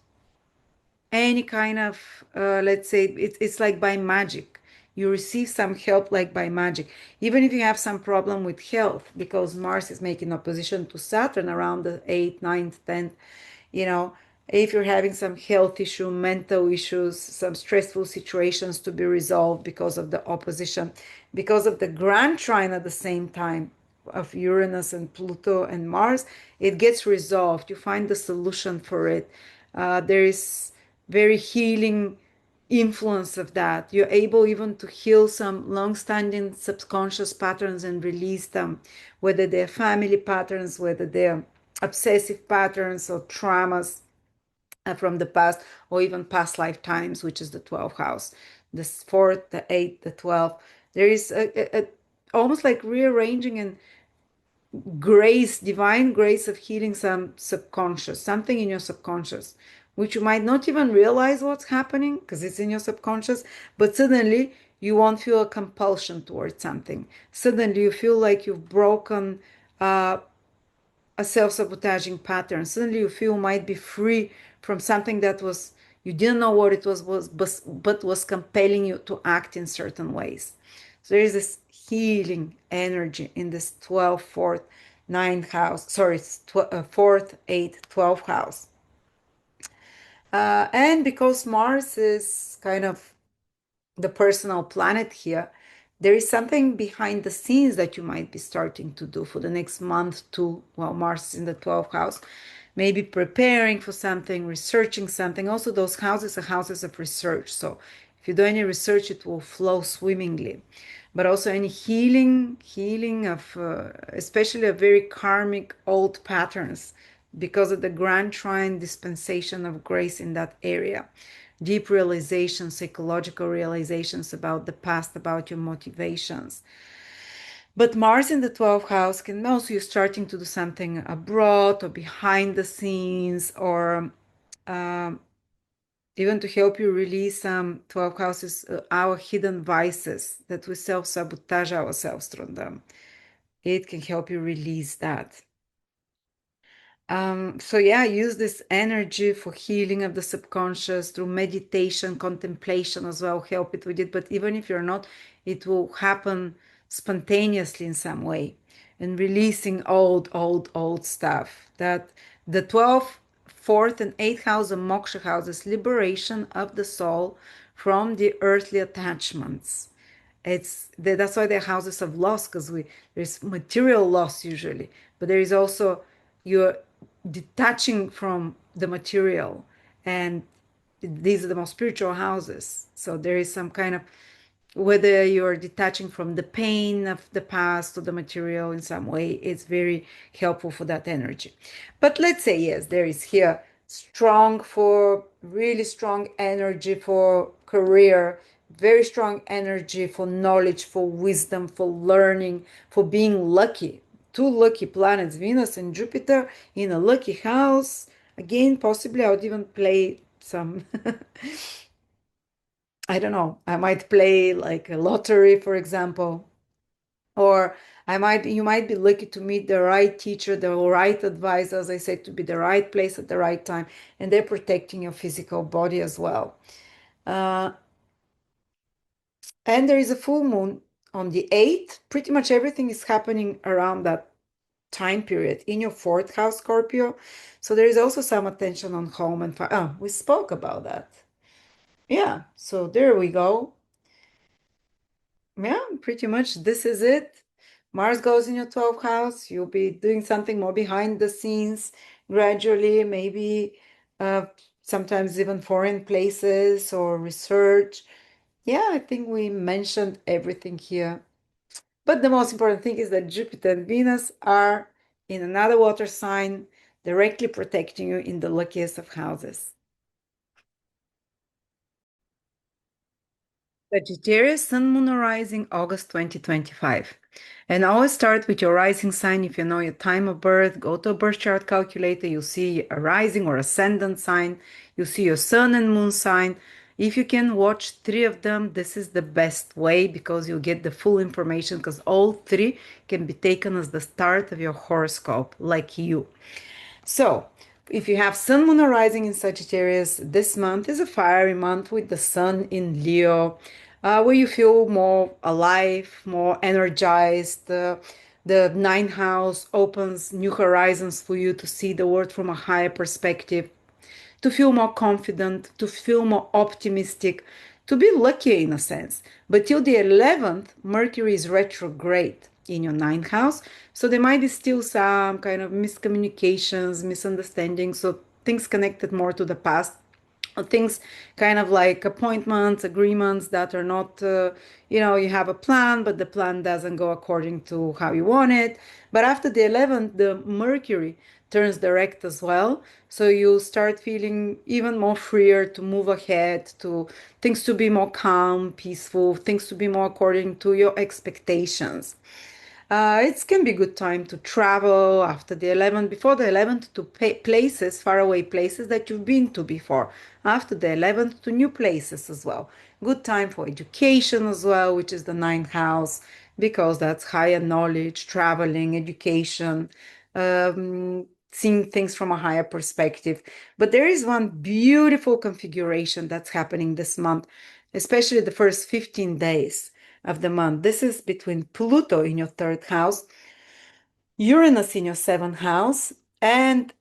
any kind of, let's say, it's like by magic. You receive some help like by magic. Even if you have some problem with health, because Mars is making opposition to Saturn around the 8th, 9th, 10th, you know, if you're having some health issue, mental issues, some stressful situations to be resolved because of the opposition, because of the grand trine at the same time of Uranus and Pluto and Mars, it gets resolved. You find the solution for it. There is very healing influence of that. You're able even to heal some long-standing subconscious patterns and release them, whether they're family patterns, whether they're obsessive patterns or traumas from the past, or even past lifetimes, which is the 12th house, the fourth, the eighth, the 12th. There is almost like rearranging and grace, divine grace of healing some subconscious, something in your subconscious, which you might not even realize what's happening because it's in your subconscious, but suddenly you won't feel a compulsion towards something. Suddenly you feel like you've broken a self-sabotaging pattern. Suddenly you feel might be free from something that was, you didn't know what it was but was compelling you to act in certain ways. So there is this healing energy in this 12th, 4th, 9th house, sorry, 4th, 8th, 12th house. And because Mars is kind of the personal planet here, there is something behind the scenes that you might be starting to do for the next month too, while Mars is in the 12th house. Maybe preparing for something, researching something. Also, those houses are houses of research. So if you do any research, it will flow swimmingly. But also any healing of, especially of very karmic old patterns because of the grand trine dispensation of grace in that area. Deep realizations, psychological realizations about the past, about your motivations. But Mars in the 12th house can also, you're starting to do something abroad or behind the scenes, or even to help you release some 12 houses, our hidden vices that we self-sabotage ourselves through them. It can help you release that. So yeah, use this energy for healing of the subconscious through meditation, contemplation as well. Help it with it. But even if you're not, it will happen spontaneously in some way. And releasing old stuff. That the 12th, 4th, and 8th house of moksha houses, liberation of the soul from the earthly attachments. That's why they're houses of loss, because there's material loss usually, but there is also you're detaching from the material, and these are the most spiritual houses. So there is some kind of, whether you're detaching from the pain of the past or the material in some way, it's very helpful for that energy. But let's say, yes, there is here really strong energy for career, very strong energy for knowledge, for wisdom, for learning, for being lucky. Two lucky planets, Venus and Jupiter, in a lucky house. Again, possibly I would even play some I don't know, I might play like a lottery, for example, or you might be lucky to meet the right teacher, the right advisor, as I said, to be the right place at the right time, and they're protecting your physical body as well. Uh, and there is a full moon on the 8th. Pretty much everything is happening around that time period in your 4th house, Scorpio. So there is also some attention on home and oh, we spoke about that. Yeah, so there we go. Yeah, pretty much this is it. Mars goes in your 12th house. You'll be doing something more behind the scenes gradually, maybe uh, sometimes even foreign places or research. Yeah, I think we mentioned everything here. But the most important thing is that Jupiter and Venus are in another water sign, directly protecting you in the luckiest of houses. Sagittarius, Sun, Moon, or Rising, August 2025. And always start with your rising sign. If you know your time of birth, go to a birth chart calculator. You'll see a rising or ascendant sign. You'll see your Sun and Moon sign. If you can watch three of them, this is the best way because you'll get the full information because all three can be taken as the start of your horoscope, like you. So, if you have Sun, Moon, or Rising in Sagittarius, this month is a fiery month with the Sun in Leo, where you feel more alive, more energized. The ninth house opens new horizons for you to see the world from a higher perspective, to feel more confident, to feel more optimistic, to be lucky in a sense. But till the 11th, Mercury is retrograde in your ninth house. So there might be still some kind of miscommunications, misunderstandings, so things connected more to the past, things kind of like appointments, agreements that are not, you have a plan, but the plan doesn't go according to how you want it. But after the 11th, the Mercury turns direct as well. So you start feeling even more freer to move ahead, to things to be more calm, peaceful, things to be more according to your expectations. It can be a good time to travel after the 11th, before the 11th to places, faraway places that you've been to before. After the 11th to new places as well. Good time for education as well, which is the ninth house, because that's higher knowledge, traveling, education, seeing things from a higher perspective. But there is one beautiful configuration that's happening this month, especially the first 15 days of the month. This is between Pluto in your 3rd house, Uranus in your 7th house, and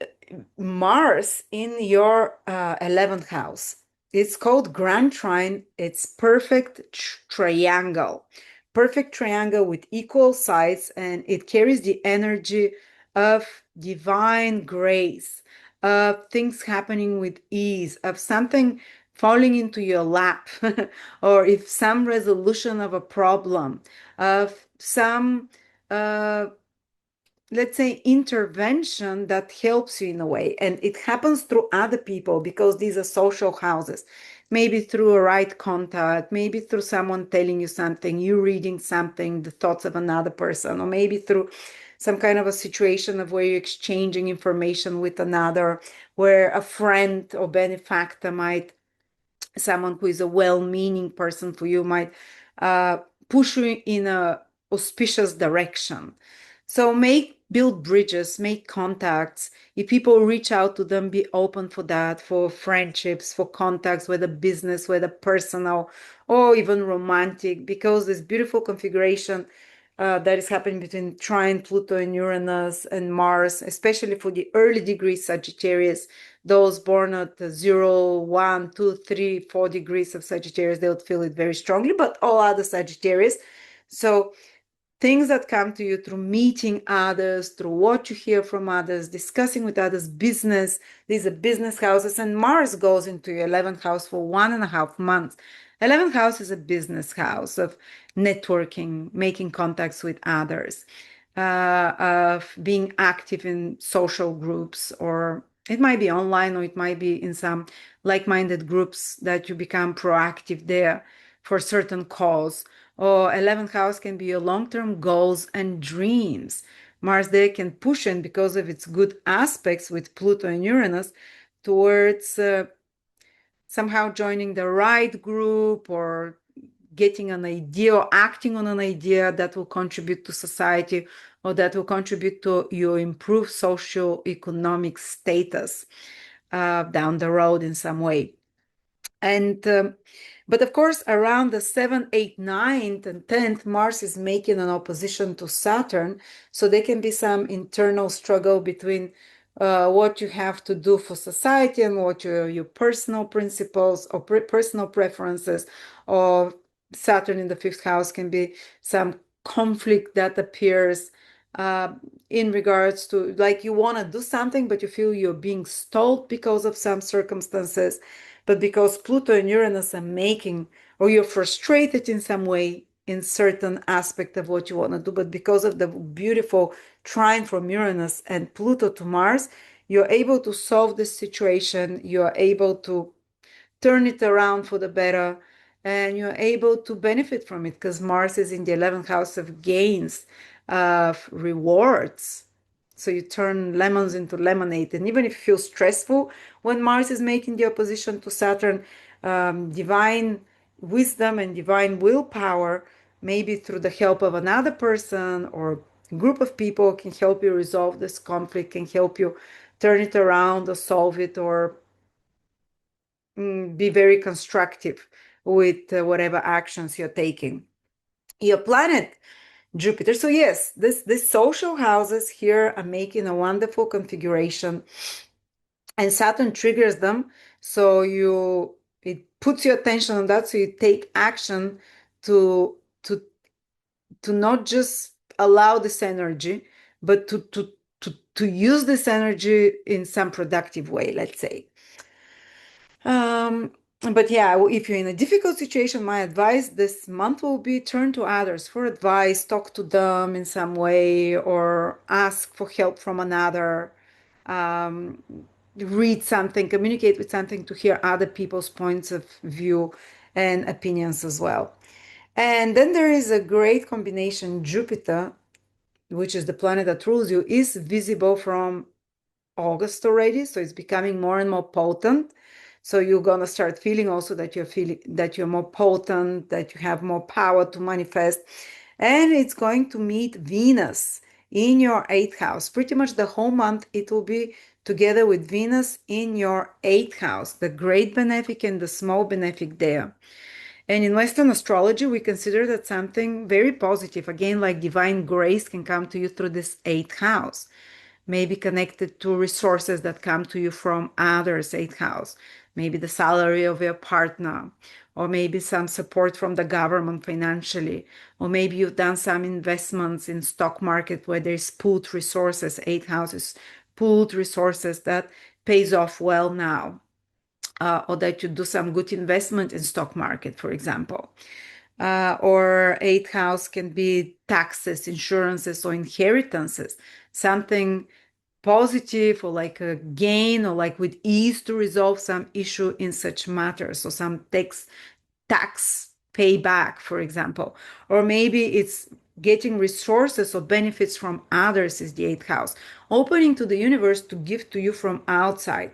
Mars in your 11th house. It's called Grand Trine. It's perfect triangle. Perfect triangle with equal sides, and it carries the energy of divine grace, of things happening with ease, of something falling into your lap, or if some resolution of a problem, of some let's say intervention that helps you in a way, and it happens through other people because these are social houses, maybe through a right contact, maybe through someone telling you something, you reading something, the thoughts of another person, or maybe through some kind of a situation of where you're exchanging information with another, where a friend or benefactor might someone who is a well-meaning person for you might uh, push you in a auspicious direction. So build bridges, make contacts. If people reach out to them, be open for that, for friendships, for contacts, whether business, whether personal, or even romantic, because this beautiful configuration that is happening between trine Pluto and Uranus and Mars, especially for the early degree Sagittarius, those born at 0, 1, 2, 3, 4 degrees of Sagittarius, they'll feel it very strongly, but all other Sagittarius. So things that come to you through meeting others, through what you hear from others, discussing with others, business. These are business houses, and Mars goes into your 11th house for 1.5 months. 11th house is a business house of networking, making contacts with others, of being active in social groups, or it might be online, or it might be in some like-minded groups that you become proactive there for certain cause. Or 11th house can be your long-term goals and dreams. Mars there can push in, because of its good aspects with Pluto and Uranus, towards somehow joining the right group, or getting an idea or acting on an idea that will contribute to society, or that will contribute to your improved socio-economic status down the road in some way. And but of course, around the 7th, 8th, 9th, and 10th, Mars is making an opposition to Saturn. So there can be some internal struggle between what you have to do for society and what your personal principles or personal preferences. Or Saturn in the 5th house can be some conflict that appears uh, in regards to, like, you want to do something, but you feel you're being stalled because of some circumstances. But because Pluto and Uranus are making, or you're frustrated in some way in certain aspect of what you want to do, but because of the beautiful trine from Uranus and Pluto to Mars, you're able to solve this situation, you're able to turn it around for the better, and you're able to benefit from it, because Mars is in the 11th house of gains, of rewards. So you turn lemons into lemonade. And even if you feel stressful when Mars is making the opposition to Saturn, divine wisdom and divine willpower, maybe through the help of another person or group of people, can help you resolve this conflict, can help you turn it around or solve it, or be very constructive with whatever actions you're taking. Your planet Jupiter. So yes, this social houses here are making a wonderful configuration, and Saturn triggers them. So it puts your attention on that. So you take action to to to not just allow this energy, but to use this energy in some productive way, let's say. Um, but yeah, if you're in a difficult situation, my advice this month will be turn to others for advice, talk to them in some way, or ask for help from another. Um, Read something, communicate with something, to hear other people's points of view and opinions as well. And then there is a great combination. Jupiter, which is the planet that rules you, is visible from August already, so it's becoming more and more potent. So you're gonna start feeling also that you're more potent, that you have more power to manifest. And it's going to meet Venus in your 8th house. Pretty much the whole month it will be together with Venus in your 8th house, the great benefic and the small benefic there. And in Western astrology, we consider that something very positive, again, like divine grace, can come to you through this 8th house, maybe connected to resources that come to you from others' 8th house, maybe the salary of your partner, or maybe some support from the government financially, or maybe you've done some investments in stock market where there's pooled resources, 8th house is pooled resources that pays off well now. Or that you do some good investment in stock market, for example. Or 8th house can be taxes, insurances, or inheritances, something positive, or like a gain, or like with ease to resolve some issue in such matters. So some tax payback, for example. Or maybe it's getting resources or benefits from others, is the 8th house, opening to the universe to give to you from outside.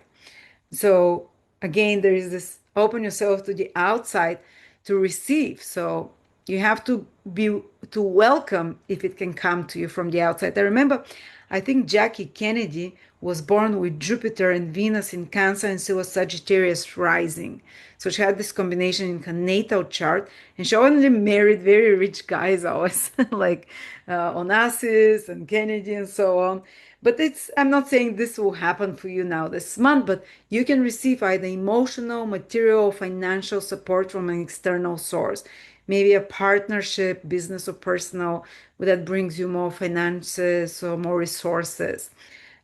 So again, there is this open yourself to the outside to receive. So you have to be to welcome if it can come to you from the outside. I remember, I think Jackie Kennedy was born with Jupiter and Venus in Cancer, and she was Sagittarius rising. So she had this combination in her natal chart, and she only married very rich guys always, like Onassis and Kennedy and so on. But I'm not saying this will happen for you now this month, but you can receive either emotional, material, or financial support from an external source. Maybe a partnership, business or personal, that brings you more finances or more resources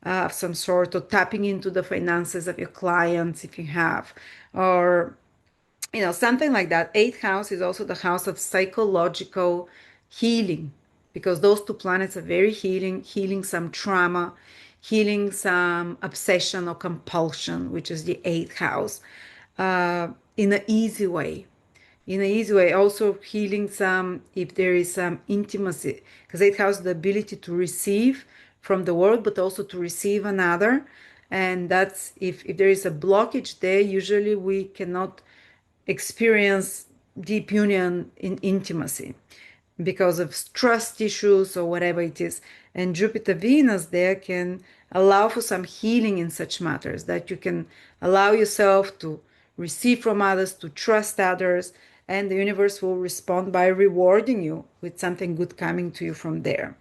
of some sort, or tapping into the finances of your clients if you have, or something like that. Eighth house is also the house of psychological healing, because those two planets are very healing some trauma, healing some obsession or compulsion, which is the eighth house, in an easy way. In an easy way, also healing some, if there is some intimacy, because eighth house is the ability to receive from the world, but also to receive another. And that's if there is a blockage there, usually we cannot experience deep union in intimacy because of trust issues or whatever it is. And Jupiter Venus there can allow for some healing in such matters, that you can allow yourself to receive from others, to trust others, and the universe will respond by rewarding you with something good coming to you from there.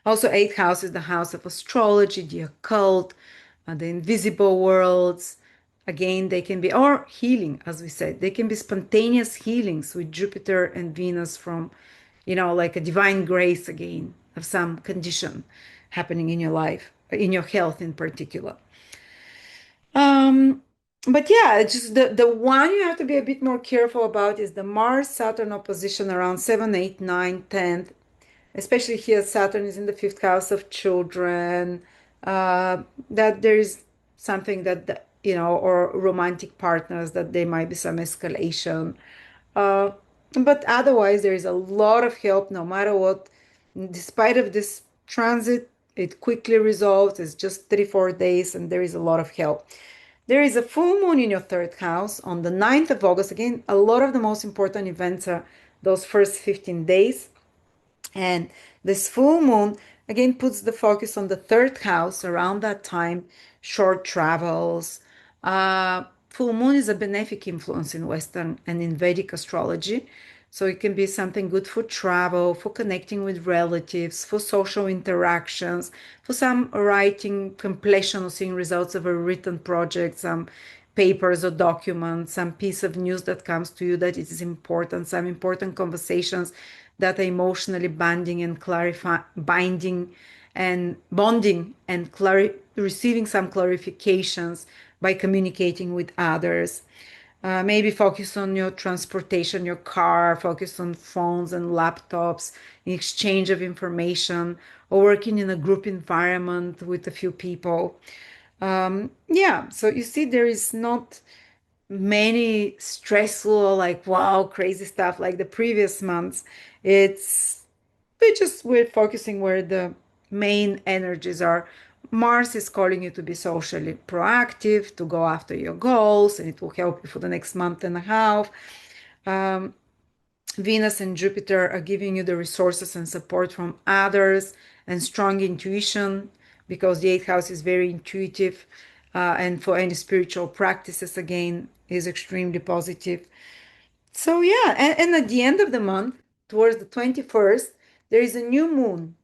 Also, eighth house is the house of astrology, the occult, the invisible worlds. Again, they can be, or healing, as we said, they can be spontaneous healings with Jupiter and Venus from, like a divine grace again of some condition happening in your life, in your health in particular. Um, but yeah, it's just the one you have to be a bit more careful about is the Mars Saturn opposition around 7, 8, 9, 10, especially here Saturn is in the fifth house of children, that there is something or romantic partners, that there might be some escalation. Uh, but otherwise, there is a lot of help no matter what. Despite of this transit, it quickly resolves. It's just 3, 4 days, and there is a lot of help. There is a full moon in your third house on the 9th of August. Again, a lot of the most important events are those first 15 days. And this full moon again puts the focus on the third house around that time, short travels. Full moon is a benefic influence in Western and in Vedic astrology. So it can be something good for travel, for connecting with relatives, for social interactions, for some writing, completion or seeing results of a written project, some papers or documents, some piece of news that comes to you that it is important, some important conversations that are emotionally binding and bonding and receiving some clarifications by communicating with others. Maybe focus on your transportation, your car, focus on phones and laptops, in exchange of information, or working in a group environment with a few people. Yeah, so you see, there is not many stressful, like wow, crazy stuff like the previous months. We're focusing where the main energies are. Mars is calling you to be socially proactive, to go after your goals, and it will help you for the next month and a half. Venus and Jupiter are giving you the resources and support from others and strong intuition, because the eighth house is very intuitive, and for any spiritual practices, again, is extremely positive. So, yeah, and at the end of the month, towards the 21st, there is a new moon,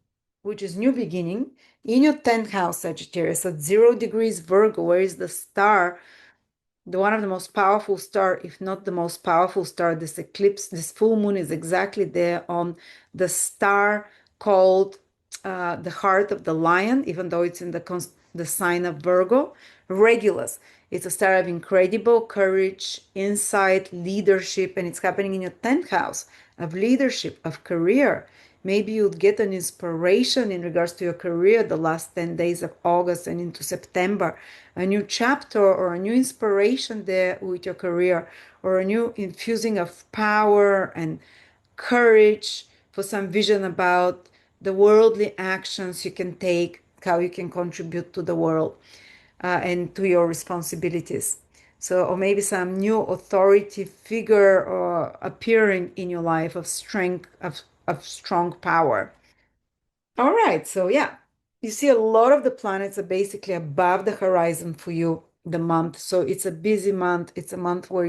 which is new beginning, in your 10th house, Sagittarius, at 0 degrees Virgo, where is the star, the one of the most powerful star, if not the most powerful star. This eclipse, this full moon is exactly there on the star called the heart of the lion, even though it's in the sign of Virgo, Regulus. It's a star of incredible courage, insight, leadership, and it's happening in your 10th house of leadership, of career. Maybe you'll get an inspiration in regards to your career the last 10 days of August and into September. A new chapter or a new inspiration there with your career, or a new infusing of power and courage for some vision about the worldly actions you can take, how you can contribute to the world and to your responsibilities. So, or maybe some new authority figure appearing in your life of strength, of strong power. All right, so yeah, you see a lot of the planets are basically above the horizon for you the month. So it's a busy month. It's a month where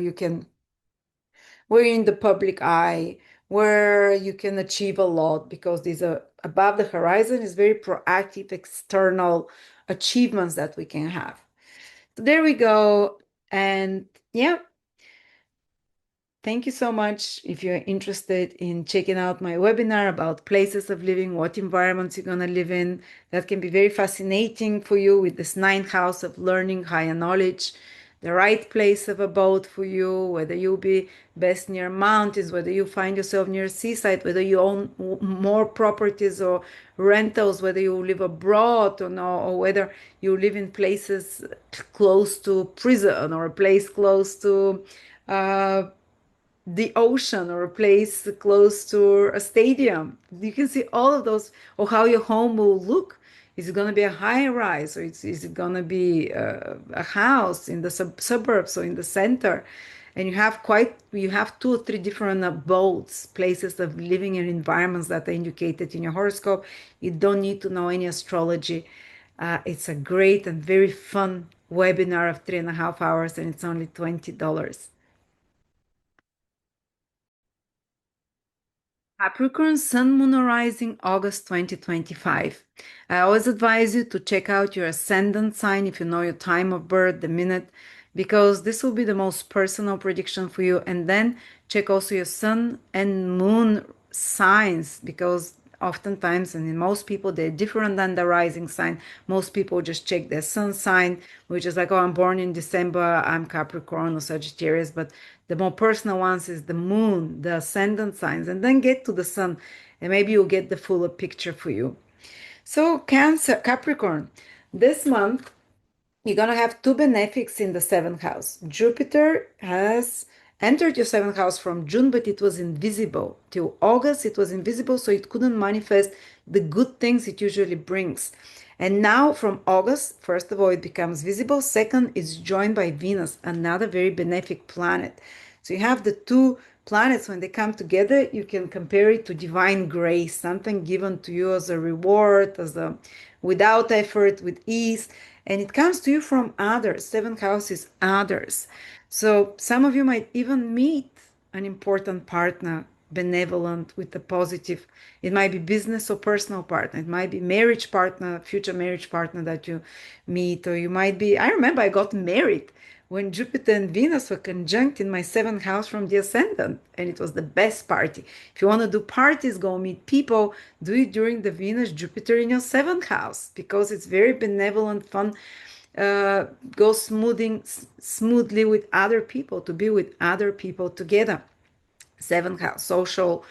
where you're in the public eye, where you can achieve a lot because these are above the horizon is very proactive external achievements that we can have. So there we go. And yeah, thank you so much. If you're interested in checking out my webinar about places of living, what environments you're going to live in, that can be very fascinating for you with this ninth house of learning, higher knowledge, the right place of abode for you, whether you'll be best near mountains, whether you find yourself near seaside, whether you own more properties or rentals, whether you live abroad or no, or whether you live in places close to prison or a place close to uh, the ocean or a place close to a stadium. You can see all of those, or how your home will look. Is it going to be a high rise, or is it going to be a house in the suburbs or in the center? And you have two or three different abodes, places of living and environments that are indicated in your horoscope. You don't need to know any astrology. It's a great and very fun webinar of 3.5 hours, and it's only $20. Capricorn Sun Moon Rising August 2025. I always advise you to check out your ascendant sign if you know your time of birth, the minute, because this will be the most personal prediction for you. And then check also your sun and moon signs because oftentimes, and in most people, they're different than the rising sign. Most people just check their sun sign, which is like, oh, I'm born in December, I'm Capricorn or Sagittarius. But the more personal ones is the moon, the ascendant signs, and then get to the sun, and maybe you'll get the fuller picture for you. So, Cancer, Capricorn, this month you're going to have two benefics in the seventh house. Jupiter has entered your seventh house from June, but it was invisible. Till August, it was invisible, so it couldn't manifest the good things it usually brings. And now from August, first of all, it becomes visible. Second, it's joined by Venus, another very benefic planet. So you have the two planets, when they come together, you can compare it to divine grace, something given to you as a reward, as a without effort, with ease, and it comes to you from others. Seventh house is others. So some of you might even meet an important partner, benevolent with a positive. It might be business or personal partner. It might be marriage partner, future marriage partner that you meet, or you might be. I remember I got married when Jupiter and Venus were conjunct in my seventh house from the ascendant, and it was the best party. If you want to do parties, go meet people, do it during the Venus Jupiter in your seventh house because it's very benevolent, fun. Go smoothly with other people, to be with other people together. Seventh house, social,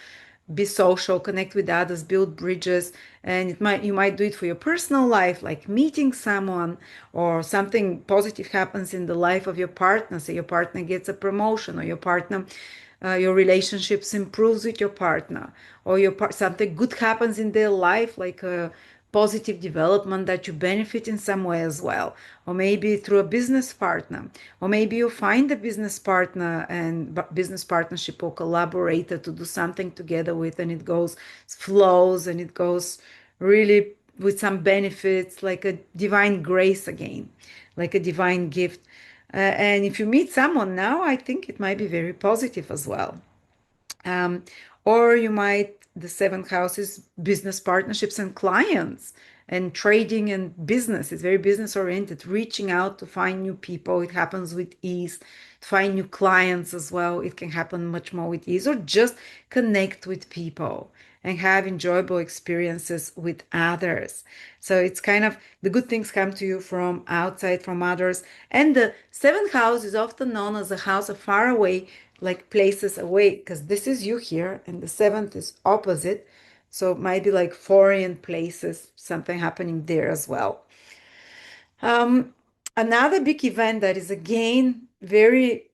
be social, connect with others, build bridges. And you might do it for your personal life, like meeting someone, or something positive happens in the life of your partner. Say your partner gets a promotion, or your relationships improves with your partner, or something good happens in their life, like a positive development that you benefit in some way as well, or maybe through a business partner, or maybe you find a business partner and business partnership or collaborator to do something together with, and it goes flows, and it goes really with some benefits, like a divine grace again, like a divine gift. And if you meet someone now, I think it might be very positive as well. Um, or you might, the seventh house is business partnerships and clients and trading and business. It's very business oriented, reaching out to find new people. It happens with ease. To find new clients as well, it can happen much more with ease, or just connect with people and have enjoyable experiences with others. So it's kind of the good things come to you from outside, from others. And the seventh house is often known as a house of far away, like places away, because this is you here, and the seventh is opposite. So it might be like foreign places, something happening there as well. Um, Another big event that is again very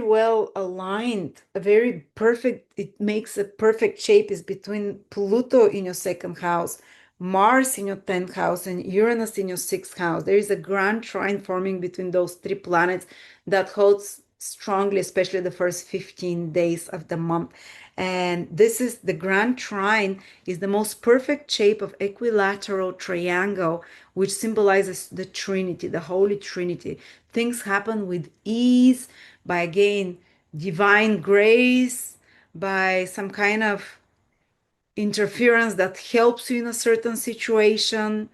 well aligned, a very perfect, it makes a perfect shape, is between Pluto in your second house, Mars in your 10th house and Uranus in your 6th house. There is a grand trine forming between those three planets that holds strongly, especially the first 15 days of the month. And this is the grand trine is the most perfect shape of equilateral triangle, which symbolizes the Trinity, the Holy Trinity. Things happen with ease by, again, divine grace, by some kind of interference that helps you in a certain situation.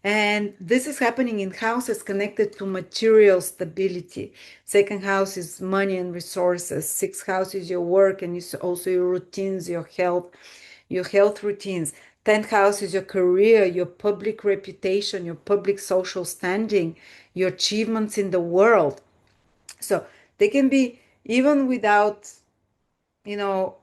And this is happening in houses connected to material stability. Second house is money and resources. Sixth house is your work and it's also your routines, your health routines. 10th house is your career, your public reputation, your public social standing, your achievements in the world. So they can be even without,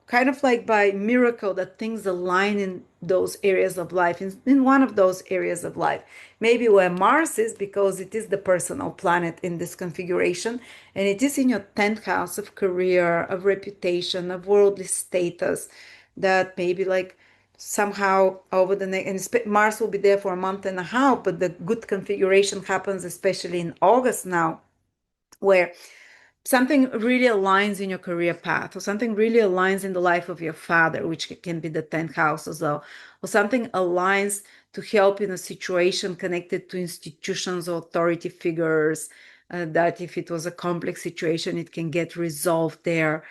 kind of like by miracle that things align in those areas of life, in one of those areas of life. Maybe where Mars is, because it is the personal planet in this configuration, and it is in your 10th house of career, of reputation, of worldly status, that maybe like somehow over the next, and Mars will be there for a month and a half, but the good configuration happens especially in August now, where something really aligns in your career path, or something really aligns in the life of your father, which can be the 10th house as well, or something aligns to help in a situation connected to institutions or authority figures, that if it was a complex situation, it can get resolved there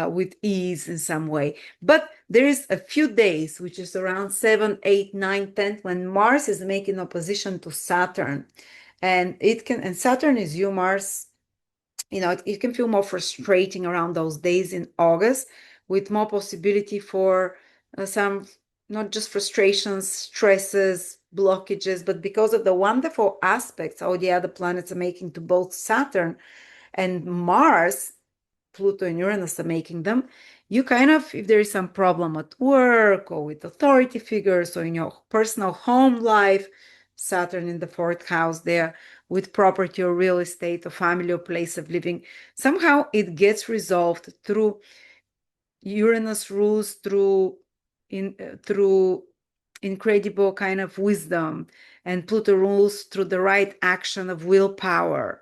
with ease in some way. But there is a few days, which is around 7, 8, 9, 10, when Mars is making opposition to Saturn. And Saturn is you, Mars, it can feel more frustrating around those days in August, with more possibility for some, not just frustrations, stresses, blockages, but because of the wonderful aspects all the other planets are making to both Saturn and Mars, Pluto and Uranus are making them, you kind of, if there is some problem at work or with authority figures or in your personal home life, Saturn in the 4th house there, with property or real estate or family or place of living, somehow it gets resolved through Uranus rules through incredible kind of wisdom, and Pluto rules through the right action of willpower.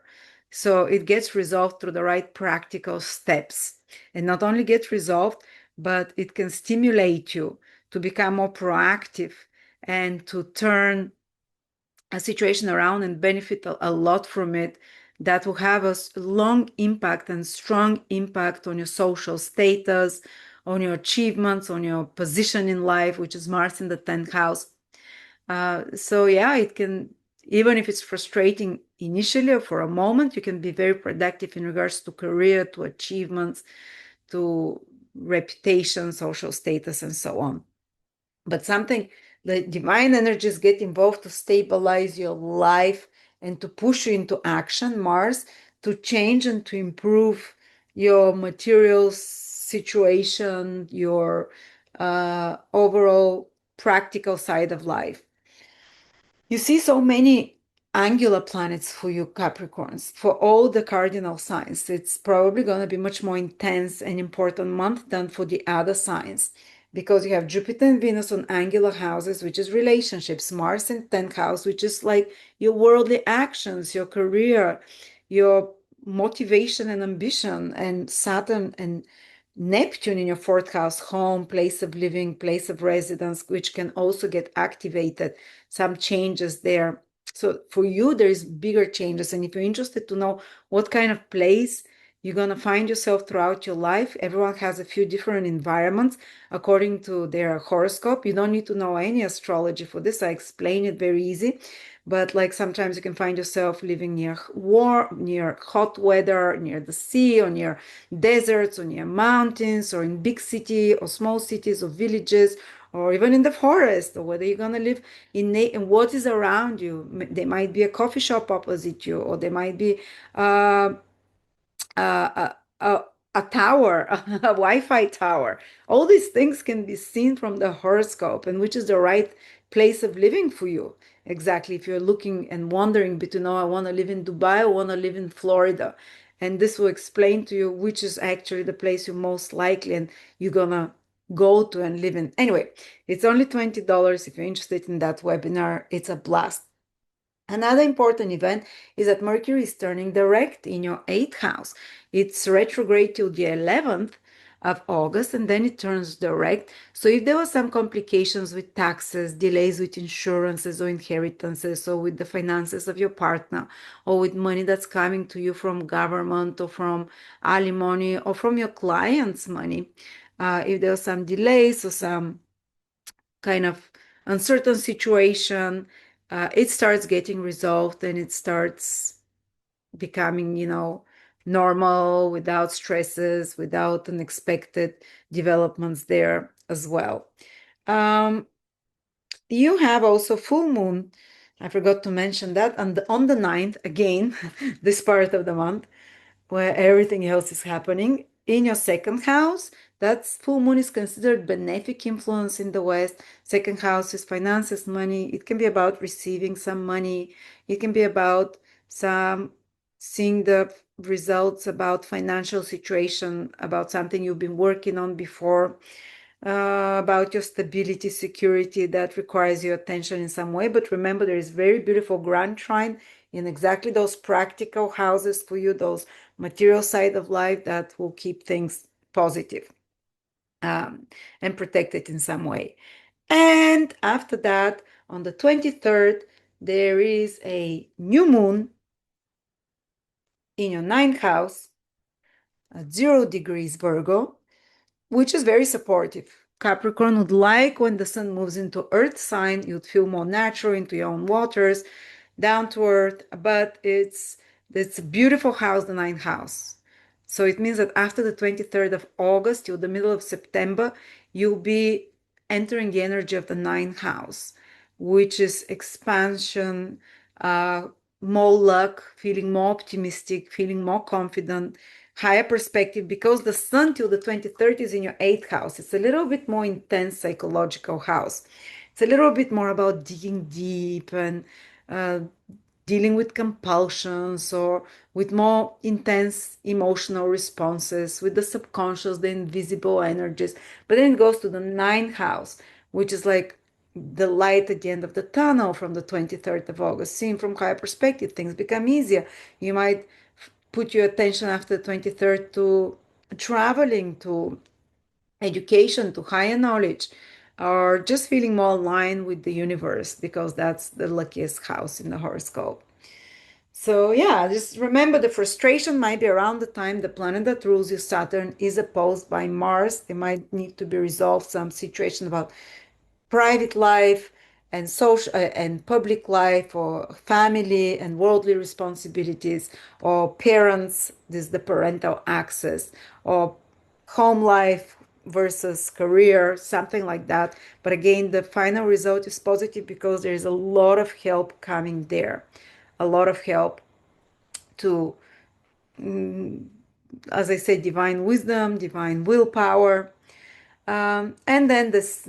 So it gets resolved through the right practical steps, and not only gets resolved, but it can stimulate you to become more proactive and to turn a situation around and benefit a lot from it, that will have a long impact and strong impact on your social status, on your achievements, on your position in life, which is Mars in the 10th house. So yeah, it can, even if it's frustrating initially or for a moment, you can be very productive in regards to career, to achievements, to reputation, social status, and so on. But something, the divine energies get involved to stabilize your life and to push you into action, Mars, to change and to improve your material situation, your overall practical side of life. You see so many angular planets for you Capricorns, for all the cardinal signs. It's probably going to be much more intense and important month than for the other signs, because you have Jupiter and Venus on angular houses, which is relationships, Mars in 10th house, which is like your worldly actions, your career, your motivation and ambition, and Saturn and Neptune in your 4th house, home, place of living, place of residence, which can also get activated, some changes there. So for you, there's bigger changes. And if you're interested to know what kind of place you're going to find yourself throughout your life, everyone has a few different environments according to their horoscope. You don't need to know any astrology for this. I explain it very easy. But like sometimes you can find yourself living near near hot weather, near the sea, or near deserts, or near mountains, or in big city or small cities or villages, or even in the forest, or whether you're going to live in what is around you. There might be a coffee shop opposite you, or there might be a, a, a tower, a Wi-Fi tower. All these things can be seen from the horoscope, and which is the right place of living for you. Exactly. If you're looking and wondering between, oh, I want to live in Dubai, I want to live in Florida. And this will explain to you which is actually the place you're most likely, and you're gonna go to and live in. Anyway, it's only $20 if you're interested in that webinar. It's a blast. Another important event is that Mercury is turning direct in your 8th house. It's retrograde till the 11th of August, and then it turns direct. So if there were some complications with taxes, delays with insurances or inheritances, or with the finances of your partner, or with money that's coming to you from government or from alimony or from your client's money, if there are some delays or some kind of uncertain situation, it starts getting resolved and it starts becoming, normal without stresses, without unexpected developments there as well. You have also full moon. I forgot to mention that. And on the 9th, again, this part of the month, where everything else is happening. In your 2nd house, that's full moon is considered benefic influence in the West. 2nd house is finances, money. It can be about receiving some money. It can be about some seeing the results about financial situation, about something you've been working on before, about your stability, security that requires your attention in some way. But remember, there is very beautiful grand trine in exactly those practical houses for you, those material side of life that will keep things positive, and protected in some way. And after that, on the 23rd, there is a new moon in your 9th house at 0 degrees Virgo, which is very supportive. Capricorn would like when the sun moves into earth sign, you'd feel more natural into your own waters, down to earth, but it's a beautiful house, the 9th house. So it means that after the 23rd of August till the middle of September, you'll be entering the energy of the 9th house, which is expansion, more luck, feeling more optimistic, feeling more confident, higher perspective, because the sun till the 23rd is in your 8th house. It's a little bit more intense psychological house. It's a little bit more about digging deep and uh, dealing with compulsions or with more intense emotional responses, with the subconscious, the invisible energies. But then it goes to the 9th house, which is like the light at the end of the tunnel from the 23rd of August. Seen from higher perspective, things become easier. You might put your attention after the 23rd to traveling, to education, to higher knowledge, or just feeling more aligned with the universe, because that's the luckiest house in the horoscope. So yeah, just remember the frustration might be around the time the planet that rules you, Saturn, is opposed by Mars. There might need to be resolved some situation about private life and social and public life, or family and worldly responsibilities, or parents, this is the parental access, or home life versus career, something like that. But again, the final result is positive because there is a lot of help coming there, a lot of help to, as I said, divine wisdom, divine willpower. And then this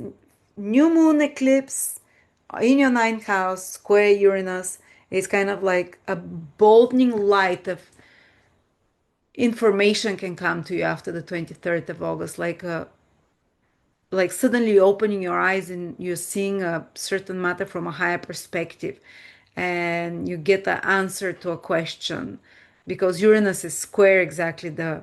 new moon eclipse in your 9th house, square Uranus, is kind of like a boldening light of information can come to you after the 23rd of August, like suddenly opening your eyes and you're seeing a certain matter from a higher perspective, and you get the answer to a question, because Uranus is square exactly the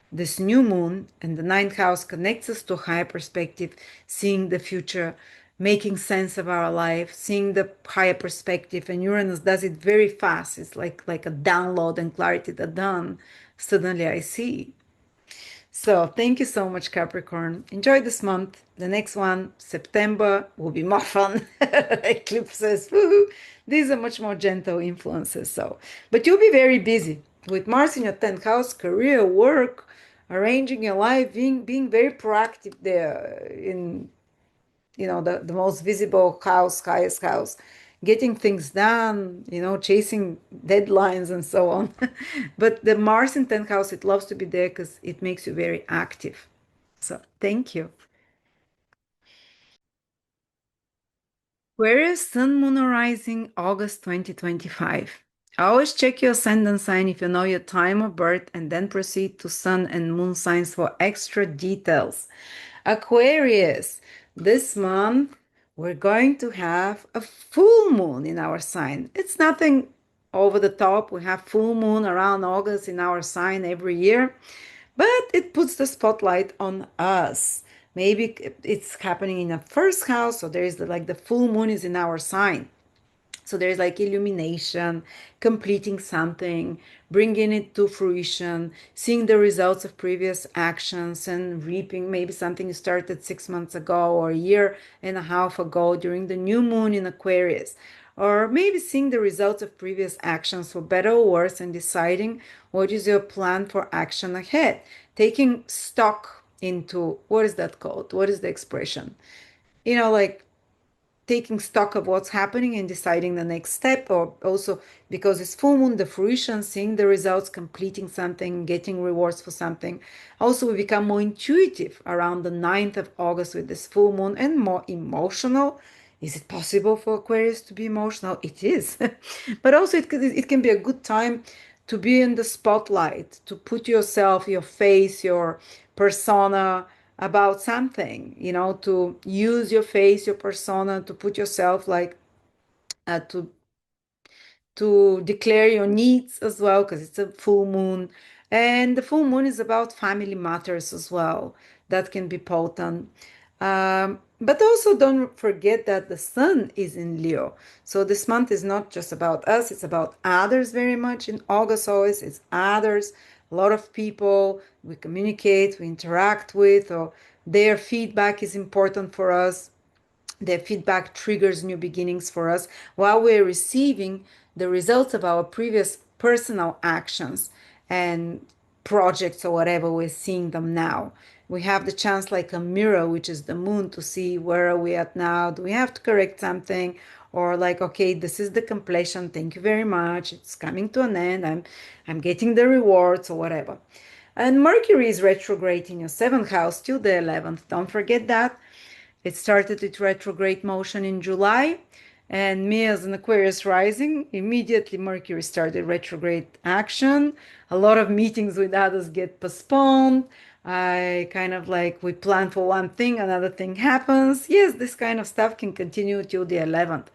this new moon, and the 9th house connects us to a higher perspective, seeing the future, making sense of our life, seeing the higher perspective. And Uranus does it very fast. It's like a download and clarity that done. Suddenly I see. So thank you so much, Capricorn. Enjoy this month. The next one, September, will be more fun. Eclipses. Woohoo. These are much more gentle influences. So, but you'll be very busy with Mars in your 10th house, career, work, arranging your life, being very proactive there in the most visible house, highest house, getting things done, chasing deadlines and so on. But the Mars in 10th house, it loves to be there because it makes you very active. So thank you. Aquarius, Sun, Moon, or Rising, August 2025. Always check your ascendant sign if you know your time of birth, and then proceed to Sun and Moon signs for extra details. Aquarius, this month we're going to have a full moon in our sign. It's nothing over the top. We have full moon around August in our sign every year, but it puts the spotlight on us. Maybe it's happening in the first house, so there is like the full moon is in our sign. So there's like illumination, completing something, bringing it to fruition, seeing the results of previous actions and reaping maybe something you started 6 months ago or a year and a half ago during the new moon in Aquarius. Or maybe seeing the results of previous actions for better or worse and deciding what is your plan for action ahead. Taking stock into what is that called? What is the expression? Like taking stock of what's happening and deciding the next step, or also because it's full moon, the fruition, seeing the results, completing something, getting rewards for something. Also, we become more intuitive around the 9th of August with this full moon and more emotional. Is it possible for Aquarius to be emotional? It is. But also it can be a good time to be in the spotlight, to put yourself, your face, your persona about something, to use your face, your persona, to put yourself like to declare your needs as well, because it's a full moon. And the full moon is about family matters as well. That can be potent. But also don't forget that the sun is in Leo. So this month is not just about us, it's about others very much. In August, always, it's others. A lot of people we communicate, we interact with, or their feedback is important for us. Their feedback triggers new beginnings for us while we're receiving the results of our previous personal actions and projects or whatever. We're seeing them now. We have the chance, like a mirror, which is the moon, to see where are we at now. Do we have to correct something? Or like, okay, this is the completion. Thank you very much. It's coming to an end. I'm getting the rewards or whatever. And Mercury is retrograde in your seventh house till the 11th. Don't forget that. It started its retrograde motion in July, and me as an Aquarius rising, immediately Mercury started retrograde action. A lot of meetings with others get postponed. I kind of like we plan for one thing, another thing happens. Yes, this kind of stuff can continue till the 11th.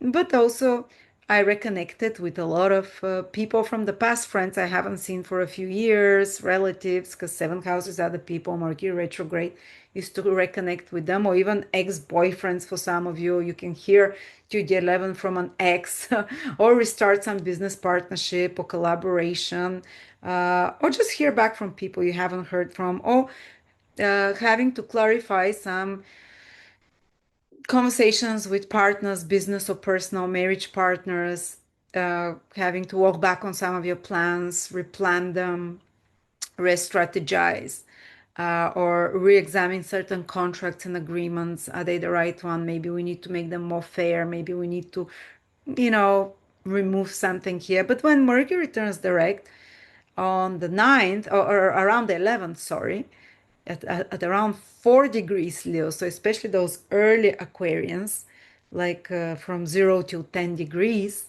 But also, I reconnected with a lot of people from the past, friends I haven't seen for a few years, relatives, because seventh houses are the people, Mercury retrograde is to reconnect with them, or even ex-boyfriends for some of you. You can hear to the 11 from an ex, or restart some business partnership or collaboration, or just hear back from people you haven't heard from, or having to clarify some conversations with partners, business or personal, marriage partners, having to walk back on some of your plans, replan them, re-strategize, or re-examine certain contracts and agreements. Are they the right one? Maybe we need to make them more fair. Maybe we need to, you know, remove something here. But when Mercury turns direct on the 9th, or around the 11th, sorry, at around 4 degrees Leo, so especially those early Aquarians, like from 0 to 10 degrees,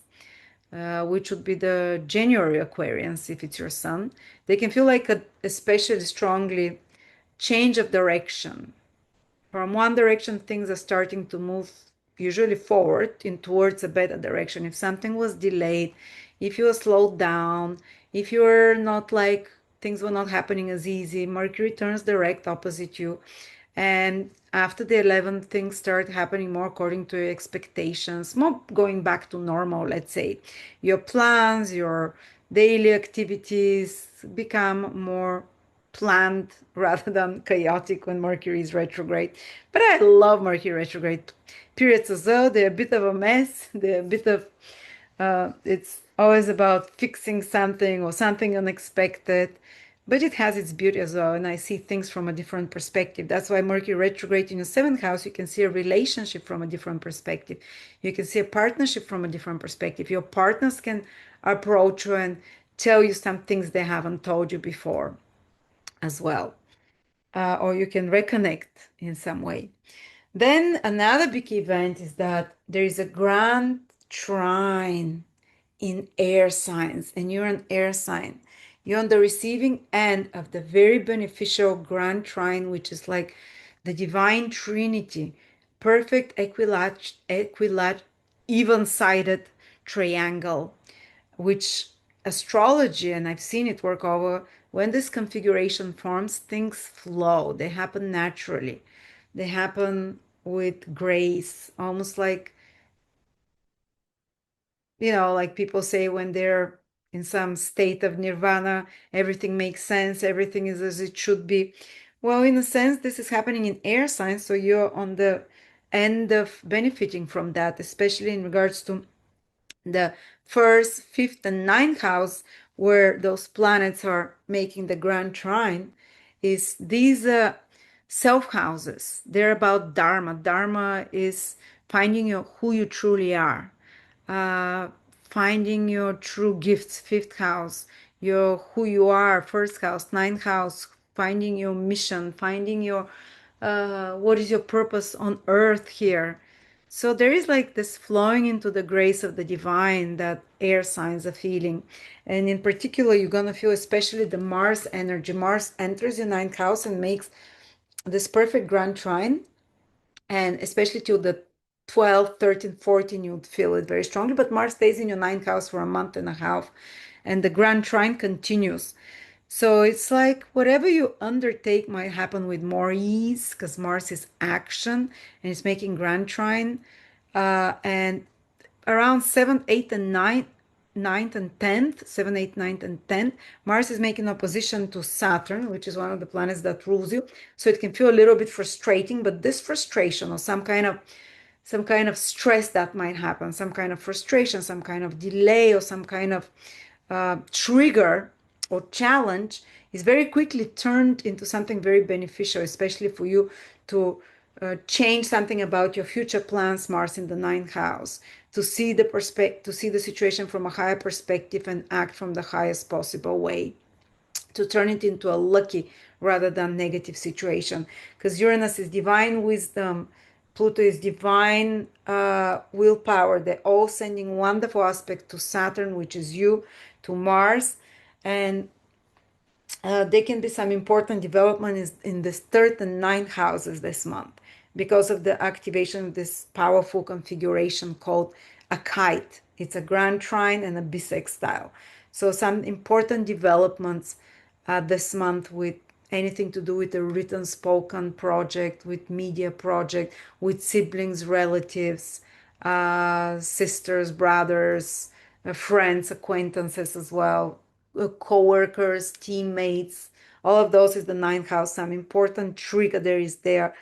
which would be the January Aquarians if it's your sun, they can feel like a especially strongly change of direction. From one direction, things are starting to move usually forward in towards a better direction. If something was delayed, if you were slowed down, if you were not like things were not happening as easy, Mercury turns direct opposite you. And after the 11th, things start happening more according to your expectations, more going back to normal, let's say. Your plans, your daily activities become more planned rather than chaotic when Mercury is retrograde. But I love Mercury retrograde periods as well. They're a bit of a mess. They're a bit of, it's always about fixing something or something unexpected. But it has its beauty as well, and I see things from a different perspective. That's why Mercury retrograde in the seventh house, you can see a relationship from a different perspective. You can see a partnership from a different perspective. Your partners can approach you and tell you some things they haven't told you before as well. Or you can reconnect in some way. Then another big event is that there is a grand trine in air signs, and you're an air sign. You're on the receiving end of the very beneficial grand trine, which is like the divine trinity, perfect even-sided triangle, which astrology, and I've seen it work over, when this configuration forms, things flow. They happen naturally. They happen with grace, almost like, like people say when they're in some state of nirvana, everything makes sense, everything is as it should be. Well, in a sense, this is happening in air signs, so you're on the end of benefiting from that, especially in regards to the first, fifth, and ninth house, where those planets are making the grand trine, is these self houses. They're about dharma. Dharma is finding who you truly are, uh, finding your true gifts, fifth house, your who you are, first house, ninth house, finding your mission, finding your what is your purpose on earth here. So there is like this flowing into the grace of the divine that air signs are feeling. And in particular, you're going to feel especially the Mars energy. Mars enters your ninth house and makes this perfect grand trine, and especially till the 12, 13, 14, you'd feel it very strongly. But Mars stays in your ninth house for a month and a half, and the grand trine continues. So it's like whatever you undertake might happen with more ease, because Mars is action and it's making grand trine. And around 7th, 8th, and 9th and 10th, 7, 8, 9th, and 10th, Mars is making opposition to Saturn, which is one of the planets that rules you. So it can feel a little bit frustrating, but this frustration or some kind of stress that might happen, some kind of frustration, some kind of delay, or some kind of trigger or challenge is very quickly turned into something very beneficial, especially for you to change something about your future plans. Mars in the ninth house, to see the situation from a higher perspective and act from the highest possible way, to turn it into a lucky rather than negative situation, because Uranus is divine wisdom, Pluto is divine willpower. They're all sending wonderful aspect to Saturn, which is you, to Mars, and there can be some important development in the third and ninth houses this month because of the activation of this powerful configuration called a kite. It's a grand trine and a bisextile. So some important developments this month with anything to do with a written spoken project, with media project, with siblings, relatives, sisters, brothers, friends, acquaintances as well, co-workers, teammates. All of those is the ninth house. Some important trigger there is there.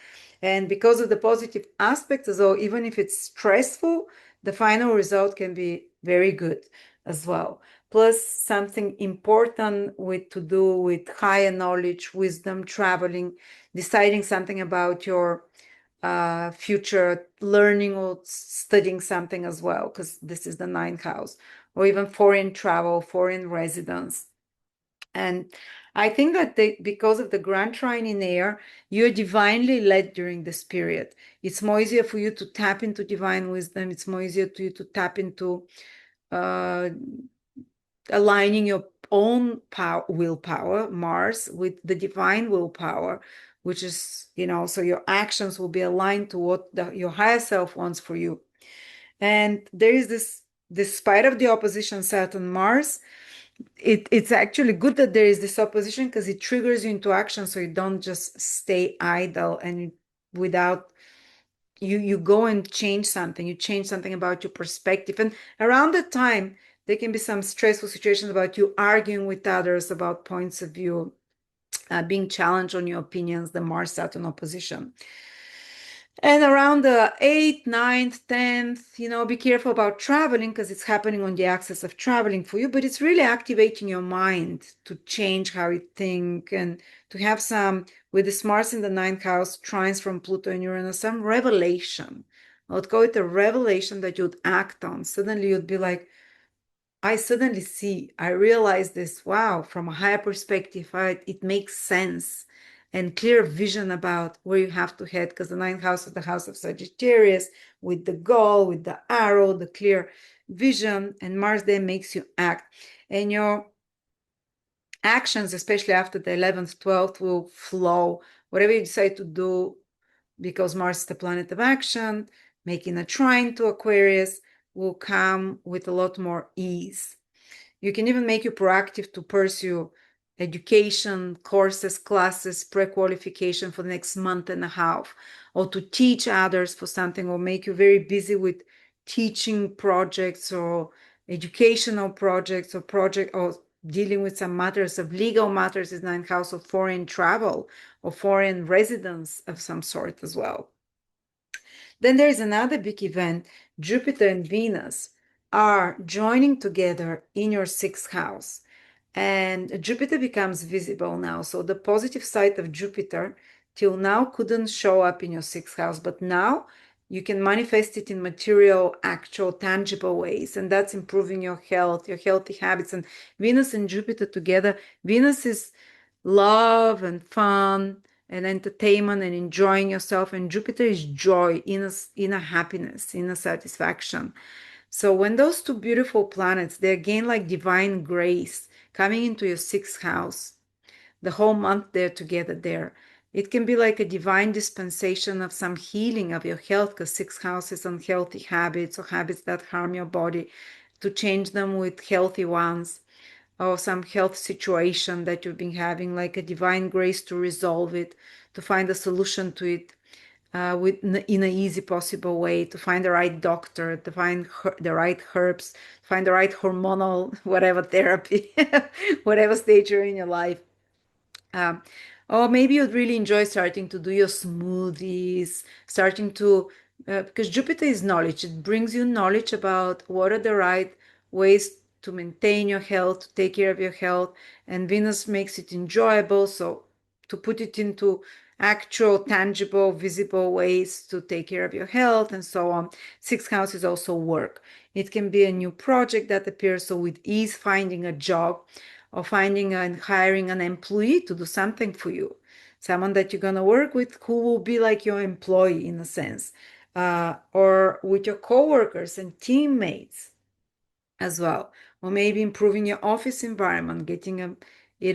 And because of the positive aspects, as well, even if it's stressful, the final result can be very good as well. Plus something important with to do with higher knowledge, wisdom, traveling, deciding something about your future, learning or studying something as well, because this is the ninth house, or even foreign travel, foreign residence. And I think that because of the grand trine in air, you're divinely led during this period. It's more easier for you to tap into divine wisdom. It's more easier for you to tap into uh, aligning your own willpower, Mars, with the divine willpower, which is, so your actions will be aligned to what your higher self wants for you. And there is this, despite of the opposition Saturn Mars, it's actually good that there is this opposition, because it triggers you into action, so you don't just stay idle and without you go and change something. You change something about your perspective. And around that time, there can be some stressful situations about you arguing with others about points of view, being challenged on your opinions, the Mars Saturn opposition. And around the 8th, 9th, 10th, be careful about traveling, because it's happening on the axis of traveling for you, but it's really activating your mind to change how you think, and to have some, with this Mars in the ninth house, trines from Pluto and Uranus, some revelation. I would call it a revelation that you'd act on. Suddenly you'd be like, I suddenly see, I realize this, wow, from a higher perspective, it makes sense, and clear vision about where you have to head, because the ninth house is the house of Sagittarius, with the goal, with the arrow, the clear vision, and Mars then makes you act. And actions, especially after the 11th, 12th, will flow. Whatever you decide to do, because Mars is the planet of action, making a trine to Aquarius, will come with a lot more ease. You can even make you proactive to pursue education, courses, classes, pre-qualification for the next month and a half, or to teach others for something, or make you very busy with teaching projects or educational projects or dealing with some matters of legal matters in ninth house of foreign travel or foreign residence of some sort as well. Then there is another big event. Jupiter and Venus are joining together in your sixth house. And Jupiter becomes visible now. So the positive side of Jupiter till now couldn't show up in your sixth house, but now you can manifest it in material, actual, tangible ways. And that's improving your health, your healthy habits. And Venus and Jupiter together, Venus is love and fun and entertainment and enjoying yourself. And Jupiter is joy, inner happiness, inner satisfaction. So when those two beautiful planets, they again like divine grace coming into your sixth house, the whole month they're together there. It can be like a divine dispensation of some healing of your health, because sixth house is unhealthy habits or habits that harm your body, to change them with healthy ones, or some health situation that you've been having, like a divine grace to resolve it, to find a solution to it in an easy possible way, to find the right doctor, to find the right herbs, find the right hormonal, whatever therapy, whatever stage you're in your life. Or maybe you'd really enjoy starting to do your smoothies, starting to, because Jupiter is knowledge. It brings you knowledge about what are the right ways to maintain your health, to take care of your health. And Venus makes it enjoyable. So to put it into actual, tangible, visible ways to take care of your health and so on. Sixth house is also work. It can be a new project that appears. So with ease, finding a job, or finding and hiring an employee to do something for you, someone that you're going to work with who will be like your employee in a sense, or with your coworkers and teammates as well, or maybe improving your office environment, getting a,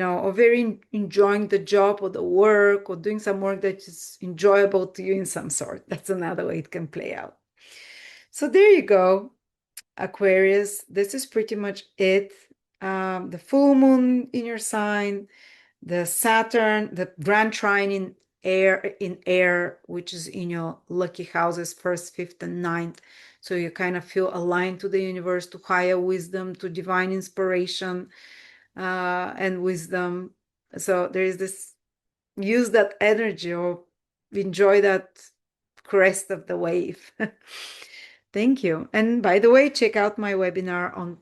or very enjoying the job or the work, or doing some work that is enjoyable to you in some sort. That's another way it can play out. So there you go, Aquarius. This is pretty much it. The full moon in your sign, the Saturn, the grand trine in air, which is in your lucky houses, first, fifth, and ninth. So you kind of feel aligned to the universe, to higher wisdom, to divine inspiration, and wisdom. So there is this, use that energy or enjoy that crest of the wave. Thank you. And by the way, check out my webinar on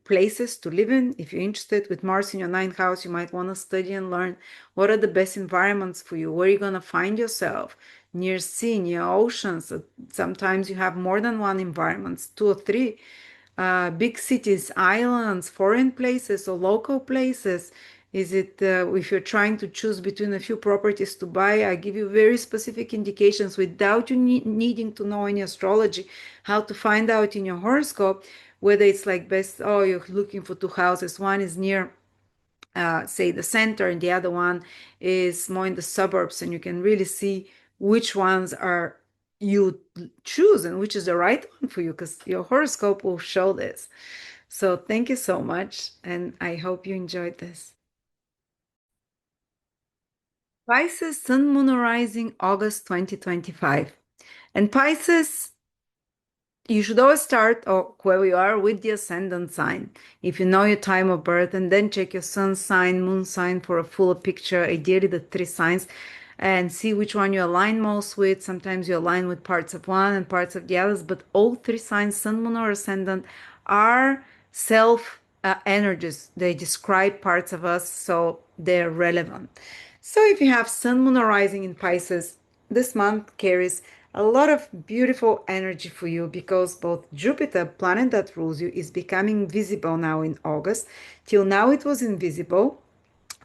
places to live in. If you're interested, with Mars in your ninth house, you might want to study and learn what are the best environments for you, where you're going to find yourself, near sea, near oceans. Sometimes you have more than one environments, two or three, big cities, islands, foreign places, or local places. Is it, if you're trying to choose between a few properties to buy, I give you very specific indications without you needing to know any astrology, how to find out in your horoscope whether it's like best, oh, you're looking for two houses. One is near, say, the center, and the other one is more in the suburbs, and you can really see which ones are you choose and which is the right one for you, because your horoscope will show this. So thank you so much, and I hope you enjoyed this. Pisces, Sun, Moon, Rising, August 2025. And Pisces, you should always start, or where you are, with the ascendant sign. If you know your time of birth, and then check your sun sign, moon sign for a fuller picture, ideally the three signs, and see which one you align most with. Sometimes you align with parts of one and parts of the others, but all three signs, sun, moon, or ascendant, are self energies. They describe parts of us, so they're relevant. So if you have sun, moon, or rising in Pisces, this month carries a lot of beautiful energy for you, because both Jupiter, planet that rules you, is becoming visible now in August. Till now it was invisible.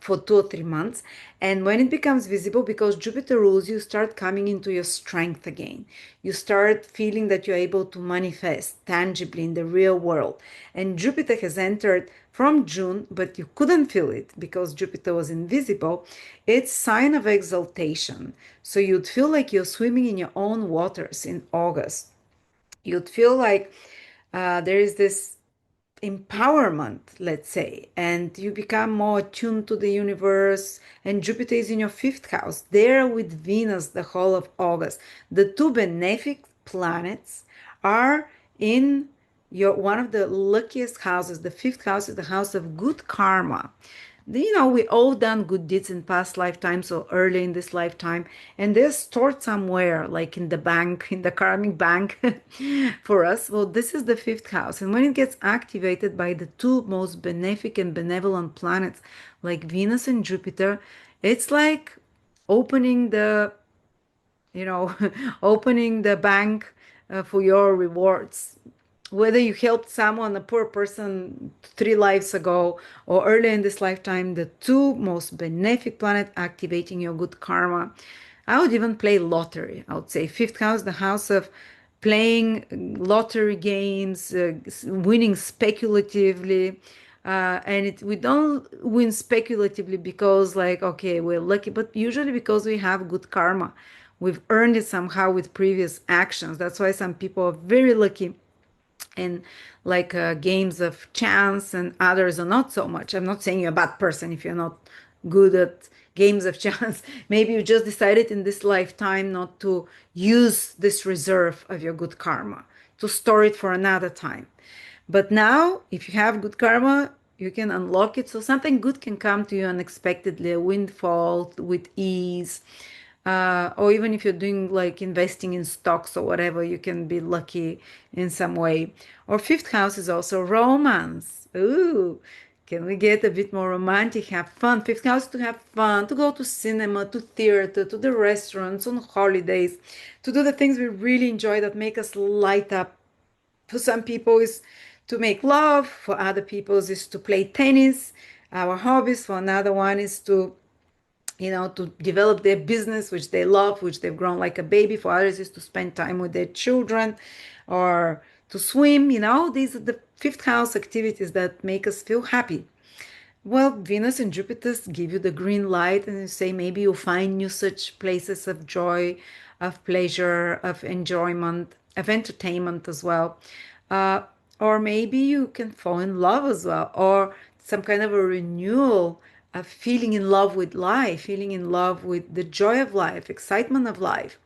for 2 or 3 months. And when it becomes visible, because Jupiter rules, you start coming into your strength again. You start feeling that you're able to manifest tangibly in the real world. And Jupiter has entered from June, but you couldn't feel it because Jupiter was invisible. It's sign of exaltation. So you'd feel like you're swimming in your own waters in August. You'd feel like there is this empowerment, let's say, and you become more attuned to the universe. And Jupiter is in your fifth house, there with Venus the whole of August. The two benefic planets are in your one of the luckiest houses. The fifth house is the house of good karma. We all done good deeds in past lifetimes or early in this lifetime, and they're stored somewhere, like in the bank, in the karmic bank for us. Well, this is the fifth house, and when it gets activated by the two most benefic and benevolent planets, like Venus and Jupiter, it's like opening the you know, opening the bank for your rewards. Whether you helped someone, a poor person, 3 lives ago or earlier in this lifetime, the two most benefic planet activating your good karma. I would even play lottery. I would say fifth house, the house of playing lottery games, winning speculatively. We don't win speculatively because, like, okay, we're lucky, but usually because we have good karma. We've earned it somehow with previous actions. That's why some people are very lucky in like games of chance, and others are not so much. I'm not saying you're a bad person if you're not good at games of chance. Maybe you just decided in this lifetime not to use this reserve of your good karma, to store it for another time. But now, if you have good karma, you can unlock it. So something good can come to you unexpectedly, a windfall with ease. Or even if you're doing like investing in stocks or whatever, you can be lucky in some way. Or fifth house is also romance. Ooh, can we get a bit more romantic? Have fun. Fifth house to have fun, to go to cinema, to theater, to the restaurants, on holidays, to do the things we really enjoy that make us light up. For some people is to make love, for other people is to play tennis, our hobbies. For another one is to develop their business, which they love, which they've grown like a baby. For others is to spend time with their children or to swim. These are the fifth house activities that make us feel happy. Well, Venus and Jupiter give you the green light, and you say maybe you'll find new such places of joy, of pleasure, of enjoyment, of entertainment as well. Uh, or maybe you can fall in love as well, or some kind of a renewal of feeling in love with life, feeling in love with the joy of life, excitement of life,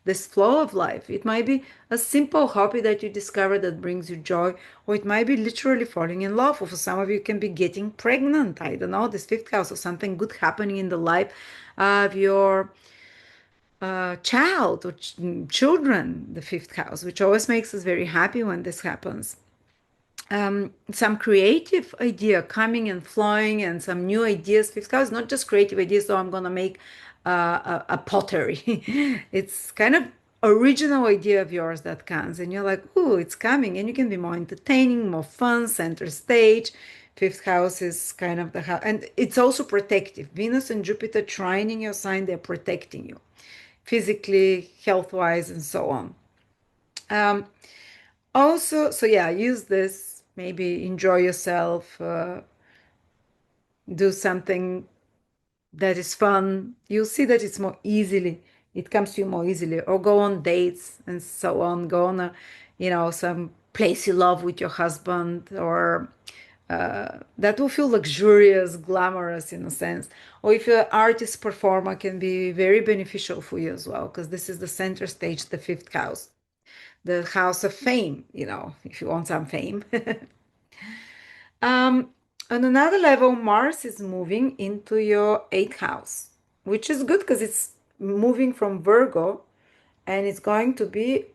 this flow of life. It might be a simple hobby that you discover that brings you joy, or it might be literally falling in love, or for some of you, it can be getting pregnant. I don't know, this fifth house, or something good happening in the life of your child or children, the fifth house, which always makes us very happy when this happens. Some creative idea coming and flowing, and some new ideas. Fifth house, not just creative ideas, so I'm going to make a pottery. It's kind of original idea of yours that comes, and you're like, oh, it's coming, and you can be more entertaining, more fun, center stage. Fifth house is kind of the house, and it's also protective. Venus and Jupiter trining your sign, they're protecting you physically, health wise, and so on. Um, Also, so yeah, use this, maybe enjoy yourself, do something that is fun. You'll see that it comes to you more easily, or go on dates and so on. Go on some place you love with your husband, or that will feel luxurious, glamorous in a sense. Or if you're an artist performer, can be very beneficial for you as well, because this is the center stage, the fifth house, the house of fame, if you want some fame. Um, on another level, Mars is moving into your eighth house, which is good because it's moving from Virgo, and it's going to be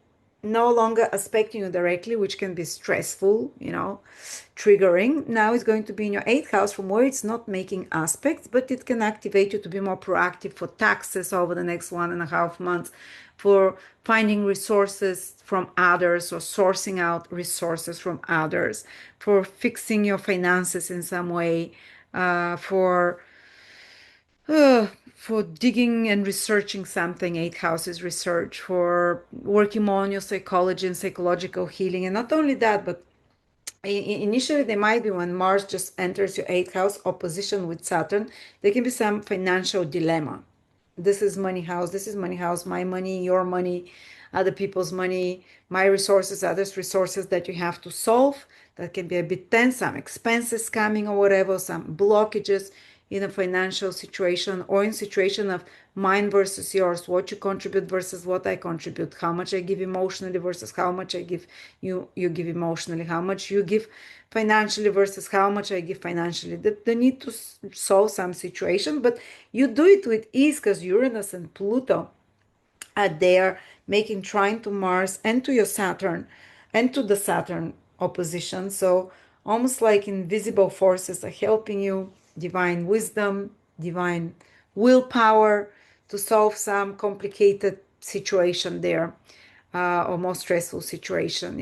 no longer aspecting you directly, which can be stressful, triggering. Now it's going to be in your eighth house, from where it's not making aspects, but it can activate you to be more proactive for taxes over the next 1.5 months, for finding resources from others or sourcing out resources from others, for fixing your finances in some way, for For digging and researching something, eighth house is research, for working more on your psychology and psychological healing. And not only that, but initially there might be when Mars just enters your eighth house, opposition with Saturn, there can be some financial dilemma. This is money house, this is money house, my money, your money, other people's money, my resources, others' resources that you have to solve. That can be a bit tense, some expenses coming or whatever, some blockages in a financial situation or in situation of mine versus yours, what you contribute versus what I contribute, how much I give emotionally versus how much I give you give emotionally, how much you give financially versus how much I give financially. The need to solve some situation, but you do it with ease because Uranus and Pluto are there making trine to Mars and to your Saturn and to the Saturn opposition. So almost like invisible forces are helping you, divine wisdom, divine willpower to solve some complicated situation there, or more stressful situation,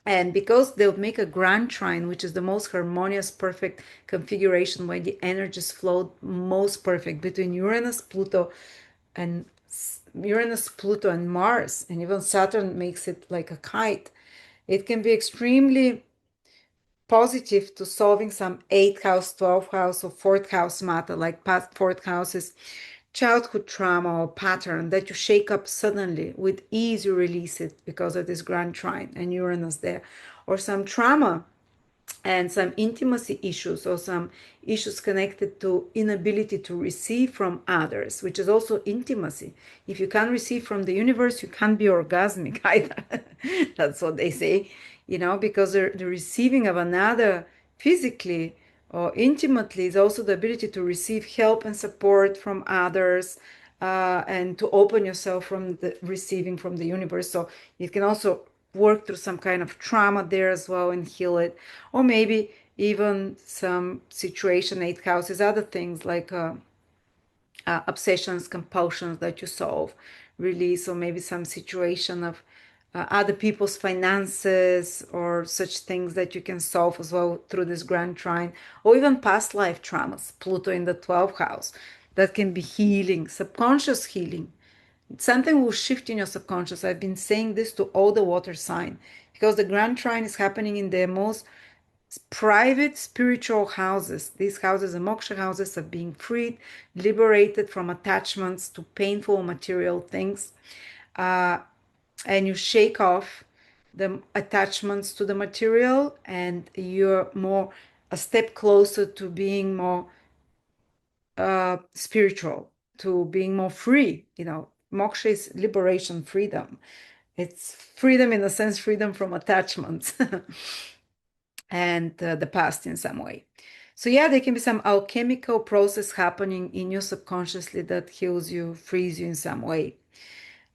and because they'll make a grand trine, which is the most harmonious, perfect configuration where the energies flow most perfect between and Uranus, Pluto, and Mars, and even Saturn makes it like a kite. It can be extremely positive to solving some eighth house, 12th house, or fourth house matter, like past fourth houses, childhood trauma or pattern that you shake up suddenly. With ease, you release it because of this grand trine and Uranus there, or some trauma and some intimacy issues or some issues connected to inability to receive from others, which is also intimacy. If you can't receive from the universe, you can't be orgasmic either. That's what they say, because the receiving of another physically or intimately is also the ability to receive help and support from others, and to open yourself from the receiving from the universe. So it can also work through some kind of trauma there as well and heal it, or maybe even some situation, eighth houses, other things like obsessions, compulsions that you solve, release, or maybe some situation of other people's finances or such things that you can solve as well through this grand trine, or even past life traumas, Pluto in the 12th house, that can be healing, subconscious healing. Something will shift in your subconscious. I've been saying this to all the water sign because the grand trine is happening in their most private spiritual houses. These houses and moksha houses are being freed, liberated from attachments to painful material things, uh, and you shake off the attachments to the material, and you're more a step closer to being more spiritual, to being more free. Moksha is liberation, freedom. It's freedom in a sense, freedom from attachments and the past in some way. So yeah, there can be some alchemical process happening in you subconsciously that heals you, frees you in some way.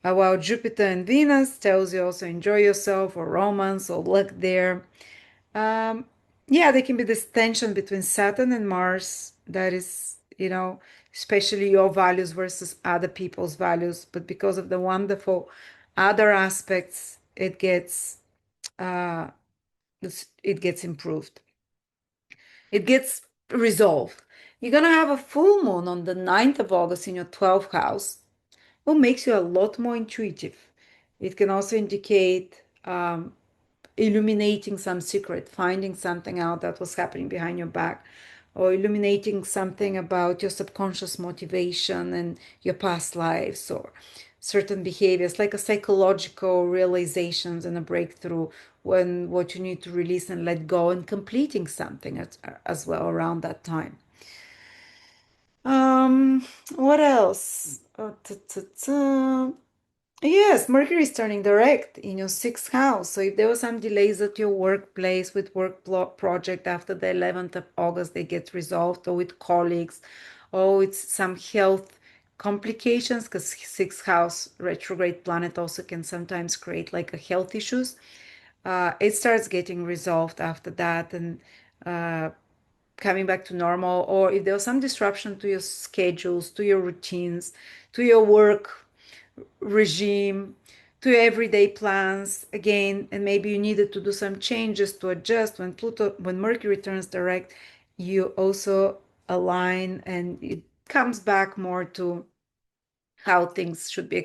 While Jupiter and Venus tells you also enjoy yourself or romance or luck there. Um, yeah, there can be this tension between Saturn and Mars that is, especially your values versus other people's values. But because of the wonderful other aspects, uh, it gets improved. It gets resolved. You're gonna have a full moon on the 9th of August in your 12th house, what makes you a lot more intuitive. It can also indicate illuminating some secret, finding something out that was happening behind your back, or illuminating something about your subconscious motivation and your past lives or certain behaviors, like a psychological realizations and a breakthrough when what you need to release and let go and completing something as well around that time. Um, what else? Yes, Mercury is turning direct in your sixth house. So if there were some delays at your workplace with project after the 11th of August, they get resolved, or with colleagues, or it's some health complications, because sixth house retrograde planet also can sometimes create like a health issues. It starts getting resolved after that and coming back to normal, or if there was some disruption to your schedules, to your routines, to your work regime, to your everyday plans again, and maybe you needed to do some changes to adjust. When Mercury turns direct, you also align and comes back more to how things should be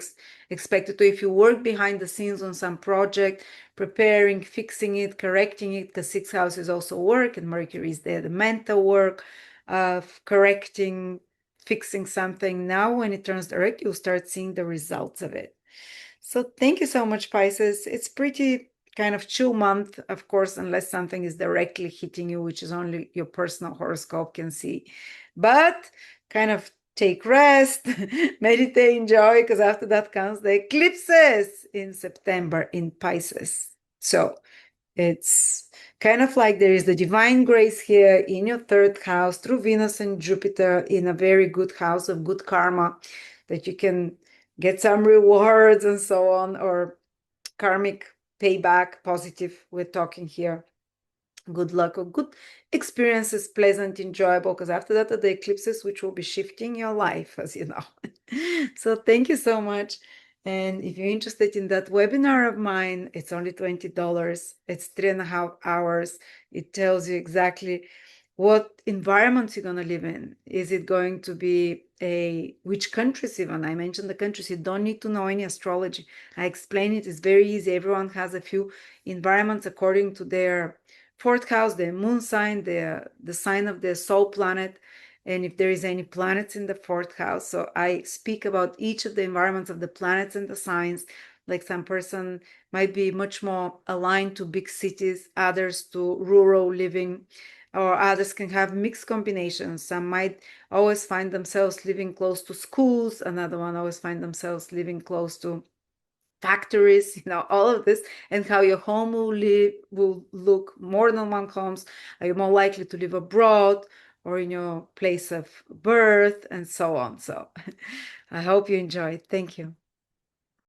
expected to. If you work behind the scenes on some project, preparing, fixing it, correcting it, because sixth house is also work, and Mercury is there, the mental work of correcting, fixing something. Now, when it turns direct, you'll start seeing the results of it. So thank you so much, Pisces. It's pretty kind of chill month, of course, unless something is directly hitting you, which is only your personal horoscope can see. But kind of take rest, meditate, enjoy, because after that comes the eclipses in September in Pisces. So it's kind of like there is the divine grace here in your third house through Venus and Jupiter in a very good house of good karma that you can get some rewards and so on, or karmic payback, positive, we're talking here. Good luck or good experiences, pleasant, enjoyable, because after that are the eclipses, which will be shifting your life, as you know. So thank you so much. And if you're interested in that webinar of mine, it's only $20. It's 3.5 hours. It tells you exactly what environments you're going to live in. Is it going to be which countries even? I mentioned the countries. You don't need to know any astrology. I explain it. It's very easy. Everyone has a few environments according to their fourth house, the moon sign, the sign of the soul planet, and if there is any planets in the fourth house. So I speak about each of the environments of the planets and the signs. Like some person might be much more aligned to big cities, others to rural living, or others can have mixed combinations. Some might always find themselves living close to schools, another one always find themselves living close to factories, all of this, and how your home will look. More than one homes. Are you more likely to live abroad or in your place of birth, and so on? So I hope you enjoyed. Thank you.